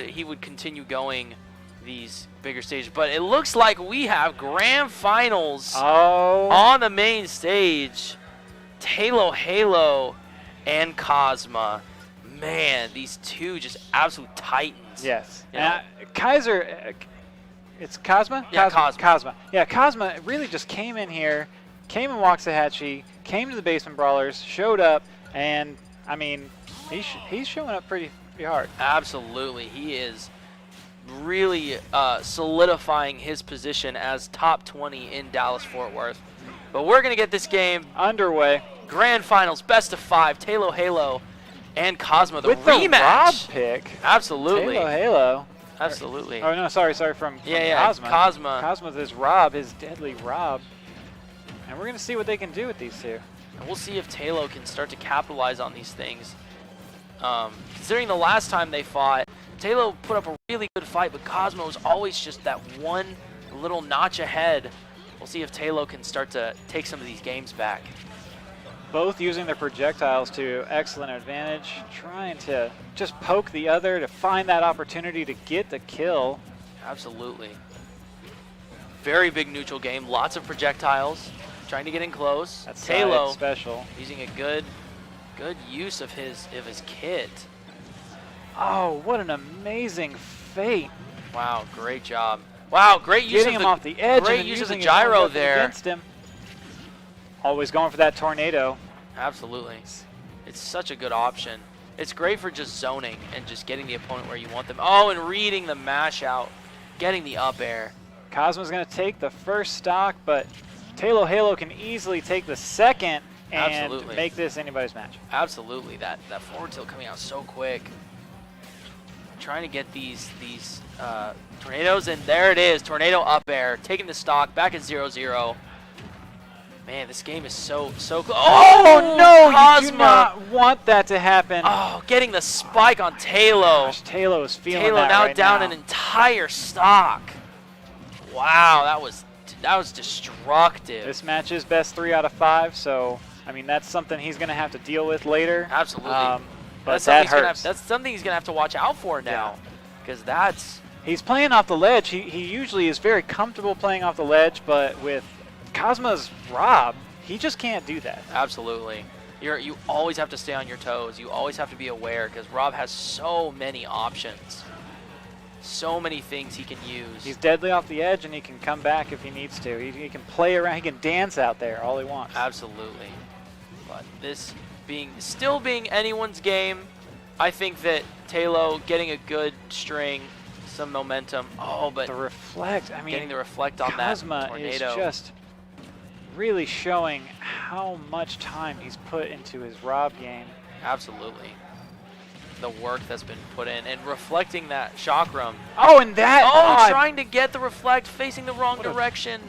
C: he would continue going these bigger stages, but it looks like we have grand finals
F: Oh.
C: on the main stage. Halo and Cosma. Man, these two just absolute titans.
F: Yes.
C: You know?
F: Kaiser. It's Cosma?
C: Yeah,
F: Cosma. Yeah, Cosma really just came in here, came in Waxahachie, came to the Basement Brawlers, showed up, and I mean, he's showing up pretty hard.
C: Absolutely. He is really solidifying his position as top 20 in Dallas-Fort Worth. But we're going to get this game
F: Underway.
C: grand finals, best of 5, Halo and Cosma, the
F: With
C: rematch.
F: the Rob pick.
C: Absolutely.
F: Halo.
C: Absolutely.
F: Oh, no, sorry, from
C: Yeah,
F: Cosma.
C: Cosma.
F: Cosma is Rob, his deadly Rob. And we're going to see what they can do with these two.
C: And we'll see if Halo can start to capitalize on these things. Considering the last time they fought, Halo put up a really good fight, but Cosmo was always just that one little notch ahead. We'll see if Halo can start to take some of these games back.
F: Both using their projectiles to excellent advantage, trying to just poke the other to find that opportunity to get the kill.
C: Absolutely. Very big neutral game. Lots of projectiles. Trying to get in close.
F: That's
C: Talo
F: special.
C: using a good use of his kit.
F: Oh, what an amazing fate.
C: Wow, great job. Wow, great use
F: Getting
C: of
F: him off the edge.
C: great
F: and
C: use of the
F: using his own
C: gyro
F: weapon
C: there.
F: Against him. Always going for that tornado.
C: Absolutely. It's such a good option. It's great for just zoning and just getting the opponent where you want them. Oh, and reading the mash out. Getting the up air.
F: Cosma's going to take the first stock, but Talo Halo can easily take the second and
C: Absolutely.
F: make this anybody's match.
C: Absolutely. That forward tilt coming out so quick. Trying to get these tornadoes, and there it is. Tornado up air. Taking the stock. Back at 0-0. Man, this game is so close.
F: Oh, no!
C: Cosma!
F: You do not want that to happen.
C: Oh, getting the spike on Talo.
F: Gosh, Talo is feeling
C: Talo
F: that
C: now
F: right
C: down
F: now.
C: an entire stock. Wow, that was destructive.
F: This match is best 3 out of 5, so I mean that's something he's going to have to deal with later.
C: Absolutely.
F: But that hurts.
C: That's something he's gonna have to watch out for now, because that's
F: He's playing off the ledge. He usually is very comfortable playing off the ledge, but with Cosma's Rob, he just can't do that.
C: absolutely. You always have to stay on your toes. You always have to be aware, because Rob has so many options, so many things he can use.
F: He's deadly off the edge, and he can come back if he needs to. He can play around. He can dance out there all he wants.
C: Absolutely. But this still being anyone's game, I think that Talo getting a good string, some momentum. Oh, but
F: The reflect, I mean,
C: getting the reflect on
F: Cosma
C: that tornado.
F: is just really showing how much time he's put into his Rob game.
C: Absolutely. The work that's been put in and reflecting that chakram.
F: Oh, and that
C: Trying to get the reflect, facing the wrong
F: What a-
C: direction.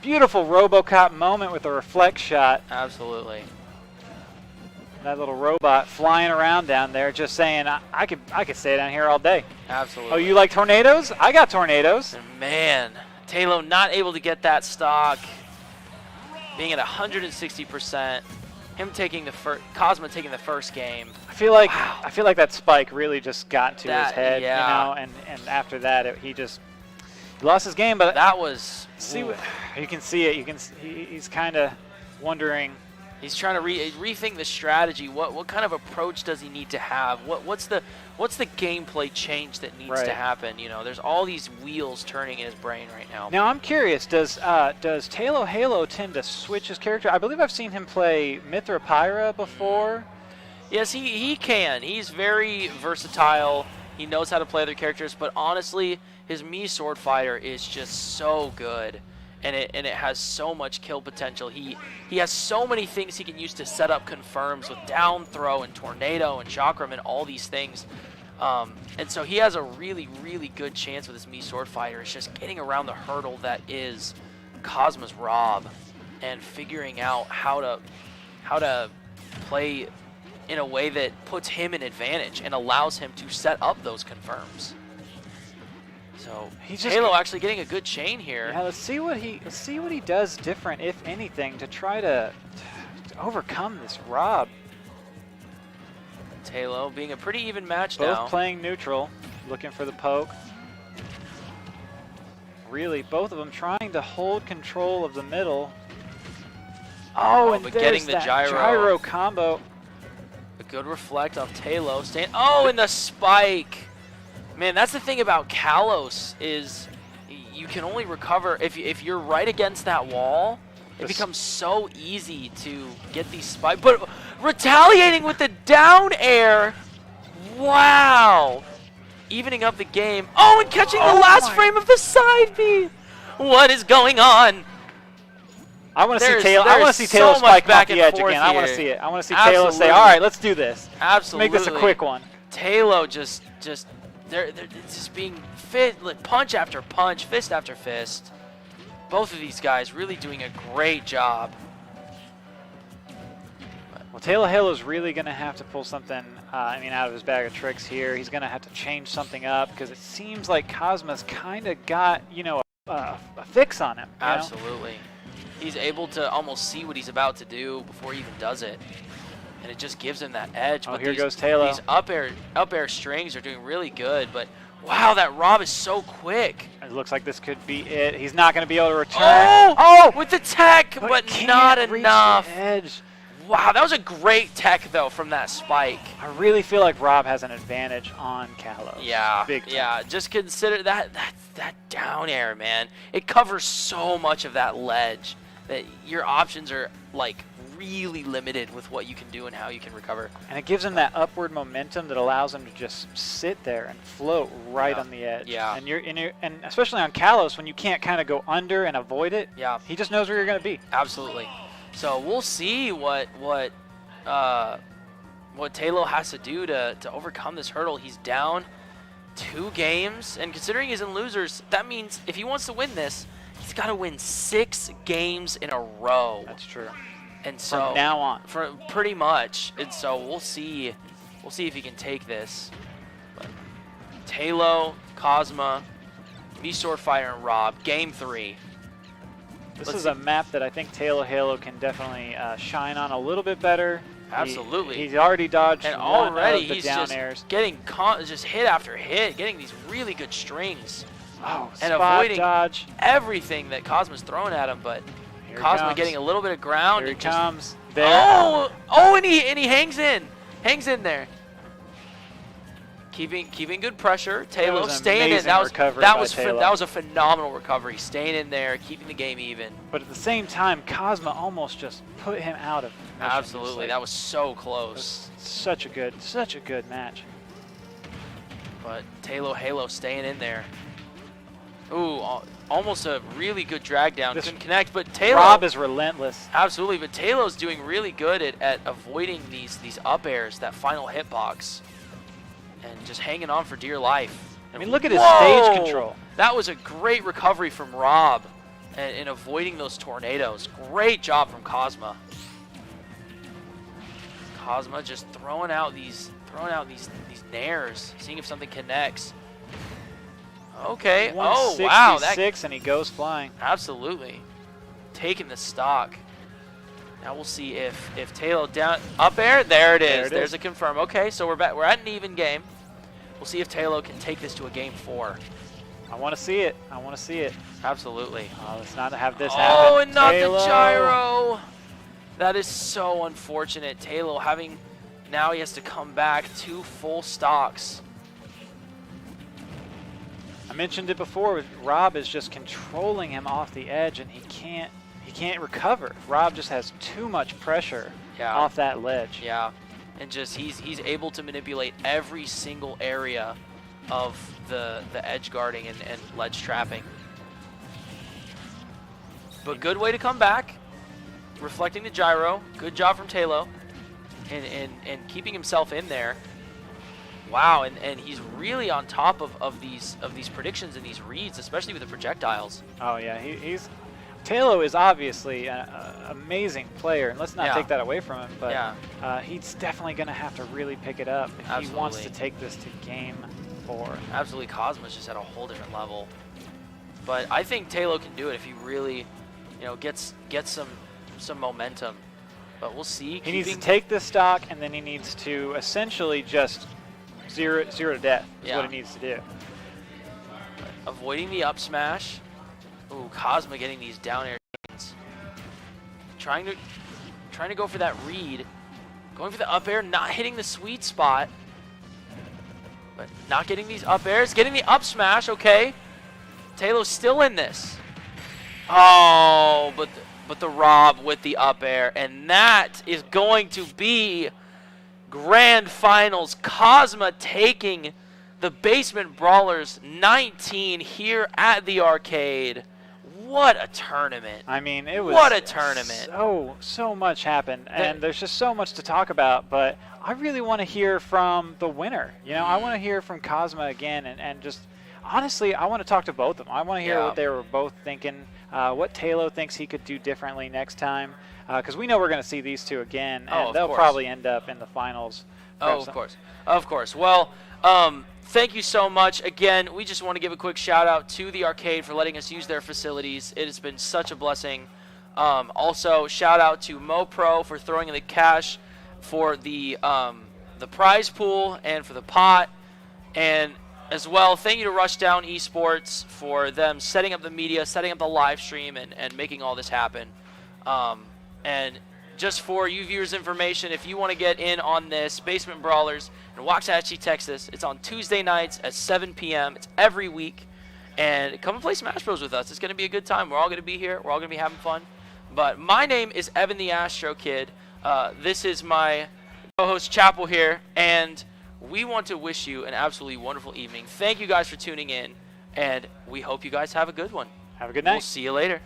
F: beautiful RoboCop moment with a reflect shot.
C: Absolutely.
F: That little robot flying around down there, just saying, I could stay down here all day.
C: Absolutely.
F: Oh, you like tornadoes? I got tornadoes.
C: And man, Talo not able to get that stock. Being at 160%. Him taking the Cosma taking the first game.
F: I feel like that spike really just got to his head,
C: yeah.
F: you know, and after that he lost his game. But
C: That was
F: you can see it. He's kind of wondering.
C: He's trying to rethink the strategy. What kind of approach does he need to have? What's the gameplay change that needs to happen? You know, there's all these wheels turning in his brain right now.
F: Now I'm curious. Does Talo Halo tend to switch his character? I believe I've seen him play Mithra Pyra before.
C: Yes, he can. He's very versatile. He knows how to play other characters, but honestly, his Mii Sword Fighter is just so good. And it has so much kill potential. He has so many things he can use to set up confirms with down throw and tornado and chakram and all these things. And so he has a really, really good chance with his Mii Sword Fighter. It's just getting around the hurdle that is Cosma's Rob and figuring out how to play in a way that puts him in advantage and allows him to set up those confirms. So Halo actually getting a good chain here.
F: Yeah, let's see what he does different, if anything, to try to overcome this Rob.
C: Halo being a pretty even match
F: Both
C: now.
F: playing neutral, looking for the poke. Really, both of them trying to hold control of the middle. Oh, and
C: but
F: there's
C: getting the
F: that
C: gyro.
F: combo.
C: A good reflect off Talo. And the spike. Man, that's the thing about Kalos is you can only recover if you're right against that wall. It becomes so easy to get these spikes. But retaliating with the down air. Wow. Evening up the game. Oh, and catching the last frame of the side B. What is going on?
F: I want to see
C: There's
F: Talo. I want to see
C: so
F: Talo
C: much
F: spike
C: back
F: off the
C: and
F: edge
C: forth
F: again. I want to
C: here.
F: see it. I want to see Talo say,
C: Absolutely.
F: "All right, let's do this.
C: Absolutely.
F: Make this a quick one."
C: Talo just they're just being punch after punch, fist after fist. Both of these guys really doing a great job.
F: Well, Talo Halo's really going to have to pull something, out of his bag of tricks here. He's going to have to change something up because it seems like Cosma's kind of got, a fix on him. you know?
C: Absolutely. He's able to almost see what he's about to do before he even does it. And it just gives him that edge.
F: Oh,
C: but
F: here goes Taylor.
C: These up air strings are doing really good, but wow, that Rob is so quick.
F: It looks like this could be it. He's not going to be able to return.
C: Oh, with the tech, but
F: can't
C: not
F: reach
C: enough.
F: the edge.
C: Wow, that was a great tech, though, from that spike.
F: I really feel like Rob has an advantage on Kalos.
C: Yeah,
F: Big time.
C: yeah. Just consider that down air, man. It covers so much of that ledge that your options are, like, really limited with what you can do and how you can recover.
F: And it gives him that upward momentum that allows him to just sit there and float right on the edge.
C: Yeah.
F: And especially on Kalos, when you can't kind of go under and avoid it.
C: Yeah.
F: He just knows where you're going to be.
C: Absolutely. So we'll see what Taylor has to do to overcome this hurdle. He's down 2 games, and considering he's in losers, that means if he wants to win this, he's got to win 6 games in a row.
F: That's true.
C: And so
F: From now on.
C: for pretty much. And so we'll see if he can take this. But Taylor, Cosma, Sword Fighter, and Rob, game 3.
F: This
C: Let's
F: is
C: see.
F: a map that I think Taylor Halo can definitely shine on a little bit better.
C: Absolutely.
F: He's already dodged
C: And
F: one
C: already
F: of the
C: he's
F: down
C: just
F: airs.
C: getting just hit after hit, getting these really good strings.
F: Oh,
C: and
F: spot
C: avoiding
F: dodge.
C: everything that Cosma's throwing at him, but
F: Here he
C: Cosma
F: comes.
C: getting a little bit of ground.
F: Here he
C: and just,
F: comes. There.
C: Oh, and he hangs in there. Keeping good pressure. Taylor
F: was an
C: staying in.
F: amazing recovery
C: That
F: by
C: was
F: Taylor.
C: that was a phenomenal recovery. Staying in there, keeping the game even.
F: But at the same time, Cosma almost just put him out of mission.
C: Absolutely, that was so
F: It
C: close.
F: was such a good match.
C: But Taylor Halo staying in there. Ooh, almost a really good drag down.
F: This
C: Couldn't connect, but Taylor.
F: Rob is relentless.
C: Absolutely, but Taylor's doing really good at avoiding these up airs, that final hitbox, and just hanging on for dear life.
F: I mean, look at his
C: Whoa!
F: stage control.
C: That was a great recovery from Rob, and avoiding those tornadoes. Great job from Cosma. Cosma just throwing out these nairs, seeing if something connects. Okay. Oh wow, that
F: 166 and he goes flying.
C: absolutely taking the stock. Now we'll see if Taylor down up air. There it is.
F: There it
C: There's
F: is.
C: a confirm. Okay, so we're back. We're at an even game. We'll see if Taylor can take this to a game 4.
F: I want to see it. I want to see it.
C: Absolutely.
F: Oh, let's not have this happen.
C: Oh, and not
F: Taylor.
C: the gyro. That is so unfortunate. Taylor having now he has to come back 2 full stocks.
F: I mentioned it before. Rob is just controlling him off the edge, and he can't recover. Rob just has too much pressure
C: Yeah.
F: off that ledge.
C: Yeah, and just he's able to manipulate every single area of the edge guarding and ledge trapping. But good way to come back, reflecting the gyro. Good job from Taylor, and keeping himself in there. Wow, and he's really on top of these predictions and these reads, especially with the projectiles.
F: Oh yeah, Taylor is obviously an amazing player, and let's not
C: Yeah.
F: take that away from him. But
C: Yeah.
F: he's definitely going to have to really pick it up if he wants to
C: Absolutely.
F: take this to game 4.
C: Absolutely, Cosma's just at a whole different level. But I think Taylor can do it if he really, gets some momentum. But we'll see.
F: He needs to take this stock, and then he needs to essentially just zero to death is
C: Yeah.
F: what he needs to do.
C: Avoiding the up smash. Ooh, Cosma getting these down air chains. Trying to go for that read. Going for the up air, not hitting the sweet spot. But not getting these up airs. Getting the up smash, okay. Taylor's still in this. Oh, but the Rob with the up air. And that is going to be Grand Finals. Cosma taking the Basement Brawlers 19 here at the arcade. What a tournament.
F: I mean, it was
C: What a tournament.
F: So much happened, and there's just so much to talk about, but I really want to hear from the winner. I want to hear from Cosma again, and just honestly, I want to talk to both of them. I want to hear
C: Yeah.
F: what they were both thinking, what Taylor thinks he could do differently next time, because we know we're going to see these two again,
C: Oh,
F: and
C: of
F: they'll
C: course.
F: probably end up in the finals.
C: Oh, of course. Of course. Well, thank you so much. Again, we just want to give a quick shout out to the arcade for letting us use their facilities. It has been such a blessing Also, shout out to MoPro for throwing in the cash for the prize pool and for the pot. And as well, thank you to Rushdown Esports for them setting up the media, setting up the live stream, and making all this happen. And just for you viewers' information, if you want to get in on this, Basement Brawlers in Waxahachie, Texas, it's on Tuesday nights at 7 p.m. It's every week. And come and play Smash Bros. With us. It's going to be a good time. We're all going to be here. We're all going to be having fun. But my name is Evan the Astro Kid. This is my co-host Chapel here, and we want to wish you an absolutely wonderful evening. Thank you guys for tuning in, and we hope you guys have a good one.
F: Have a good night.
C: We'll see you later.